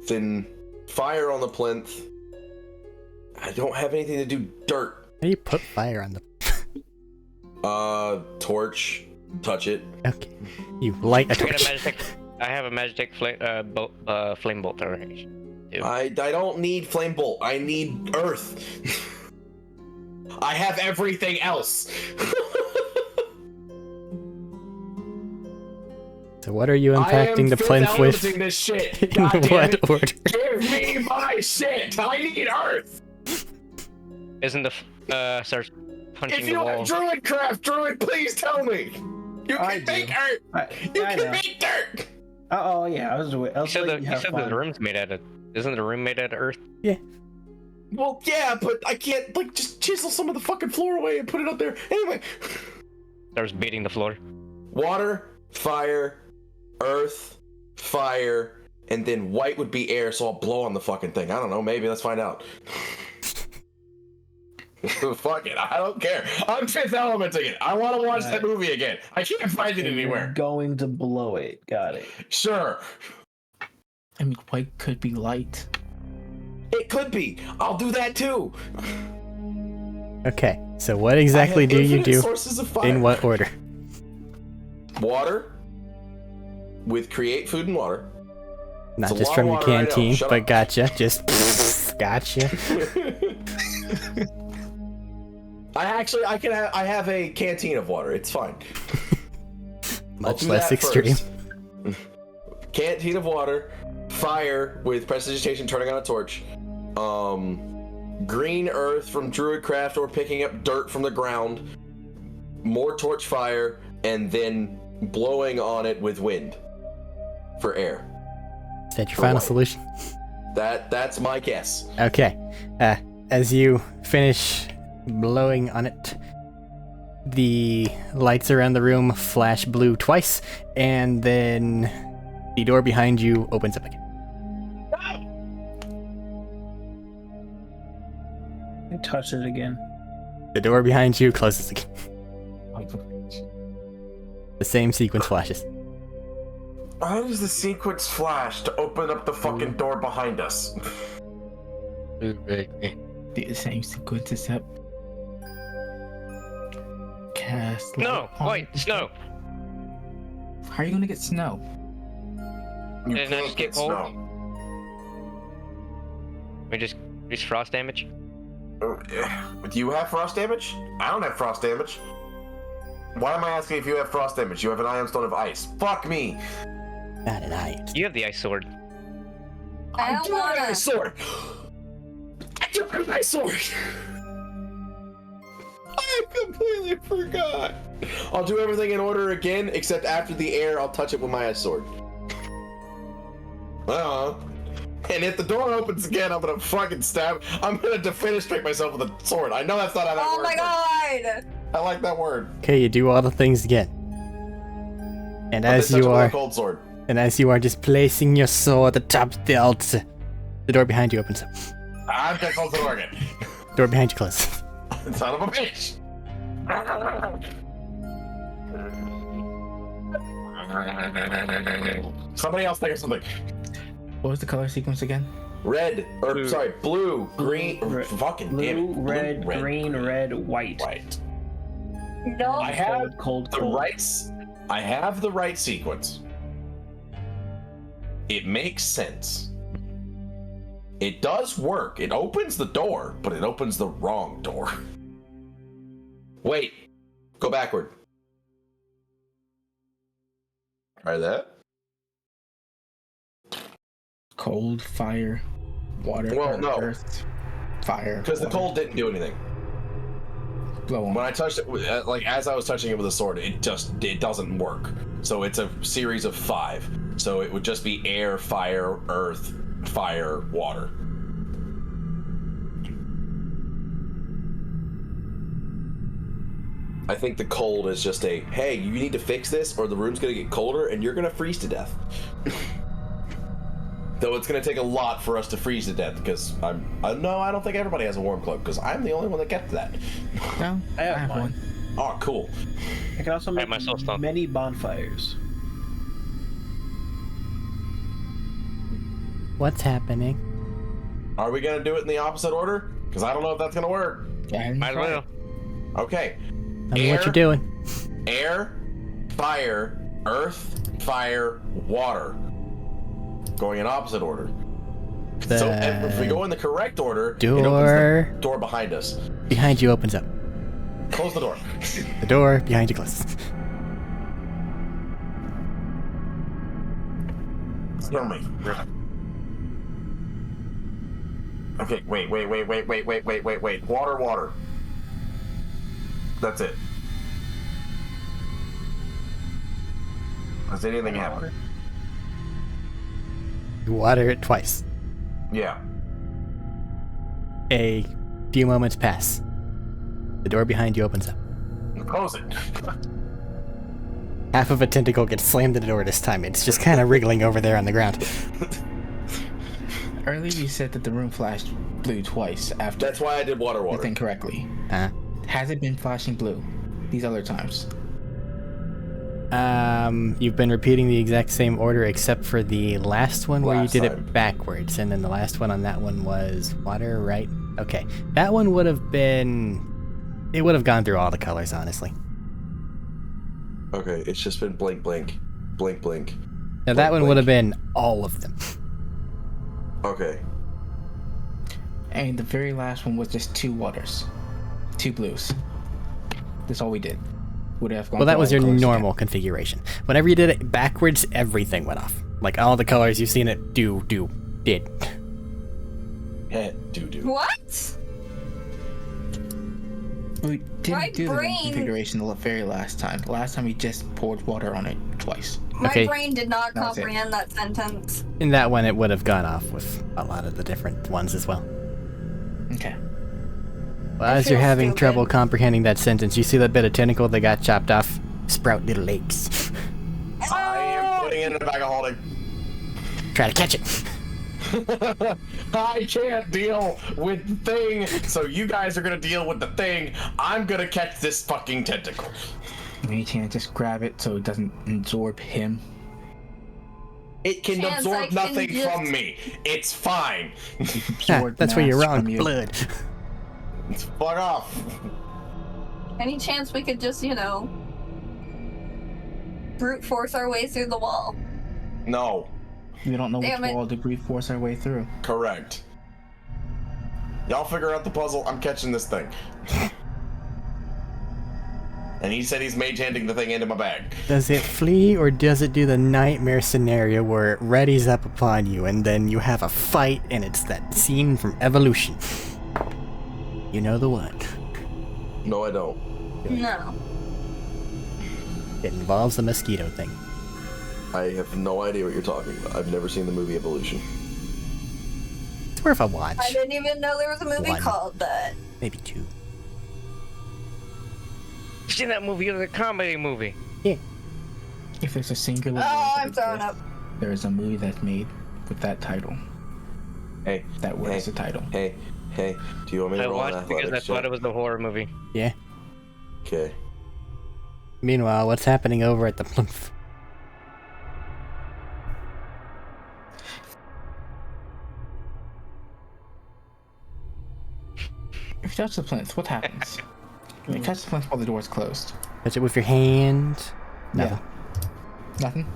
then fire on the plinth. I don't have anything to do dirt. How do you put fire on the... Torch, touch it. Okay. You light a I got a torch. magic tech. I have a magic tech flame bolt already. I don't need flame bolt. I need earth. I have everything else. So what are you I am impacting the plinth with? elementing this shit. In God damn what it. order? Give me my shit. I need earth. Isn't starts punching If the you wall? have druid, please tell me. You I can do. make earth. You I can know. make dirt. Oh yeah, I was You said letting you have the fun. room's made out of. Isn't the room made out of earth? Well, yeah, but I can't like just chisel some of the fucking floor away and put it up there. Anyway, Starts beating the floor. water, fire, earth, fire, and then white would be air, so I'll blow on the fucking thing. I don't know. Maybe let's find out. Fuck it, I don't care. I'm Fifth Elementing it. I want to watch that movie again. I can't find it You're anywhere. going to blow it. Got it. Sure, I mean, white could be light. it could be. I'll do that too. Okay, so what exactly I have do you infinite do? Sources of fire. In what order? Water with create food and water. Not It's a just lot from of your water, I know. canteen, Shut but up. gotcha. Just gotcha. I have a canteen of water. It's fine. Much do less that extreme. first. Canteen of water, fire with prestidigitation, turning on a torch, green earth from druidcraft or picking up dirt from the ground, more torch fire, and then blowing on it with wind for air. Is that your For final what? solution? That's my guess. Okay. As you finish blowing on it, the lights around the room flash blue twice, and then the door behind you opens up again. I touched it again. The door behind you closes again. The same sequence flashes. How does the sequence flash to open up the fucking door behind us? Blue, red, green. The same sequence except cast. No, light on- wait, snow. How are you gonna get snow? You Didn't I can't just get get cold? snow. We just frost damage. Do you have frost damage? I don't have frost damage. Why am I asking if you have frost damage? You have an iron stone of ice. Fuck me. Not an eye. You have the ice sword. I don't do have an wanna. ice sword. I do have an ice sword. I completely forgot. I'll do everything in order again, except after the air, I'll touch it with my ice sword. And if the door opens again, I'm gonna fucking stab. I'm gonna defenestrate myself with a sword. I know that's not how that Oh works. my god! I like that word. Okay, you do all the things again. And But as they touch you it with a are cold sword. just placing your sword atop the altar, the door behind you opens up. I'm gonna close the door again. Door behind you closes. Son of a bitch. Somebody else think of something. What was the color sequence again? Red, or Blue. sorry, blue, green, Red- fucking damn Blue, it. red, green, red, white. White. No. I have Cold, the cold. rights. I have the right sequence. It makes sense. It does work. It opens the door, but it opens the wrong door. Wait. Go backward. Try that. Cold, fire, water, Well, no. earth, fire. Because the water. cold didn't do anything. Blow on. When I touched it, like as I was touching it with a sword, it doesn't work. So it's a series of 5. So it would just be air, fire, earth, fire, water. I think the cold is just a, hey, you need to fix this or the room's gonna get colder and you're gonna freeze to death. Though it's gonna take a lot for us to freeze to death because I don't think everybody has a warm cloak because I'm the only one that gets that. No, I have mine. one. Oh, cool. I can also make myself stunned. many bonfires. What's happening? Are we gonna do it in the opposite order? Because I don't know if that's gonna work. Might as well. Okay. I mean, what Air. you're doing. Air, fire, earth, fire, water. Going in opposite order. So if we go in the correct order, it opens Door the door behind us. behind you opens up. Close the door. The door behind you closes. Kill me. Okay, wait. Water. That's it. Does anything happen? You water it twice. Yeah. A few moments pass. The door behind you opens up. Close it. Half of a tentacle gets slammed in the door this time. It's just kind of wriggling over there on the ground. Earlier you said that the room flashed blue twice after That's why I did water. I think correctly. Has it been flashing blue these other times? You've been repeating the exact same order except for the last one where you Last did time. it backwards, and then the last one on that one was water, right? Okay. That one would have been... It would have gone through all the colors, honestly. Okay, it's just been blink. Now that one would have been all of them. Okay. And the very last one was just 2 waters. 2 blues. That's all we did. Would have gone Well, that through was all your the colors normal again. configuration. Whenever you did it backwards, everything went off. Like all the colors you've seen it did. Do. What? We didn't My do the brain- configuration the very last time. The last time we just poured water on it twice. My Okay. brain did not That's it. comprehend that sentence. In that one, it would have gone off with a lot of the different ones as well. Okay. Well, I as you're feel having stupid. trouble comprehending that sentence, you see that bit of tentacle that got chopped off? Sprout little legs. I am putting it in a bag of holding. Try to catch it. I can't deal with the thing, so you guys are gonna deal with the thing. I'm gonna catch this fucking tentacle. Maybe can't just grab it so it doesn't absorb him. It can Chance, I absorb can nothing just- from me. It's fine. Ah, Absorb that's where you're mass wrong. from you. Blood. Fuck off. Any chance we could just, brute force our way through the wall? No. We don't know which Damn it. wall to brute force our way through. Correct. Y'all figure out the puzzle. I'm catching this thing. And he said he's mage handing the thing into my bag. Does it flee or does it do the nightmare scenario where it readies up upon you and then you have a fight and it's that scene from Evolution? You know the one. No, I don't. No. It involves a mosquito thing. I have no idea what you're talking about. I've never seen the movie Evolution. It's worth a watch. I didn't even know there was a movie One. called that. Maybe 2. You seen that movie? It was a comedy movie. If there's a singular Oh, word that I'm throwing exists, up. there is a movie that's made with that title. Hey, That word hey, is the title. hey, do you want me to I roll an watched it because I athletics thought check? it was a horror movie. Yeah. Okay. Meanwhile, what's happening over at the plinth? If you touch the plinth, what happens? You touch the plinth while the door's closed. Touch it with your hand. Nothing. Nothing.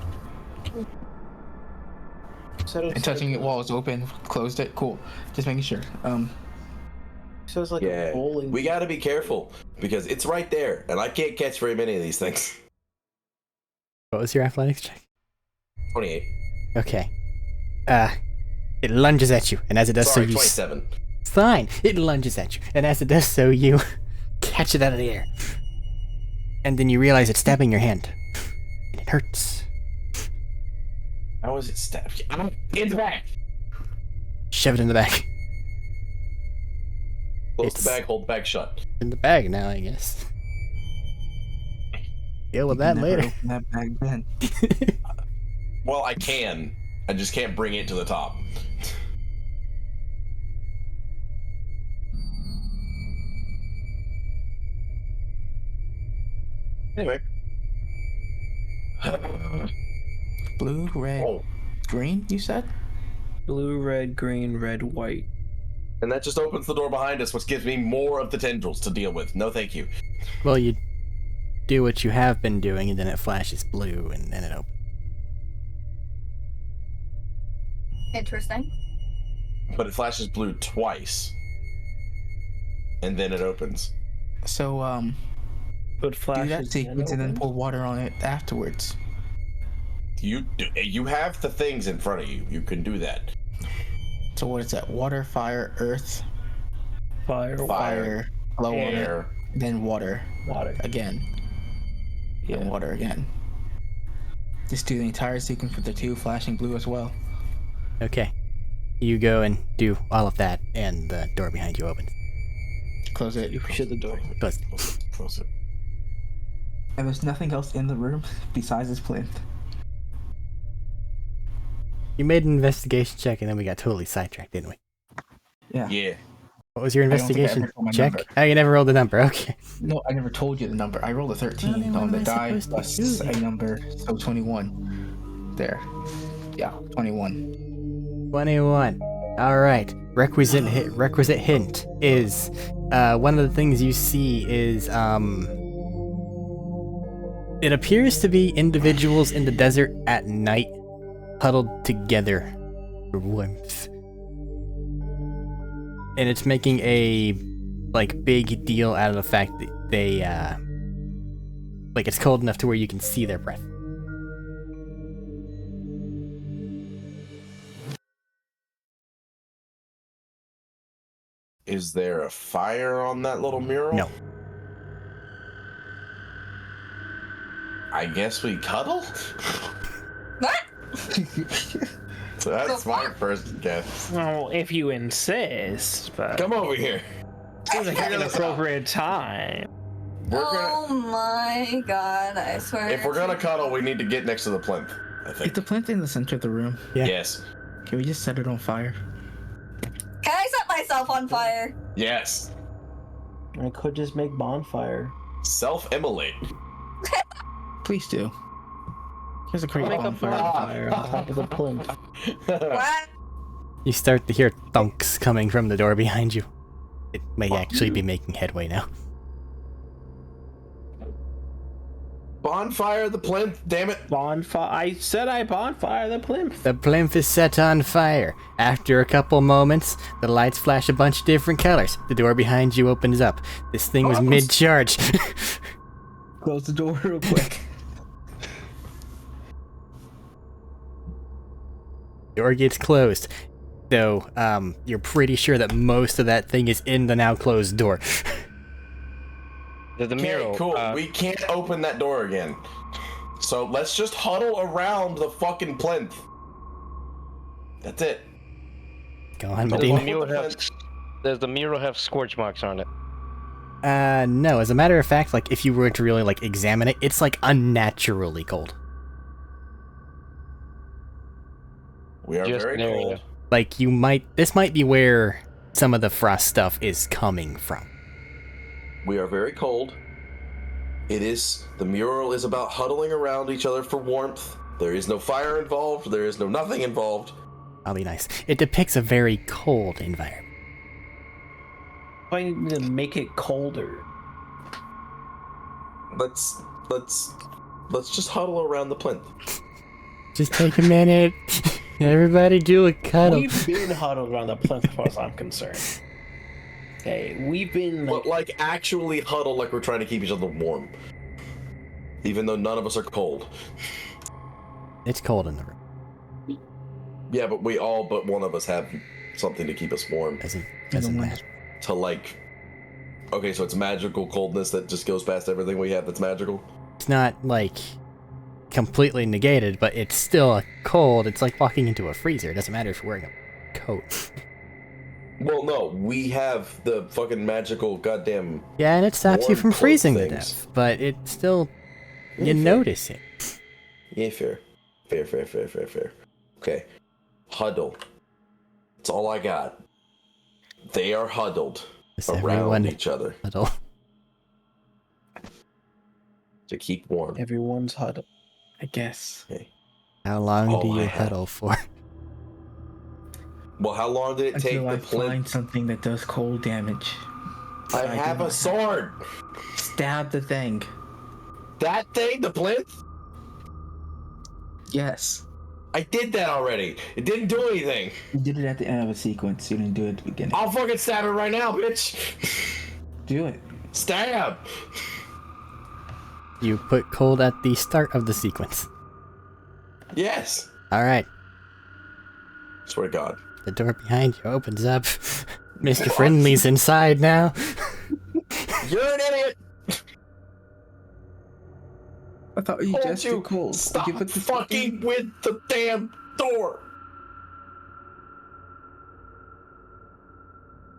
And touching it while it's open, closed it. Cool. Just making sure. So it's like Yeah, a bowling. we gotta be careful because it's right there, and I can't catch very many of these things. What was your athletics check? 28. Okay. It lunges at you, and as it does Sorry, so, you 27. fine. It lunges at you, and as it does so, you catch it out of the air, and then you realize it's stabbing your hand, and it hurts. How was it stabbed? I'm in the back. Shove it in the bag. Close It's- the bag, hold the bag shut. In the bag now, I guess. Deal with You that never later. open that bag then. Well, I can. I just can't bring it to the top. Anyway. Blue, red, Oh, green, you said? Blue, red, green, red, white. and that just opens the door behind us, which gives me more of the tendrils to deal with. No, thank you. Well, you do what you have been doing, and then it flashes blue, and then it opens. Interesting. But it flashes blue twice. And then it opens. So, But do flashes. that sequence and then opens. pour water on it afterwards. You have the things in front of you. You can do that. So what is that? Water, fire, earth, Fire, fire, blow on it, Air. then water water. again, Yeah. and water again. Just do the entire sequence with the 2 flashing blue as well. Okay. You go and do all of that, and the door behind you opens. Close it. You shut the door. Close. Close it. And there's nothing else in the room besides this plinth. You made an investigation check, and then we got totally sidetracked, didn't we? Yeah. Yeah. What was your I don't think I investigation ever told my check? number. Oh, you never rolled the number. Okay. No, I never told you the number. I rolled a 13 Well, then on the what am I die supposed to plus do? a number, so 21. There. Yeah, 21. 21. All right. Requisite hint is one of the things you see is it appears to be individuals in the desert at night huddled together for warmth. and it's making a like big deal out of the fact that they like it's cold enough to where you can see their breath. Is there a fire on that little mural? No. I guess we cuddle? What? So that's my first guess. Well, if you insist, but Come over here. it's an appropriate time. We're Oh gonna, my god, I swear. if we're gonna cuddle, we need to get next to the plinth, I Is think. the plinth in the center of the room? Yeah. Yes. Can we just set it on fire? Can I set myself on fire? Yes. I could just make bonfire. Self-immolate. Please do. Here's a great Make a bonfire. bonfire on top of the plinth. What? You start to hear thunks coming from the door behind you. It may actually be making headway now. Bonfire the plinth, damn it. Bonfire. I said I bonfire the plinth. The plinth is set on fire. After a couple moments, the lights flash a bunch of different colors. The door behind you opens up. This thing was mid-charge. Close the door real quick. Door gets closed. So, you're pretty sure that most of that thing is in the now closed door. The Okay, mural. cool. We can't open that door again. So let's just huddle around the fucking plinth. That's it. Go on, Does the Medina. mural have, does the mural have scorch marks on it? No. As a matter of fact, like, if you were to really, like, examine it, it's, like, unnaturally cold. We are Just very an area. cold. Like, this might be where some of the frost stuff is coming from. We are very cold. The mural is about huddling around each other for warmth. There is no fire involved. There is no nothing involved. I'll be nice. It depicts a very cold environment. I need to make it colder. Let's just huddle around the plinth. Just take a minute. Everybody do a cuddle. We've been huddled around the plinth as far as I'm concerned. Okay, we've been But like actually huddle like we're trying to keep each other warm. Even though none of us are cold. It's cold in the room. Yeah, but we all but one of us have something to keep us warm. Doesn't matter. To like... Okay, so it's magical coldness that just goes past everything we have that's magical? It's not, like, completely negated, but it's still a cold. It's like walking into a freezer. It doesn't matter if you're wearing a coat. Well, no, we have the fucking magical goddamn... Yeah, and it stops you warm from cloak freezing to things. death, but it still... Yeah, You fair. notice it. Yeah, fair. Fair. Okay. Huddle. That's all I got. They are huddled Just around everyone each other huddle. to keep warm. everyone's huddled. I guess. How long All do you I have. huddle for? Well, how long did it take Until I the plinth? find something that does cold damage. I I have do a not sword. Stab the thing. That thing, the plinth? Yes. I did that already. It didn't do anything. You did it at the end of a sequence. You didn't do it at the beginning. I'll fucking stab it right now, bitch. Do it. Stab. You put cold at the start of the sequence. Yes. Alright, Swear to God. the door behind you opens up. Mr. Friendly's inside now. You're an idiot. I thought you Told just you. did cold. Stop You put the fucking with the damn door.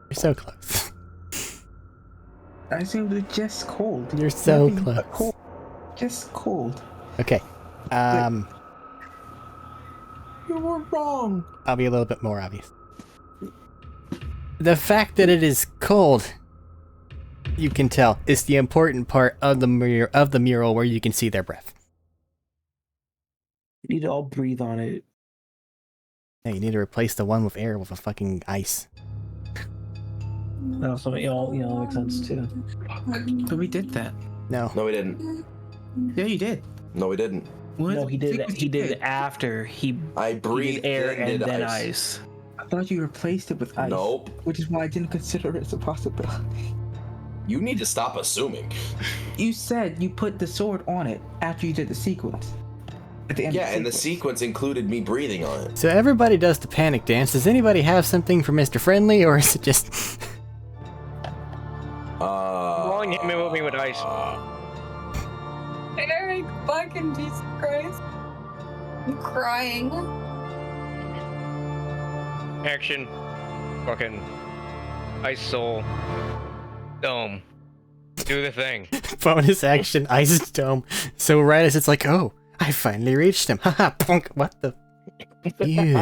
You're so close. I assumed it was just cold. You're so Nothing but close. cold. Just cold. Okay, You were wrong. I'll be a little bit more obvious. The fact that it is cold, you can tell, is the important part of the mural where you can see their breath. You need to all breathe on it. Hey, you need to replace the one with air with a fucking ice. That also makes sense too. But we did that. No. No, we didn't. Yeah, you did. No, we didn't. What No, he did it. sequence He you did it after he I did breathed air in, and did then ice. ice. thought you replaced it with ice. Nope. Which is why I didn't consider it as a possibility. You need to stop assuming. You said you put the sword on it after you did the sequence. At the end Yeah, of and the sequence included me breathing on it. So everybody does the panic dance. Does anybody have something for Mr. Friendly, or is it just... Wrong, hit me with ice. Eric, fucking Jesus Christ. I'm crying. Action. Fucking ice soul. Dome. Do the thing. bonus action ice dome? So right as it's like, oh, I finally reached him. Haha, punk. What the... Ew.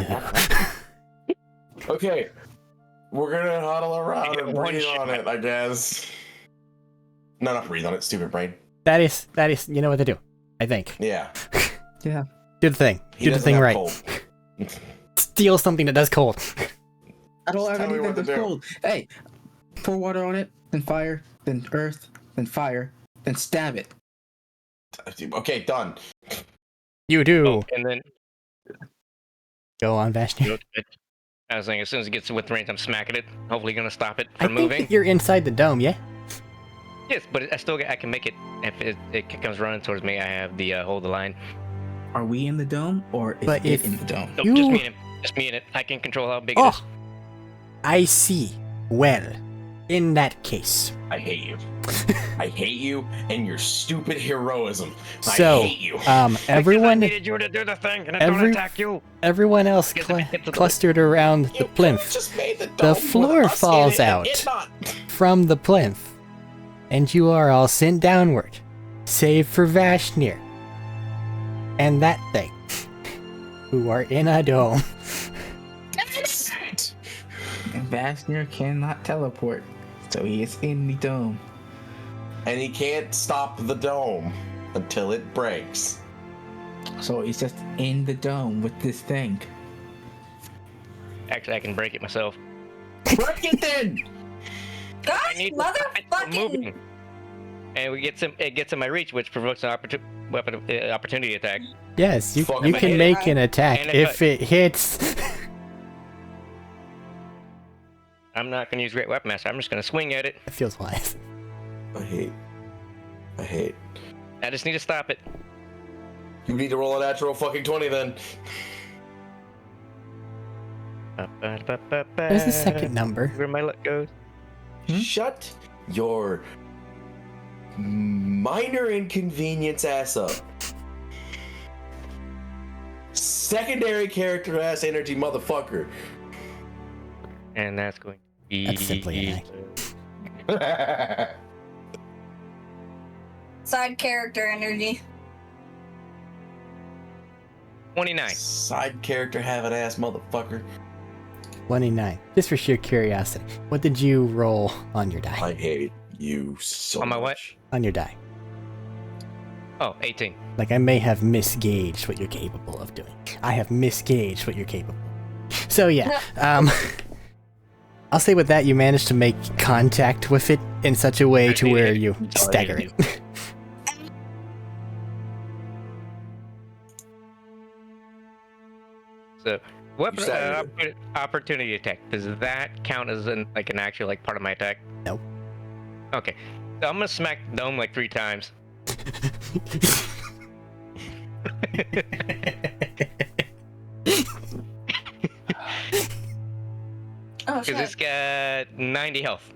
Okay. We're gonna huddle around and One breathe shot. on it, I guess. No, not breathe on it, stupid brain. That is, you know what to do. I think. Yeah. Yeah. Do the thing. He Do the doesn't thing have right. cold. Steal something that does cold. I don't have Tell me anything what to that's do. cold. Hey, pour water on it, then fire, then earth, then fire, then stab it. Okay, done. You do. Oh, and then Go on, Vashni. I was saying, as soon as it gets within range, I'm smacking it. Hopefully, gonna stop it I from think moving. that you're inside the dome, yeah? Yes, but I can make it if it comes running towards me. I have the hold the line. Are we in the dome, or is But it if- in the dome? Nope, You- just me and him. Just me and it. I can control how big it Oh, is. I see. Well, in that case. I hate you. I hate you and your stupid heroism. So, I hate you. everyone, I needed you to do the thing, and I don't every- attack you. everyone else Get the- clustered around the You could've plinth. just made the The dome floor with us in falls it and out. it not. From the plinth, and you are all sent downward, save for Vashnir and that thing, who are in a dome. And Vashnir cannot teleport, so he is in the dome. And he can't stop the dome until it breaks. So he's just in the dome with this thing. Actually, I can break it myself. Break it then! Gosh, It's motherfucking. moving. And it gets in my reach, which provokes an opportunity attack. Yes, you Fucking can hit make it. an attack And if it hits. I'm not gonna use Great Weapon Master. I'm just gonna swing at it. It feels wise. I hate. I just need to stop it. You need to roll a natural fucking 20 then. There's the second number. Where my luck goes. Shut your minor inconvenience ass up. Secondary character ass energy motherfucker. And that's going to be... That's simply an act. Side character energy. 29. Side character having ass motherfucker. 29. Just for sheer curiosity, what did you roll on your die? I hate you so On my what? much. On your die. Oh, 18. Like, I may have misgauged what you're capable of doing. I have misgauged what you're capable of. So yeah, I'll say with that, you managed to make contact with it in such a way to where you stagger it. So, weapon You staggered opportunity attack. Does that count as an actual part of my attack? Nope. Okay. So I'm gonna smack the dome like 3 times. Oh Because shit. it's got 90 health.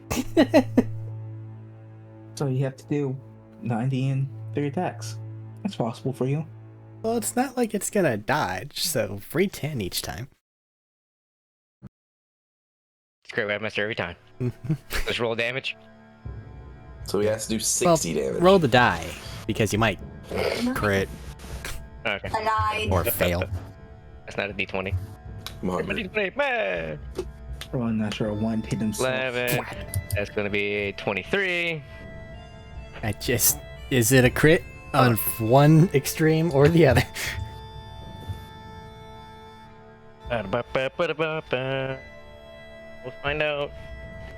So you have to do 90 and 3 attacks. That's possible for you. Well, it's not like it's gonna dodge, so free 10 each time. It's great weapon master every time. Let's roll damage. So he has to do 60 damage. Roll the die, because you might crit Okay. I died. or fail. That's not a d20. I'm My hungry. d20, man. Or I'm not sure one hit himself. 11. That's gonna be 23. Is it a crit on one extreme or the other? We'll find out.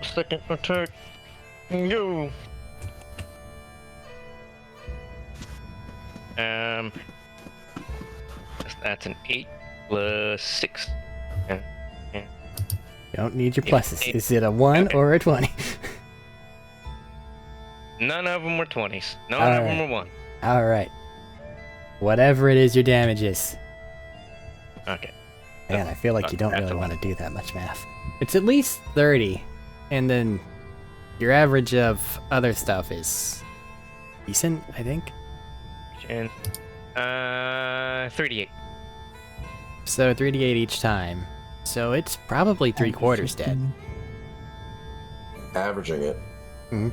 Second attack. Go. That's an 8 plus 6. Don't need your pluses. Is it a 1 or a 20? None of them were 20s. None of them were 1. Alright. Whatever it is your damage is. Okay. Man, I feel like you don't really want to do that much math. It's at least 30, and then your average of other stuff is decent, I think. And 38. So 3d8 each time. So it's probably 3/4 dead. Averaging it. Mhm.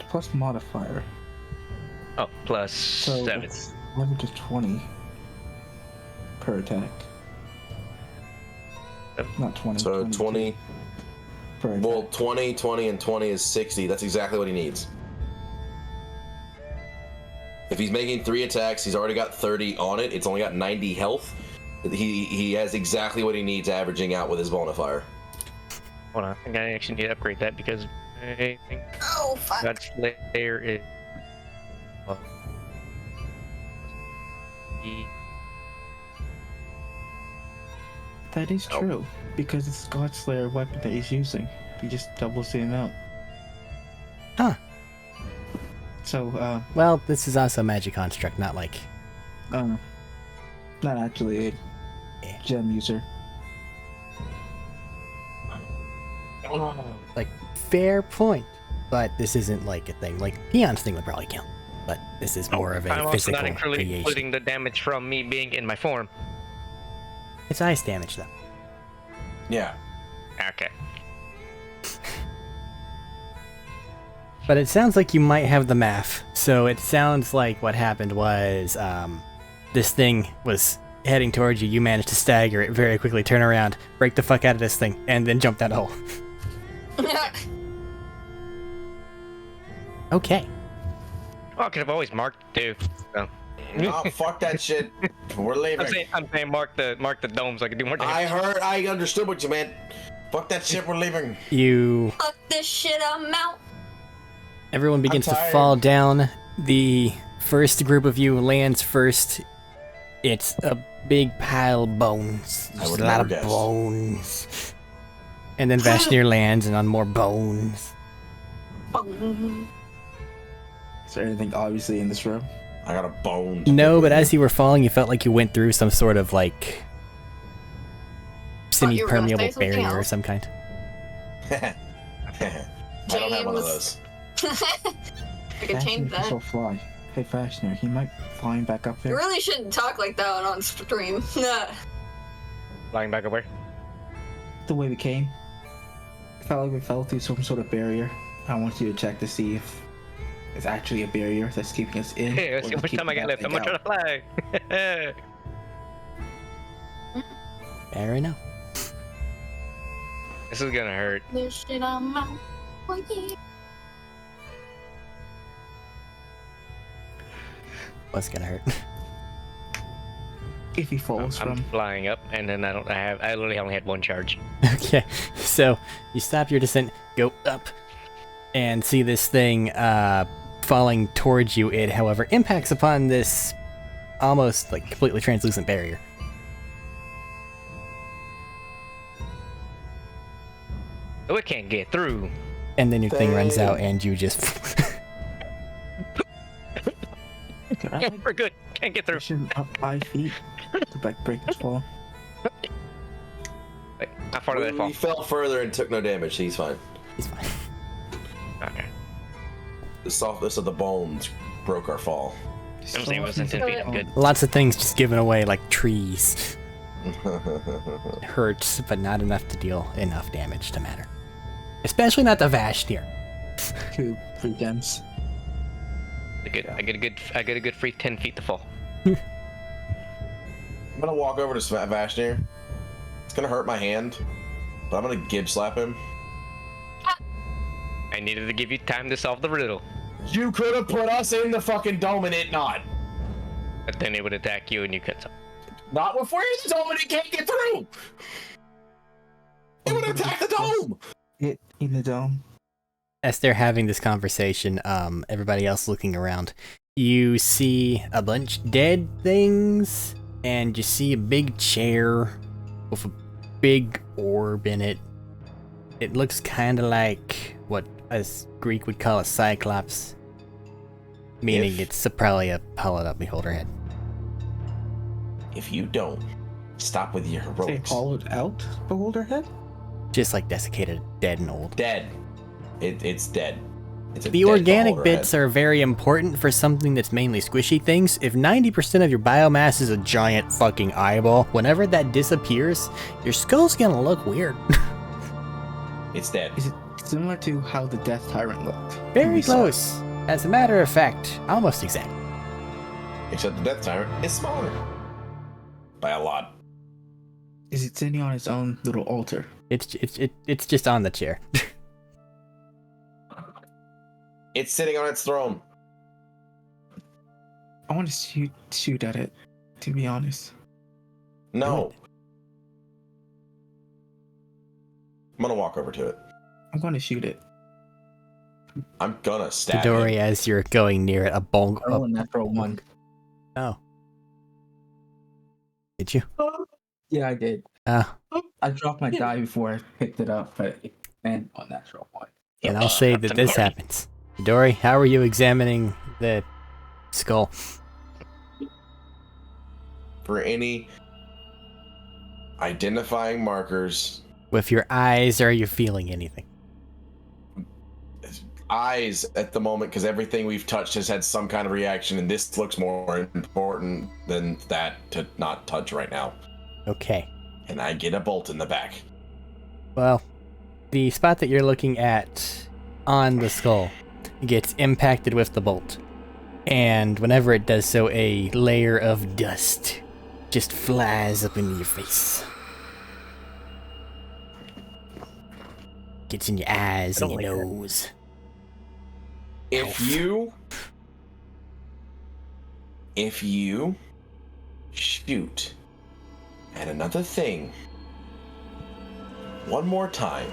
Plus modifier. Oh, plus So 7. that's 11 to 20 per attack. Not 20. So 20. Per attack. Well, 20, 20, and 20 is 60. That's exactly what he needs. If he's making 3 attacks, he's already got 30 on it. It's only got 90 health. He has exactly what he needs averaging out with his bonafire. Hold on, I think I actually need to upgrade that because I think Oh, fuck. God's Slayer is. Well, That is true, because it's God Slayer weapon that he's using. He just doubles the amount. Huh. So, Well, this is also a magic construct, not like... not actually a gem user. Like, fair point. But this isn't like a thing. Like, Peon's thing would probably count. But this is more of a I'm also physical not creation. including the damage from me being in my form. It's ice damage, though. Yeah. Okay. But it sounds like you might have the math. So it sounds like what happened was this thing was heading towards you. You managed to stagger it very quickly, turn around, break the fuck out of this thing, and then jump that hole. Okay. Oh, I could have always marked too. So. Oh, fuck that shit. We're leaving. I'm saying mark the dome so I can do more damage. I understood what you meant. Fuck that shit, we're leaving. You... Fuck this shit, I'm out. Everyone begins to tired. fall down. The first group of you lands first. It's a big pile of bones. I Just would a lot never of guess. bones. And then Vashnir lands and on more bones. Is there anything obviously in this room? I got a bone. No, but as you were falling, you felt like you went through some sort of like Thought you were gonna semi-permeable say something barrier or else. some kind. I don't have one of James. those. I could change Fashioner can still that. fly. Hey, Fashioner, he might flying back up You there. really shouldn't talk like that on stream. Flying back over. The way we came. I felt like we fell through some sort of barrier. I want you to check to see if it's actually a barrier that's keeping us in. Hey, let's or see how much time I got keeping left. I'm gonna try out. to fly. Fair enough. This is gonna hurt. This shit, I'm out. Oh, yeah. What's gonna hurt? If he falls I'm from. flying up, and then I literally only had 1 charge. Okay, so you stop your descent, go up, and see this thing falling towards you. It, however, impacts upon this almost like completely translucent barrier. So it can't get through. And then your thing runs out and you just... Could I like We're good. Can't get through. push him up 5 feet to like break his fall? Wait, how far did I fall? He fell further and took no damage. He's fine. He's fine. Okay. The softness of the bones broke our fall. I'm saying it wasn't 10 feet. I'm good. Lots of things just given away like trees. It hurts, but not enough to deal enough damage to matter. Especially not the Vashnir. 2 free gems. I get a good free 10 feet to fall. I'm gonna walk over to Vashnir. It's gonna hurt my hand, but I'm gonna gib slap him. I needed to give you time to solve the riddle. You could have put us in the fucking dome and it not. But then it would attack you and you couldn't. Not before you're in the dome and it can't get through. It would attack the dome. Hit in the dome. As they're having this conversation, everybody else looking around, you see a bunch dead things and you see a big chair with a big orb in it. It looks kind of like what a Greek would call a cyclops, meaning it's probably a hollowed out beholder head. If you don't stop with your Say heroics. hollowed out beholder head? Just like desiccated, dead and old. Dead. It's dead. It's a The dead organic beholder bits head. are very important for something that's mainly squishy things. If 90% of your biomass is a giant fucking eyeball, whenever that disappears, your skull's gonna look weird. It's dead. Is it similar to how the Death Tyrant looked? Very We saw it. close. As a matter of fact, almost exact. Except the Death Tyrant is smaller. By a lot. Is it sitting on its own little altar? It's just on the chair. It's sitting on its throne. I want to shoot at it, to be honest. No. I'm gonna walk over to it. I'm going to shoot it. I'm gonna stab Midori, it. as you're going near it, a bonk. I roll a natural one. Oh. Did you? Yeah, I did. Oh. I dropped my die before I picked it up, but it meant on natural one. And I'll say that this happens. Midori, how are you examining the skull? For any identifying markers, With your eyes, are you feeling anything? eyes at the moment, because everything we've touched has had some kind of reaction, and this looks more important than that to not touch right now. Okay. And I get a bolt in the back. Well, the spot that you're looking at on the skull gets impacted with the bolt. And whenever it does so, a layer of dust just flies up into your face. Gets in your eyes and your nose. If you shoot at another thing one more time,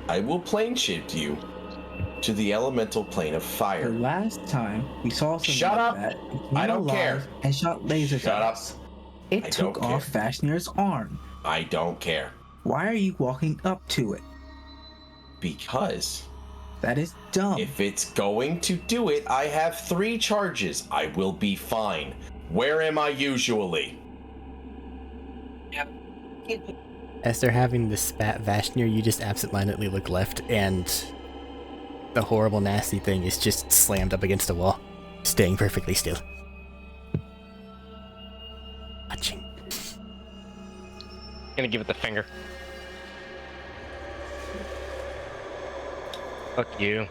I will plane shift you to the elemental plane of The fire. last time we saw something Shut like up. that, it came I don't alive care. and shot lasers Shut at up. us. It I took don't off Vashnir's arm. I don't care. Why are you walking up to it? Because That is dumb. if it's going to do it, I have 3 charges. I will be fine. Where am I usually? As they're having this spat Vashnir, you just absentmindedly look left, and the horrible, nasty thing is just slammed up against a wall, staying perfectly still. Watching. Gonna give it the finger. Fuck you.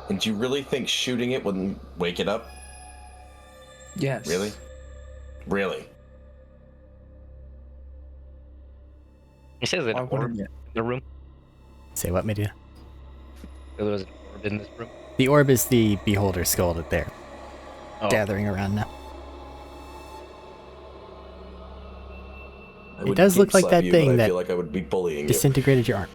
And do you really think shooting it wouldn't wake it up? Yes. Really? Really? He says an Why orb wouldn't in it? the room. Say what, Medea? There was an orb in this room. The orb is the beholder skull that they're Oh. gathering around now. I would does look cape like slap that you, thing but I that feel like I would be bullying you. Disintegrated your arm.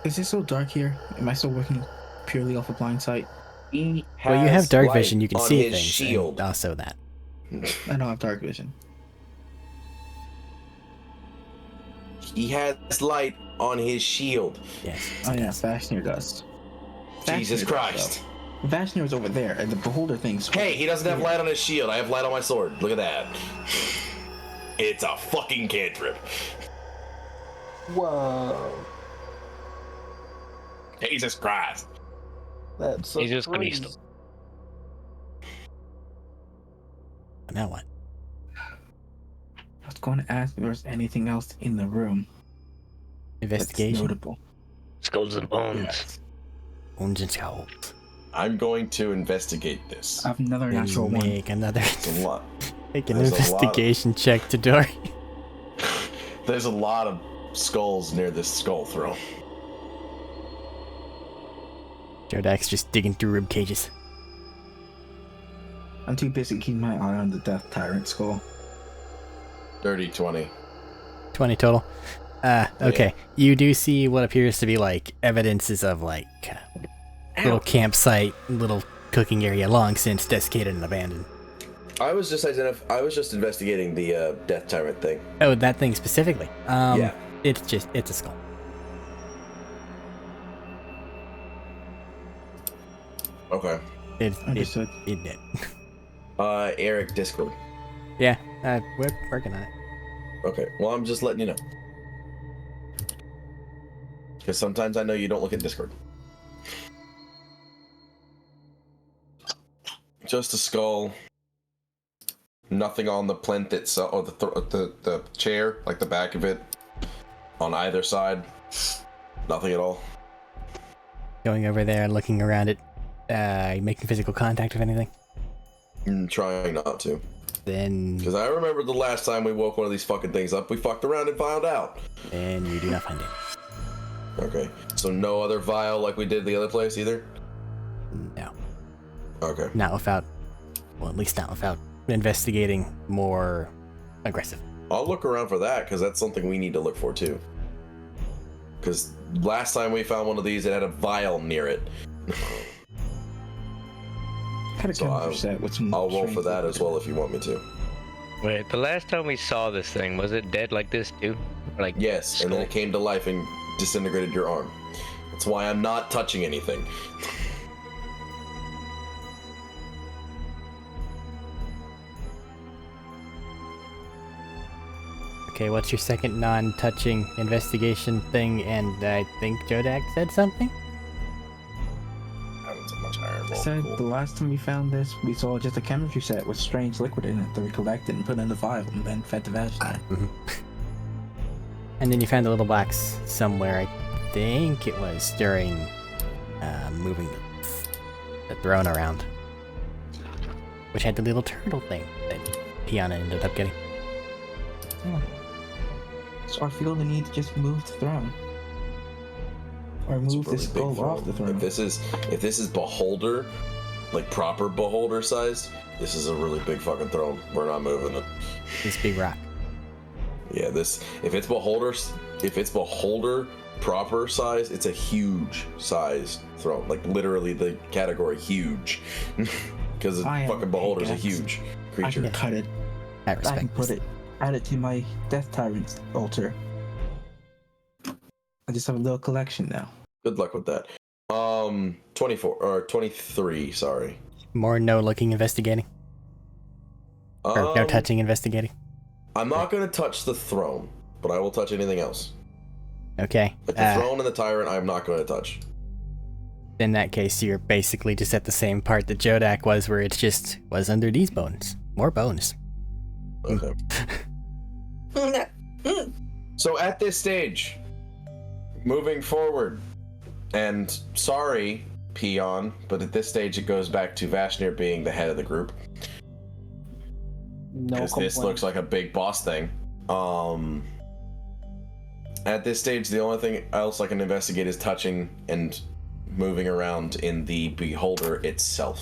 Is it so dark here? Am I still working purely off of blind sight? He Well, you have has dark light vision, you can on see his things, shield. and also that. I don't have dark vision. He has light on his shield. Yes. Oh yeah, Vashnir does. Jesus Vashnir does, Christ. though. Vashnir is over there, and the beholder thing's. Hey, he doesn't have here. light on his shield. I have light on my sword. Look at that. It's a fucking cantrip. Whoa. Jesus Christ. That's so He's just gonna crazy. st- Now what? I was going to ask if there's anything else in the room that's Investigation. notable. Skulls and bones. Yes. Bones and skulls. I'm going to investigate this. I have another Then natural one. make another. It's a lot. Make an There's a lot of- investigation check to Dory. There's a lot of skulls near this skull throne. Jodax just digging through rib cages. I'm too busy keeping my eye on the Death Tyrant skull. Dirty 20. 20 total. Okay. You do see what appears to be like evidences of like little campsite, little cooking area, long since desiccated and abandoned. I was just investigating the Death Tyrant thing. Oh, that thing specifically. Yeah. It's a skull. Okay. Understood. It did. Arik, Discord. Yeah, we're working on it. Okay. Well, I'm just letting you know. Because sometimes I know you don't look at Discord. Just a skull. Nothing on the plinth itself, or the chair, like the back of it, on either side. Nothing at all. Going over there and looking around it, making physical contact with anything? Trying not to. Then... Because I remember the last time we woke one of these fucking things up, we fucked around and found out. And you do not find it. Okay. So no other vial like we did the other place either? No. Okay. Not without... Well, at least not without investigating more aggressive. I'll look around for that, because that's something we need to look for too. Because last time we found one of these, it had a vial near it. So I'll roll for that as well if you want me to. Wait, the last time we saw this thing, was it dead like this too? Like yes, and then it came to life and disintegrated your arm. That's why I'm not touching anything. Okay, what's your second non-touching investigation thing? And I think Jodak said something? That one's a much higher roll. I said Cool. the last time we found this, we saw just a chemistry set with strange liquid in it that we collected and put in the vial and then fed to Vashti. And then you found the little box somewhere. I think it was during moving the throne around, which had the little turtle thing that Piana ended up getting. Yeah. So I feel the need to just move the throne. Or It's a move really this big skull throne. off the throne. If this is beholder, like proper beholder size, this is a really big fucking throne. We're not moving it. This big rock. Yeah, if it's beholder proper size, it's a huge size throne. Like literally the category huge. Because fucking beholder's a huge I creature. can cut it. I I respect can put this. it. Add it to my Death Tyrant altar. I just have a little collection now. Good luck with that. 24 or 23, sorry. More no-looking investigating? Or no touching investigating? I'm not gonna touch the throne, but I will touch anything else. Okay. Like the throne and the tyrant, I'm not gonna touch. In that case, you're basically just at the same part that Jodak was, where it just was under these bones. More bones. Okay. So at this stage, moving forward, and sorry, Peon, but at this stage it goes back to Vashnir being the head of the group. No Because this complaint. looks like a big boss thing. At this stage, the only thing else I can investigate is touching and moving around in the beholder itself.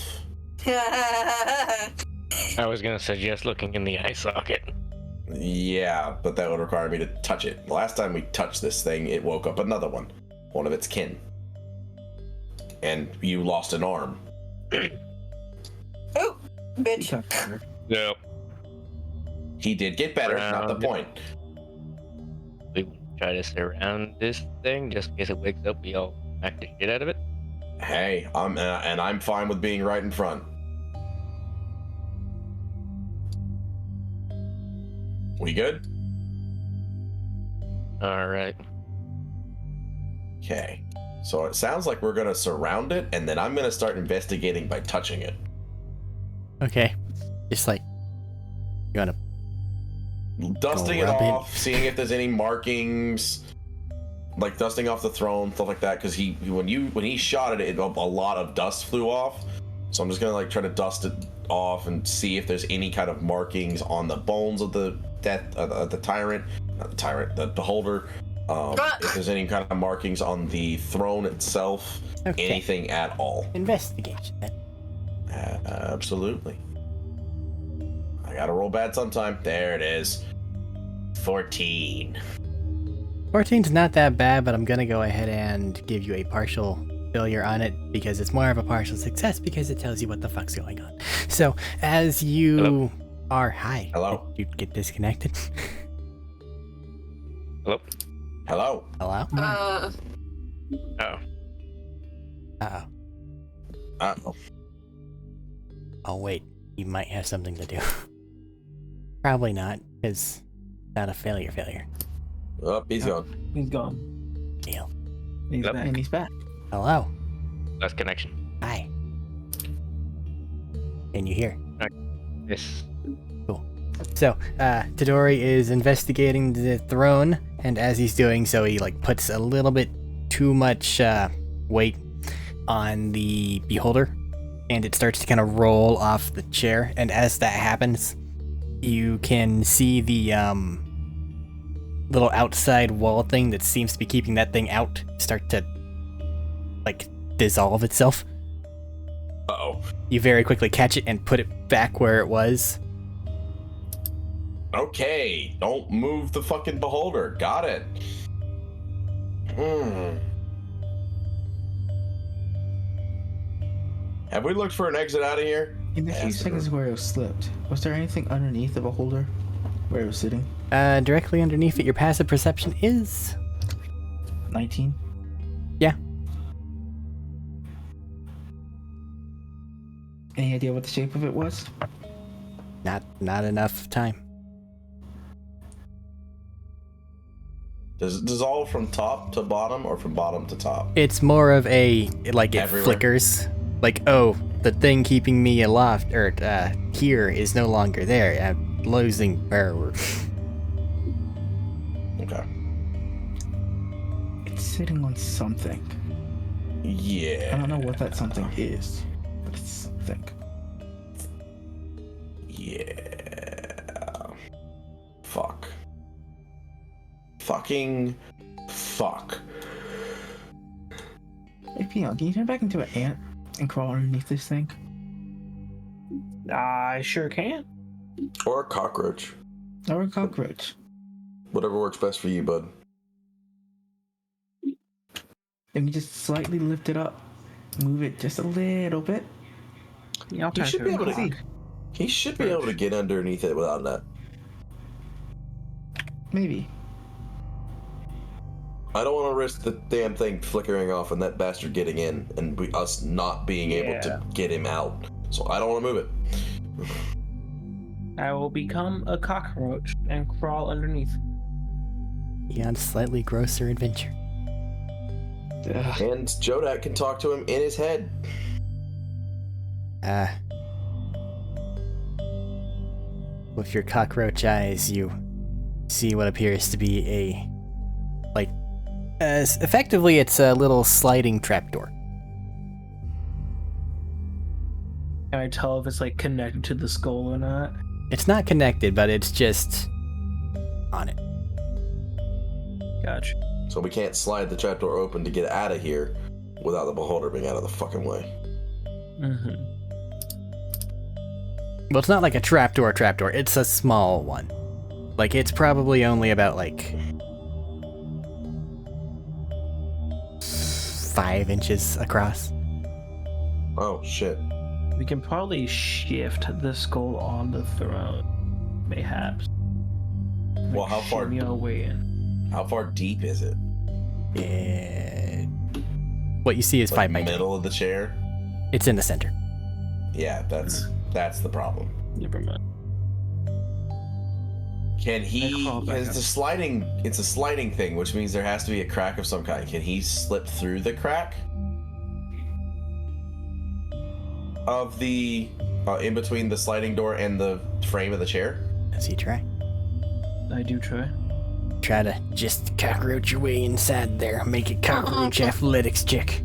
I was gonna suggest looking in the eye socket. Yeah, but that would require me to touch it. The last time we touched this thing, it woke up another one of its kin. And you lost an arm. Oh, bitch. No. He did get better, not the point. We try to surround this thing just in case it wakes up. We all smack the shit out of it. Hey, I'm fine with being right in front. We good? All right. Okay. So it sounds like we're gonna surround it, and then I'm gonna start investigating by touching it. Okay. Just like... You wanna... Dusting it rub it. off, seeing if there's any markings, like dusting off the throne, stuff like that. Because when he shot it, a lot of dust flew off. So I'm just gonna like try to dust it off and see if there's any kind of markings on the bones of the tyrant, not the tyrant, the beholder. If there's any kind of markings on the throne itself, Okay. anything at all. Investigation then. Absolutely. I gotta roll bad sometime. There it is. 14. 14's not that bad, but I'm gonna go ahead and give you a partial failure on it because it's more of a partial success because it tells you what the fuck's going on. So as you are Hello? Did you get disconnected? Hello? Hello? Hello? Oh. Uh-oh. Uh-oh. Oh wait, you might have something to do. Probably not, because not a failure. Oh, he's gone. He's gone. Deal. He's Yep. back. And he's back. Hello. Lost connection. Hi. Can you hear? Yes. So, Tadori is investigating the throne, and as he's doing so, he like puts a little bit too much weight on the beholder, and it starts to kind of roll off the chair. And as that happens, you can see the little outside wall thing that seems to be keeping that thing out start to like dissolve itself. Uh-oh. You very quickly catch it and put it back where it was. Okay, don't move the fucking beholder. Got it. Have we looked for an exit out of here? In the few Yes, seconds where it was slipped, was there anything underneath the beholder where it was sitting? Directly underneath it, your passive perception is 19? Yeah. Any idea what the shape of it was? not enough time. Does it dissolve from top to bottom or from bottom to top? It's more of a like it Everywhere. flickers. Like, oh, the thing keeping me aloft or here is no longer there. I'm losing power. Okay. It's sitting on something. Yeah. I don't know what that something is, but it's something. Yeah. Fuck. Fucking fuck. Hey, Peon, can you turn back into an ant and crawl underneath this thing? I sure can. Or a cockroach. Or a cockroach? Whatever works best for you, bud. And you just slightly lift it up, move it just a little bit. Yeah, I'll You try should be able to. see. He should be able to get underneath it without that. Maybe. I don't want to risk the damn thing flickering off and that bastard getting in and us not being able to get him out. So I don't want to move it. I will become a cockroach and crawl underneath. Beyond slightly grosser adventure. Ugh. And Jodak can talk to him in his head. With your cockroach eyes, you see what appears to be a effectively it's a little sliding trapdoor. Can I tell if it's like connected to the skull or not? It's not connected, but it's just on it. Gotcha. So we can't slide the trapdoor open to get out of here without the beholder being out of the fucking way. Mm-hmm. Well, it's not like a trapdoor. It's a small one. Like, it's probably only about, 5 inches across. Oh, shit. We can probably shift the skull on the throne, mayhaps. Well, how far? Shimmy our way in. How far deep is it? What you see is 5 by 10. Middle of the chair. It's in the center. Yeah, that's the problem. Never mind. Can he? crawl back It's up. a sliding. It's a sliding thing, which means there has to be a crack of some kind. Can he slip through the crack of the in between the sliding door and the frame of the chair? Does he try? I do try. Try to just cockroach your way inside there. Make a cockroach athletics check.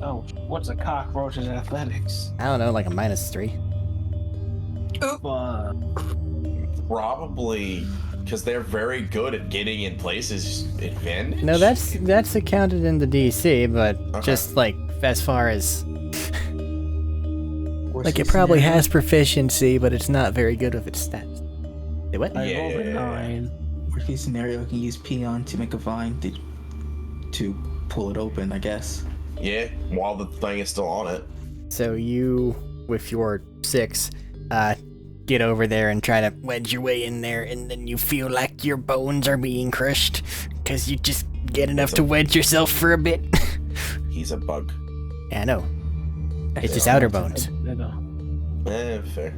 Oh, what's a cockroach's athletics? I don't know, like a -3. Probably because they're very good at getting in places advantage. No, that's accounted in the DC, but Okay. just like as far as Like, it probably has proficiency, but it's not very good with its stats. Say what? I rolled a Yeah. 9. Worst case scenario, I can use Peon to make a vine to pull it open, I guess. Yeah, while the thing is still on it. So you, with your 6, get over there and try to wedge your way in there, and then you feel like your bones are being crushed, because you just get enough to wedge yourself for a bit. He's a bug. Yeah, I know. It's just outer bones. I know. Fair.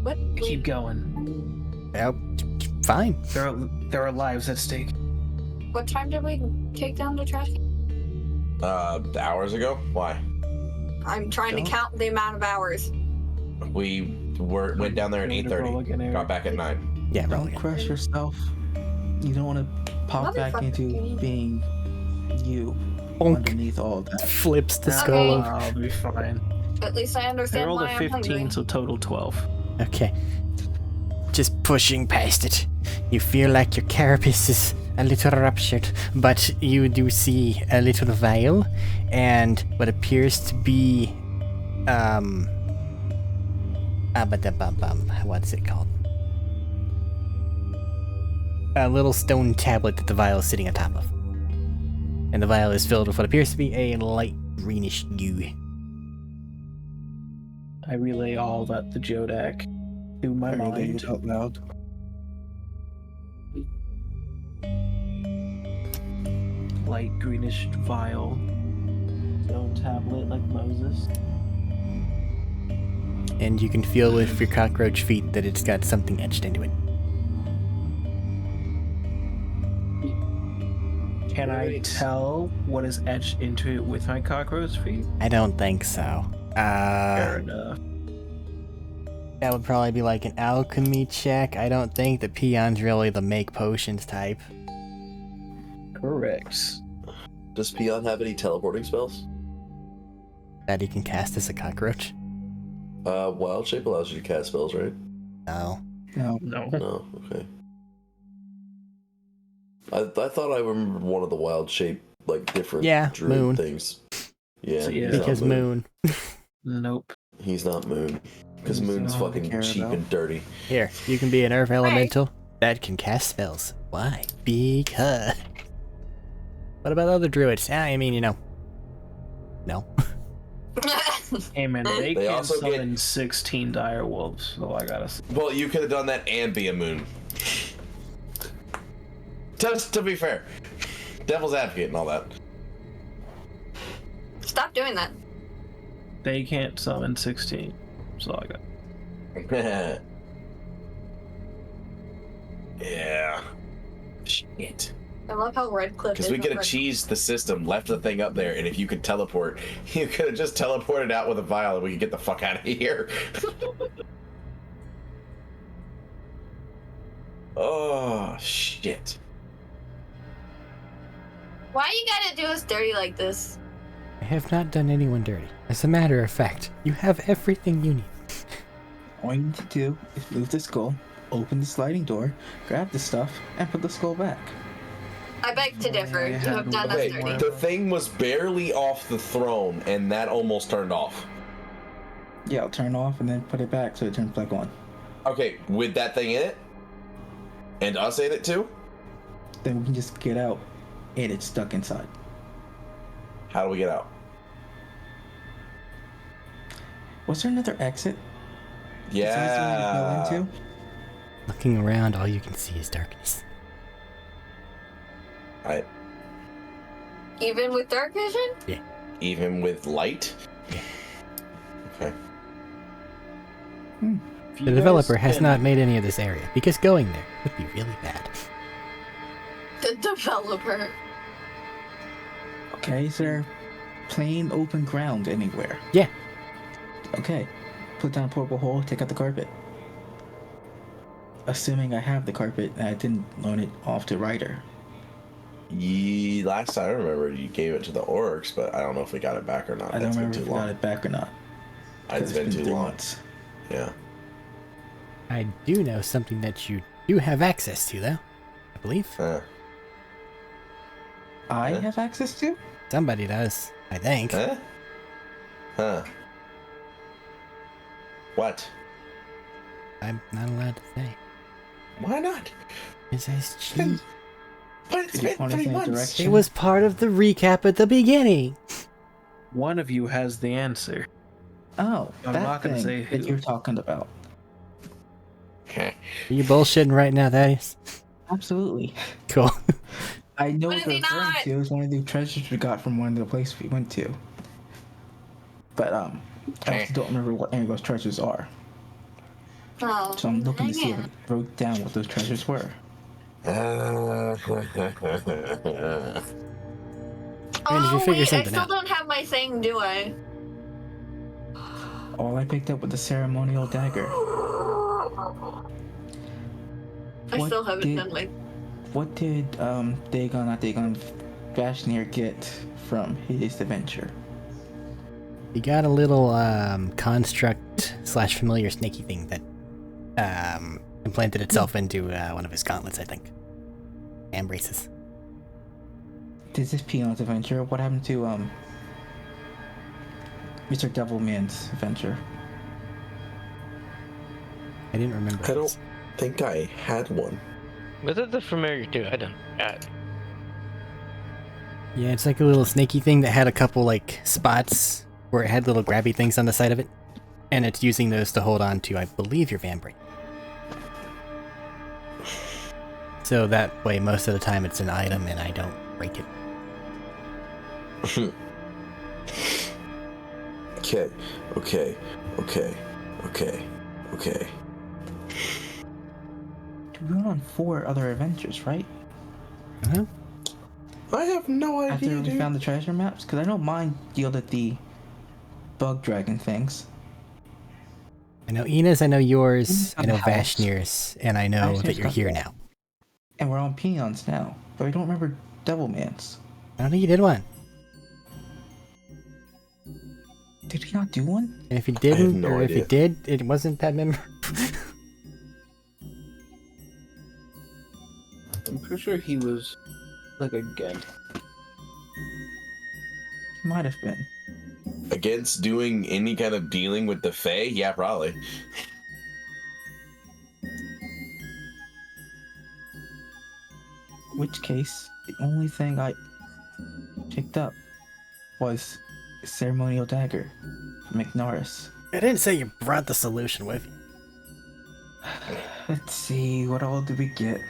What? Keep going. Well, fine. There are lives at stake. What time did we take down the trash? Hours ago? Why? I'm trying to count the amount of hours. We went down there at 8:30. Got back at 9. Yeah, roll Don't again. crush yourself. You don't want to pop back into Motherfucker. being you Bonk. underneath all of that. Flips the Okay. skull over. I'll be fine. At least I I understand rolled why a I'm 15, hungry. so total 12. Okay. Just pushing past it. You feel like your carapace is a little ruptured, but you do see a little vial and what appears to be what's it called? A little stone tablet that the vial is sitting on top of. And the vial is filled with what appears to be a light greenish goo. I relay all that to Jodak through my I relayed mind. it out loud. Light greenish vial. Stone tablet like Moses. And you can feel with your cockroach feet that it's got something etched into it. Can I tell what is etched into it with my cockroach feet? I don't think so. Fair enough. That would probably be like an alchemy check. I don't think that Peon's really the make potions type. Correct. Does Peon have any teleporting spells? That he can cast as a cockroach. Wild Shape allows you to cast spells, right? No. No. No. No, okay. I thought I remembered one of the Wild Shape, like, different Yeah, druid Moon. things. Yeah, So, yeah. he's not Because Moon. Nope. He's not Moon. Because He's Moon's not to fucking care cheap about. and dirty. Here, you can be an earth elemental that can cast spells. Why? Because. What about other druids? I mean, you know. No. Hey man, they They can also get- summon 16 dire wolves, so I gotta say. Well, you could have done that and be a Moon. Just to be fair. Devil's advocate and all that. Stop doing that. They can't summon 16, so I got. Yeah. Shit. I love how Redcliffe Because is we could a have red- cheesed the system, left the thing up there, and if you could teleport, you could have just teleported out with a vial and we could get the fuck out of here. Oh, shit. Why you gotta do us dirty like this? I have not done anyone dirty. As a matter of fact, you have everything you need. All you need to do is move the skull, open the sliding door, grab the stuff, and put the skull back. I beg to differ. You have done us Okay, dirty. the thing was barely off the throne, and that almost turned off. Yeah, I'll turn it off and then put it back so it turns back on. Okay, with that thing in it? And us in it too? Then we can just get out, and it's stuck inside. How do we get out? Was there another exit? Yeah. Besides the one you fell into? Looking around, all you can see is darkness. Even with dark vision? Even with light? Yeah. Okay. The developer has not made any of this area, because going there would be really bad. The developer. Okay, is there plain open ground anywhere? Yeah. Okay. Put down a portable hole, take out the carpet. Assuming I have the carpet and I didn't loan it off to Ryder. Last I remember, you gave it to the orcs, but I don't know if we got it back or not. I don't It's been remember too if I got long. it back or not. It's been too 3 long. months. Yeah. I do know something that you do have access to, though. I believe. I Huh? have access to? Somebody does, I think. Huh? Huh. What? I'm not allowed to say. Why not? It says cheat. But it's Did you been point us 3 in that months. direction? It was part of the recap at the beginning. One of you has the answer. Oh, I'm that not gonna thing say that who. you're talking about. Are you bullshitting right now, Thaddeus? Absolutely. Cool. I know But what they're is he referring not? to. It was one of the treasures we got from one of the places we went to. But I also don't remember what any of those treasures are. Oh, So I'm looking to see if dang I wrote down what those treasures were. Man, did you Oh, figure wait, I something still out? don't have my thing, do I? All I picked up was the ceremonial dagger. I What still haven't did- done my. What did Dagon Vashnir get from his adventure? You got a little construct / familiar snaky thing that implanted itself into one of his gauntlets, I think. And braces. This is Peon's adventure. What happened to Mr. Devilman's adventure? I didn't remember. I don't his. think I had one. Was it the familiar too? I don't. Yeah, it's like a little snaky thing that had a couple like spots where it had little grabby things on the side of it, and it's using those to hold on to, I believe, your vambrace. So that way, most of the time, it's an item, and I don't break it. Okay. We went on 4 other adventures, right? Uh-huh. I have no idea, After we dude. found the treasure maps? Because I know mine yielded the bug dragon things. I know Ina's, I know yours, I On know the house. Vashnir's, and I know that Vashnir's you're got here that. now. And we're on Peons now. But I don't remember Devilman's. I don't think you did one. Did he not do one? And if you didn't, no or if you idea. did, it wasn't that memorable. I'm pretty sure he was like again. He might have been. Against doing any kind of dealing with the Fae? Yeah, probably. Which case, the only thing I picked up was a ceremonial dagger from Ignaris. I didn't say you brought the solution with you. Let's see, what all did we get?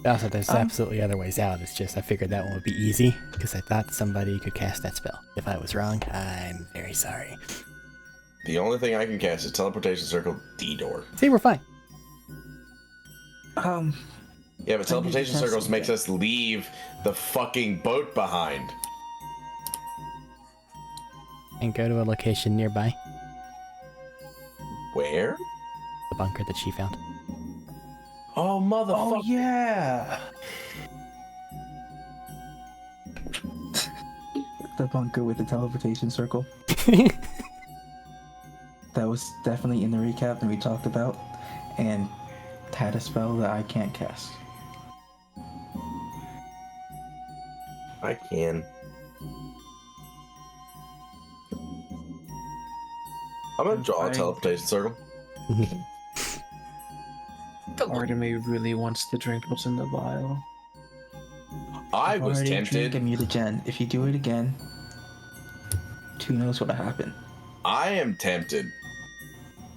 Also, there's absolutely other ways out. It's just I figured that one would be easy because I thought somebody could cast that spell. If I was wrong, I'm very sorry. The only thing I can cast is teleportation circle D door. See, we're fine. Yeah, but teleportation test circles it makes again. us leave the fucking boat behind. And go to a location nearby. Where? The bunker that she found. Oh, motherfucker. Oh yeah. The bunker with the teleportation circle. That was definitely in the recap that we talked about. And had a spell that I can't cast. I can. I'm gonna draw a Fine. teleportation circle. Part of me really wants to drink what's in the vial. I was Already drink a tempted. mutagen. If you do it again, who knows what'll happen. I am tempted.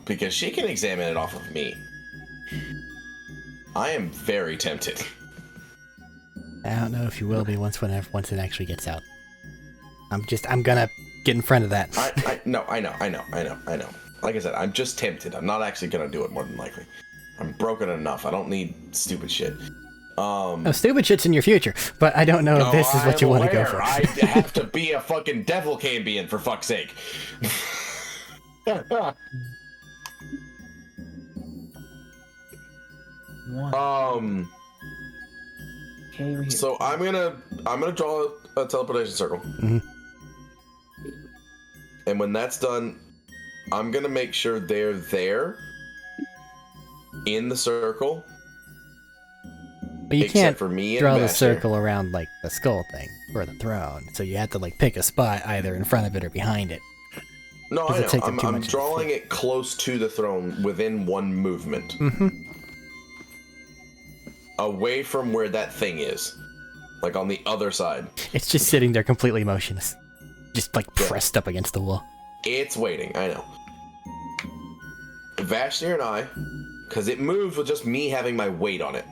Because she can examine it off of me. I am very tempted. I don't know if you will be once it actually gets out. I'm gonna get in front of that. I know. Like I said, I'm just tempted. I'm not actually gonna do it more than likely. I'm broken enough. I don't need stupid shit. No, stupid shit's in your future, but I don't know if this is what you want to go for. I have to be a fucking devil cambion for fuck's sake. One. So I'm gonna draw a teleportation circle. Mhm. And when that's done, I'm gonna make sure they're there in the circle. But you Except can't for me and draw the Vasher. circle around, like, the skull thing, or the throne. So you have to, like, pick a spot either in front of it or behind it. No, Does I it know. take up too I'm much of the drawing field? it close to the throne within one movement. Mm-hmm. Away from where that thing is. Like on the other side. It's just sitting there completely motionless. Just, like, pressed up against the wall. It's waiting, I know. Vashtir and I, because it moves with just me having my weight on it.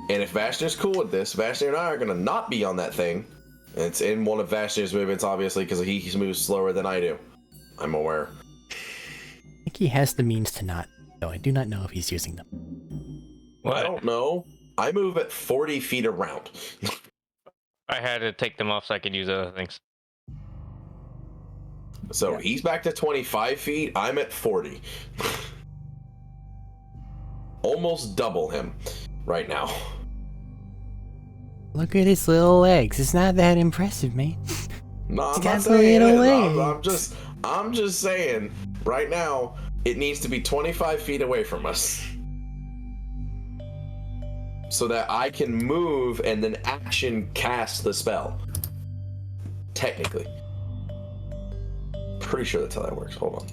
And if Vashtir's cool with this, Vashtir and I are going to not be on that thing. And it's in one of Vashtir's movements, obviously, because he moves slower than I do. I'm aware. I think he has the means to not, though I do not know if he's using them. I don't know. I move at 40 feet around. I had to take them off so I could use other things. So he's back to 25 feet. I'm at 40. Almost double him right now. Look at his little legs. It's not that impressive, man. No, I'm He's not got saying it little is. legs. I'm just saying right now it needs to be 25 feet away from us. So that I can move and then action cast the spell. Technically. Pretty sure that's how that works. Hold on.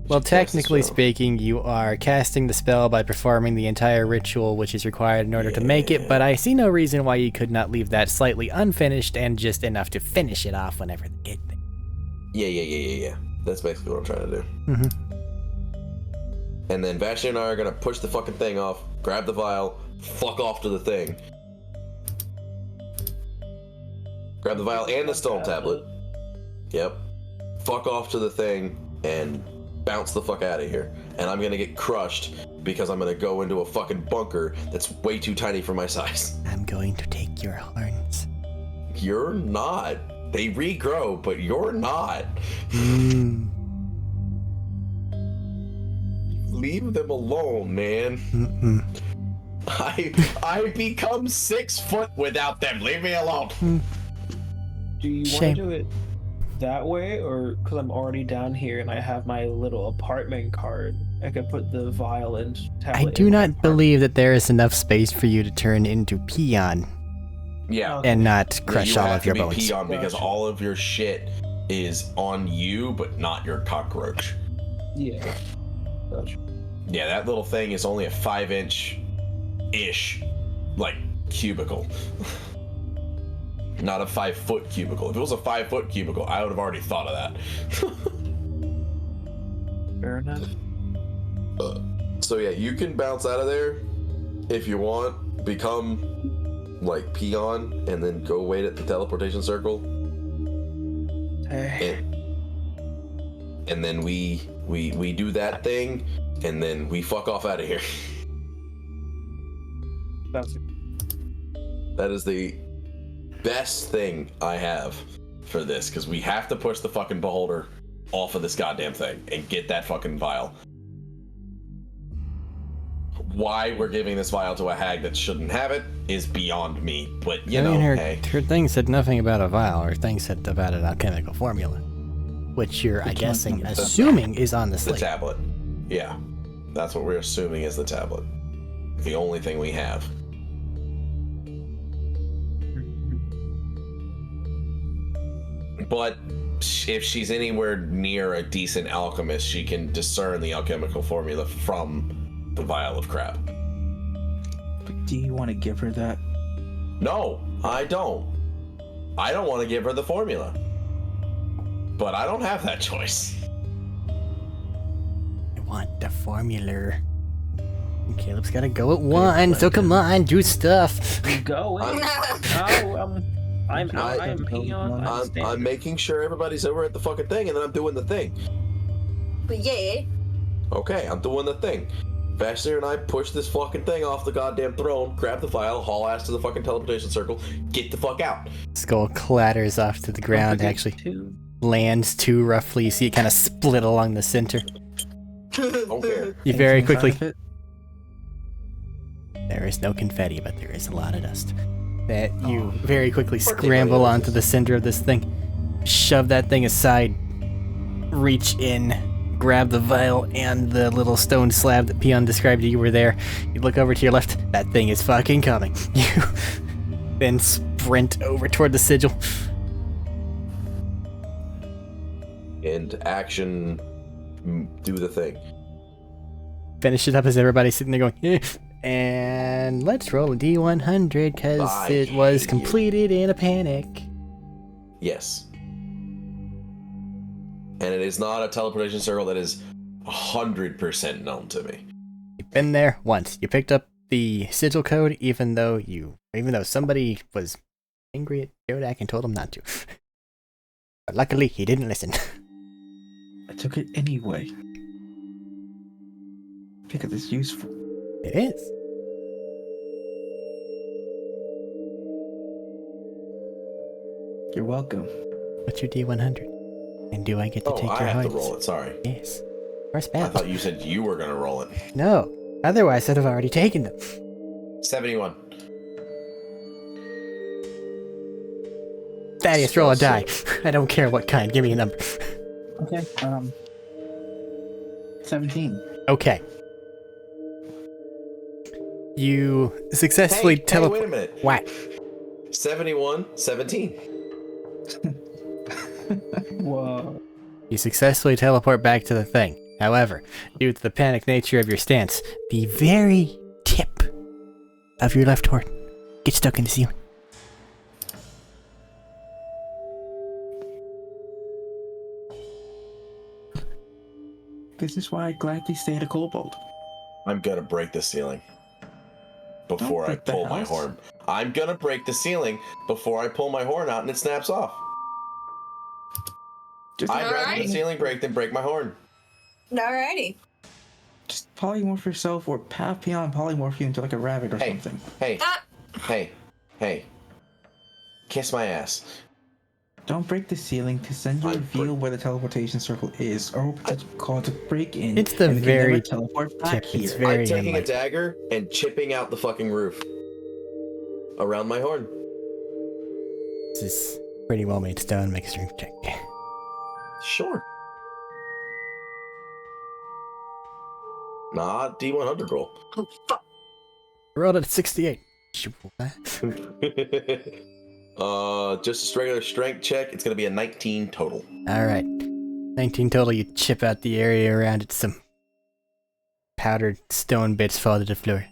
Well, Cast the technically spell. speaking, you are casting the spell by performing the entire ritual which is required in order to make it, but I see no reason why you could not leave that slightly unfinished and just enough to finish it off whenever they get there. Yeah. That's basically what I'm trying to do. Mm-hmm. And then Vashti and I are gonna push the fucking thing off, grab the vial, fuck off to the thing. Grab the vial and the stone tablet. Yep. Fuck off to the thing and bounce the fuck out of here. And I'm gonna get crushed because I'm gonna go into a fucking bunker that's way too tiny for my size. I'm going to take your horns. You're not. They regrow, but you're not. Mm. Leave them alone, man. Mm-mm. I become 6 foot without them. Leave me alone. Do you want to Shame. do it that way, or because I'm already down here and I have my little apartment card, I could put the vial and I tablet. do in my not apartment. believe that there is enough space for you to turn into peon Yeah. and not crush you all have of your to be bones. peon because Gotcha. all of your shit is on you, but not your cockroach. Yeah. Gotcha. Yeah, that little thing is only a 5-inch ish, like, cubicle. Not a 5-foot cubicle. If it was a 5-foot cubicle, I would have already thought of that. Fair enough. So yeah, you can bounce out of there if you want. Become like peon, and then go wait at the teleportation circle. Hey. And then we do that thing, and then we fuck off out of here. That's That is the best thing I have for this, because we have to push the fucking beholder off of this goddamn thing and get that fucking vial. Why we're giving this vial to a hag that shouldn't have it is beyond me, but you I know, mean, hey. her thing said nothing about a vial. Her thing said about an alchemical formula, which you're, I guessing, assuming is on the The slate. tablet. Yeah. That's what we're assuming is the tablet. The only thing we have. But if she's anywhere near a decent alchemist, she can discern the alchemical formula from the vial of crap. Do you want to give her that? No, I don't. I don't want to give her the formula. But I don't have that choice. I want the formula. Caleb's gotta go at 1, so come on, do stuff. going. I'm peon. I'm making sure everybody's over at the fucking thing, and then I'm doing the thing. But yeah. Okay, I'm doing the thing. Vashtir and I push this fucking thing off the goddamn throne, grab the vial, haul ass to the fucking teleportation circle, get the fuck out. Skull clatters off to the ground, actually lands too roughly. You see it kind of split along the center. Don't care. You very Anything quickly. inside of it? There is no confetti, but there is a lot of dust. That you Oh. very quickly Poor scramble thing. onto the center of this thing, shove that thing aside, reach in, grab the vial and the little stone slab that Peon described to you were there. You look over to your left, that thing is fucking coming. You then sprint over toward the sigil. And action, do the thing. Finish it up as everybody's sitting there going, eh. And let's roll a D100 because it was completed in a panic. Yes. And it is not a teleportation circle that is 100% known to me. You've been there once. You picked up the sigil code even though somebody was angry at Jodak and told him not to. But luckily he didn't listen. I took it anyway. Because it's useful. It is. You're welcome. What's your D100? And do I get to take your I have hearts? to roll it, sorry. Yes. Where's I Beth? thought you said you were going to roll it. No. Otherwise I'd have already taken them. 71. Thaddeus, roll a die. I don't care what kind. Give me a number. Okay, 17. Okay. You successfully Hey, wait a minute. What? 71, 17. Whoa. You successfully teleport back to the thing. However, due to the panic nature of your stance, the very tip of your left horn gets stuck in the ceiling. This is why I gladly stayed a kobold. I'm going to break the ceiling before I break the pull my house. horn. I'm going to break the ceiling before I pull my horn out and it snaps off. Just, I'd rather the Alright. ceiling break than break my horn. Alrighty. just polymorph yourself or have Peon polymorph you into like a rabbit or Hey, something. hey, Ah, hey. Kiss my ass. Don't break the ceiling because then you reveal where the teleportation circle is, or it's called to break in. It's the and we can very never teleport back tip. It's here. very I'm taking a unlikely. dagger and chipping out the fucking roof around my horn. This is pretty well made stone. Make a strength check. Sure. Nah, D100 roll. oh, fuck. Rolled at 68. Should roll that. Just a regular strength check. It's gonna be a 19 total. Alright. 19 total. You chip out the area around it. Some powdered stone bits fall to the floor.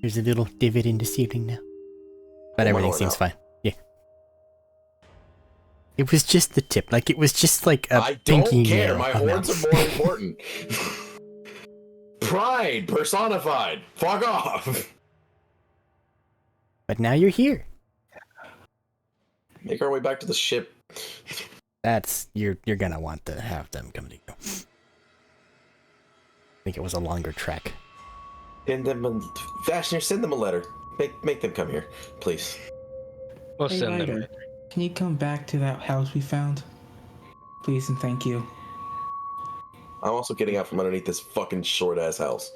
There's a little divot in the ceiling now. But Pull my everything horn seems out. fine. Yeah. It was just the tip. Like, it was just like a I pinky don't care. nail My amount. horns are more important. Pride personified. Fuck off. But now you're here. Make our way back to the ship. That's you're gonna want to have them come to you. I think it was a longer trek. Send them a, Vashner, send them a letter. Make them come here, please. We'll Hey, send them. Ryder, can you come back to that house we found? Please and thank you. I'm also getting out from underneath this fucking short ass house.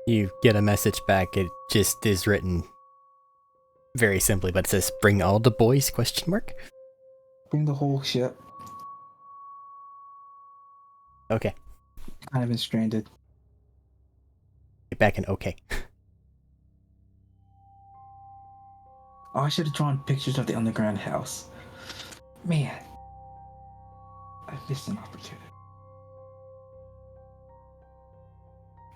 You get a message back. It just is written very simply, but it says "Bring all the boys?" Question mark. Bring the whole ship. Okay. Kind of been stranded. Get back in. Okay. Oh, I should have drawn pictures of the underground house. Man. I missed an opportunity.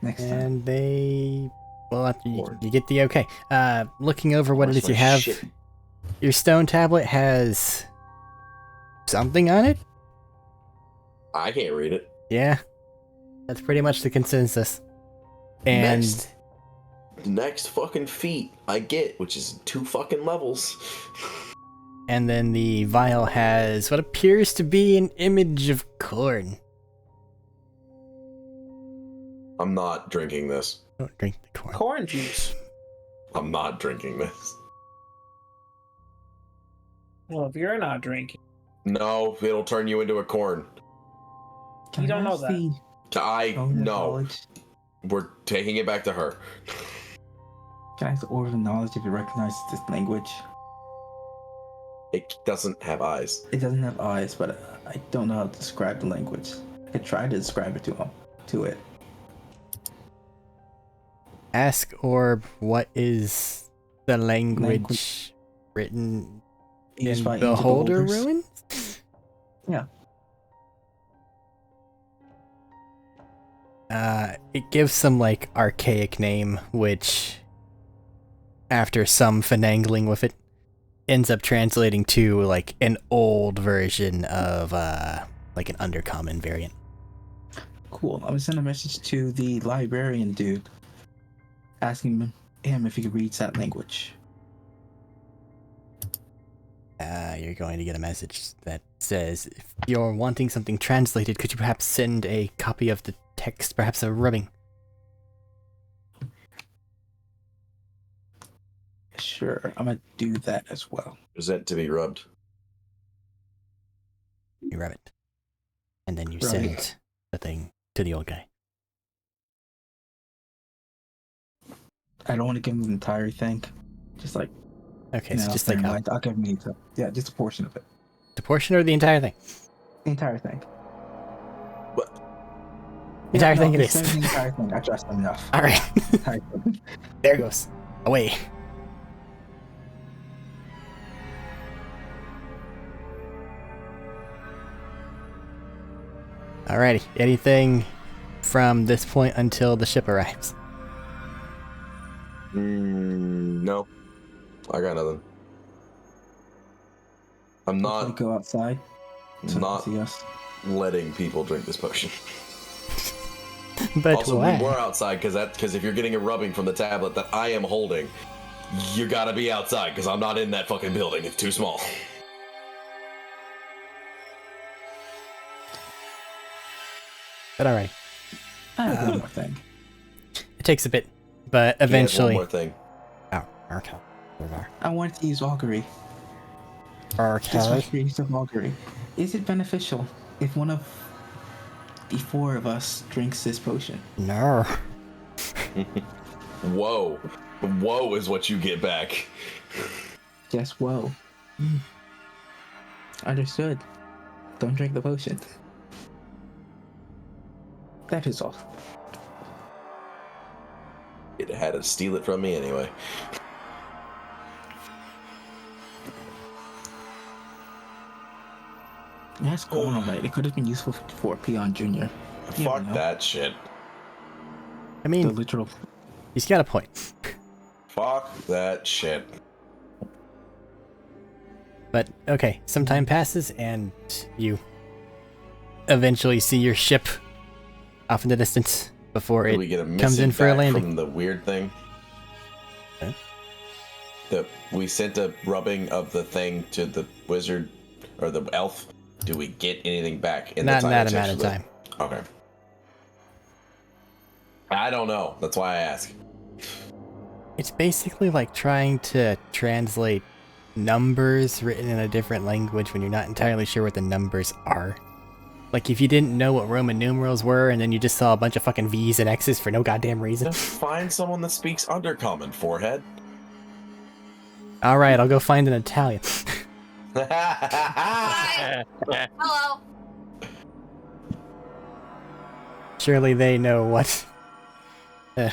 Next time. And they, well, after you get the okay. Looking over what it Where's is you my have, shit? your stone tablet has something on it. I can't read it. Yeah, that's pretty much the consensus. And Next fucking feat I get, which is 2 fucking levels. and then the vial has what appears to be an image of corn. I'm not drinking this. Don't drink the corn. Corn juice. I'm not drinking this. Well, if you're not drinking, No, it'll turn you into a corn. Can you I don't know ask that. the Orb of No. Knowledge? We're taking it back to her. Can I ask the Orb of Knowledge if it recognizes this language? It doesn't have eyes. It doesn't have eyes, but I don't know how to describe the language. could try to describe it to it. Ask Orb what is the language written Used in by ancient Beholder beholders. ruins? Yeah. It gives some like archaic name, which after some finagling with it ends up translating to like an old version of like an undercommon variant. Cool. I'm gonna send a message to the librarian dude, asking him if he could read that language. You're going to get a message that says, if you're wanting something translated, could you perhaps send a copy of the text, perhaps a rubbing? Sure, I'm gonna do that as well. Present to be rubbed. You rub it. And then you Rub send it. the thing to the old guy. I don't want to give him the entire thing. Just like, Okay, so just like never mind. I'll give him just a portion of it. the portion or the entire thing? The entire thing. The entire thing it just is. send the entire thing. I trust him enough. Alright, Entire thing. there it goes. Away. Alrighty, anything from this point until the ship arrives? No. I got nothing. I'm Hopefully not go outside. So not see us. letting people drink this potion. But Also, why? we were outside because if you're getting a rubbing from the tablet that I am holding, you gotta be outside because I'm not in that fucking building. It's too small. But alright. I have one more thing. It takes a bit, but He has eventually. one more thing. Oh, okay. I wanted to use augury. Just Okay. for use of augury. Is it beneficial if one of the four of us drinks this potion? No. Whoa. Whoa is what you get back. Yes, whoa. Understood. Don't drink the potion. That is all. It had to steal it from me anyway. That's cool, mate. It could have been useful for Peon Jr. You never Fuck know. that shit. I The mean, literal. he's got a point. Fuck that shit. But okay, some time passes and you eventually see your ship off in the distance before Did we it get a comes in message for a back landing. from the weird thing? Huh? That we sent a rubbing of the thing to the wizard or the elf. Do we get anything back in Not the in time that it amount takes of for time. Okay. I don't know. That's why I ask. It's basically like trying to translate numbers written in a different language when you're not entirely sure what the numbers are. Like if you didn't know what Roman numerals were and then you just saw a bunch of fucking V's and X's for no goddamn reason. Just find someone that speaks Undercommon, forehead. Alright, I'll go find an Italian. Hi. Hello. Surely they know what. None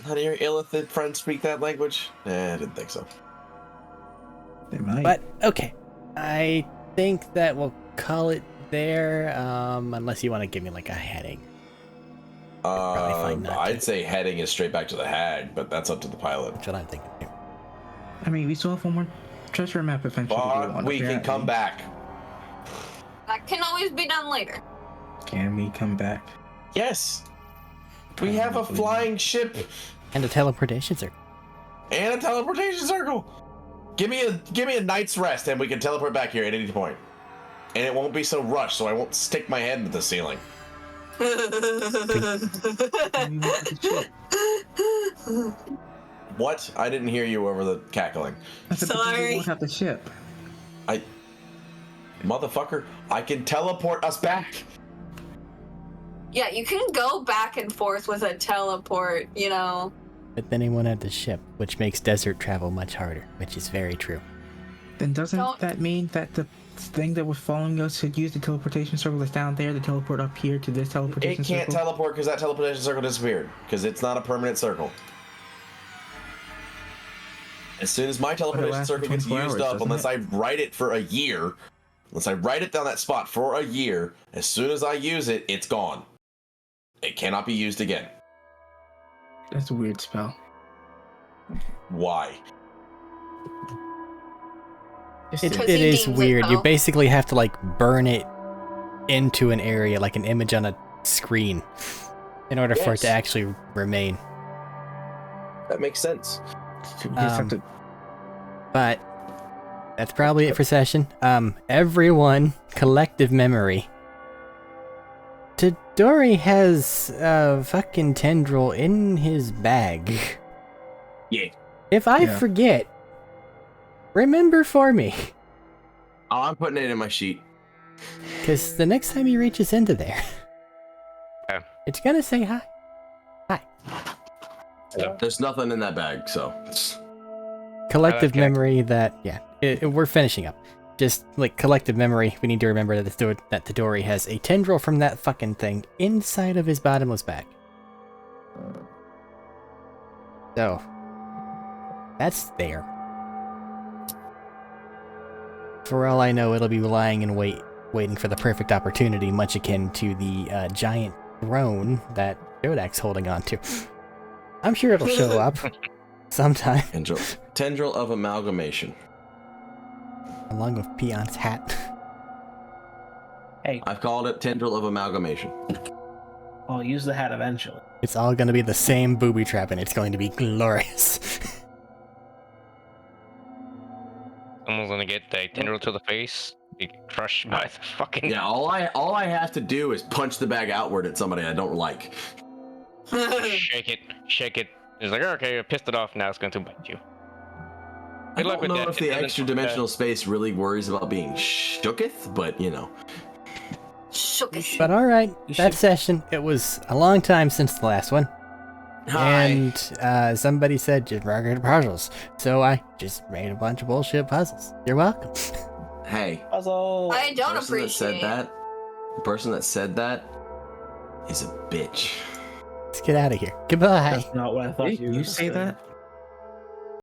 of your illithid friends speak that language? I didn't think so. They might. But okay, I think that we'll call it there. Unless you want to give me like a heading. Probably fine not to. I'd say heading is straight back to the hag, but that's up to the pilot. That's what I'm thinking. Too. I mean, we still have one more treasure map eventually. to go Fuck, on, we can apparently. come back. That can always be done later. Can we come back? Yes. We have a flying ship And a teleportation circle. and a teleportation circle. Give me a night's rest and we can teleport back here at any point. And it won't be so rushed, so I won't stick my head into the ceiling. Can we walk with the ship? What? I didn't hear you over the cackling. I said, but then Sorry. we won't have the ship. Motherfucker, I can teleport us back. Yeah, you can go back and forth with a teleport, you know. But then he won't have the ship, which makes desert travel much harder, which is very true. Then doesn't Don't- that mean that the thing that was following us should use the teleportation circle that's down there to teleport up here to this teleportation It can't circle? teleport because that teleportation circle disappeared. Because it's not a permanent circle. As soon as my teleportation lasts for circle gets 24 used hours, up, unless doesn't I write it for a year, unless I write it down that spot for a year, as soon as I use it, it's gone. It cannot be used again. That's a weird spell. Why? Just It, a- Because it he is deems it weird. You so. basically have to like burn it into an area, like an image on a screen, in order for it to Yes. actually remain. That makes sense. you just have to. But that's probably it for session. Everyone, collective memory. Tadori has a fucking tendril in his bag. Yeah. If I Yeah. forget, remember for me. Oh, I'm putting it in my sheet. Because the next time he reaches into there, Yeah. it's gonna say hi. Hi. There's nothing in that bag, so. Collective Okay. memory that, yeah, we're finishing up. Just like collective memory, we need to remember that Tadori has a tendril from that fucking thing inside of his bottomless bag. So, that's there. For all I know, it'll be lying in wait, waiting for the perfect opportunity, much akin to the giant throne that Jodak's holding on to. I'm sure it'll show up sometime, Tendril of amalgamation. along with Peon's hat. Hey, I've called it tendril of amalgamation. I'll use the hat eventually. It's all gonna be the same booby trap, and it's going to be glorious. Someone's gonna get the tendril to the face, be crushed by the fucking. Yeah, all I have to do is punch the bag outward at somebody I don't like. Shake it, shake it. It's like, okay, I pissed it off. Now it's going to bite you. I Good luck don't with know that. if the extra dimensional space really worries about being shooketh, but you know. Shooketh. But alright, You that should- session, it was a long time since the last one. Hi. And somebody said just regular puzzles. So I just made a bunch of bullshit puzzles. You're welcome. Hey, Puzzle. I don't the appreciate. the person that said that is a bitch. Let's get out of here. Goodbye. That's not what I thought Did you were you gonna say that?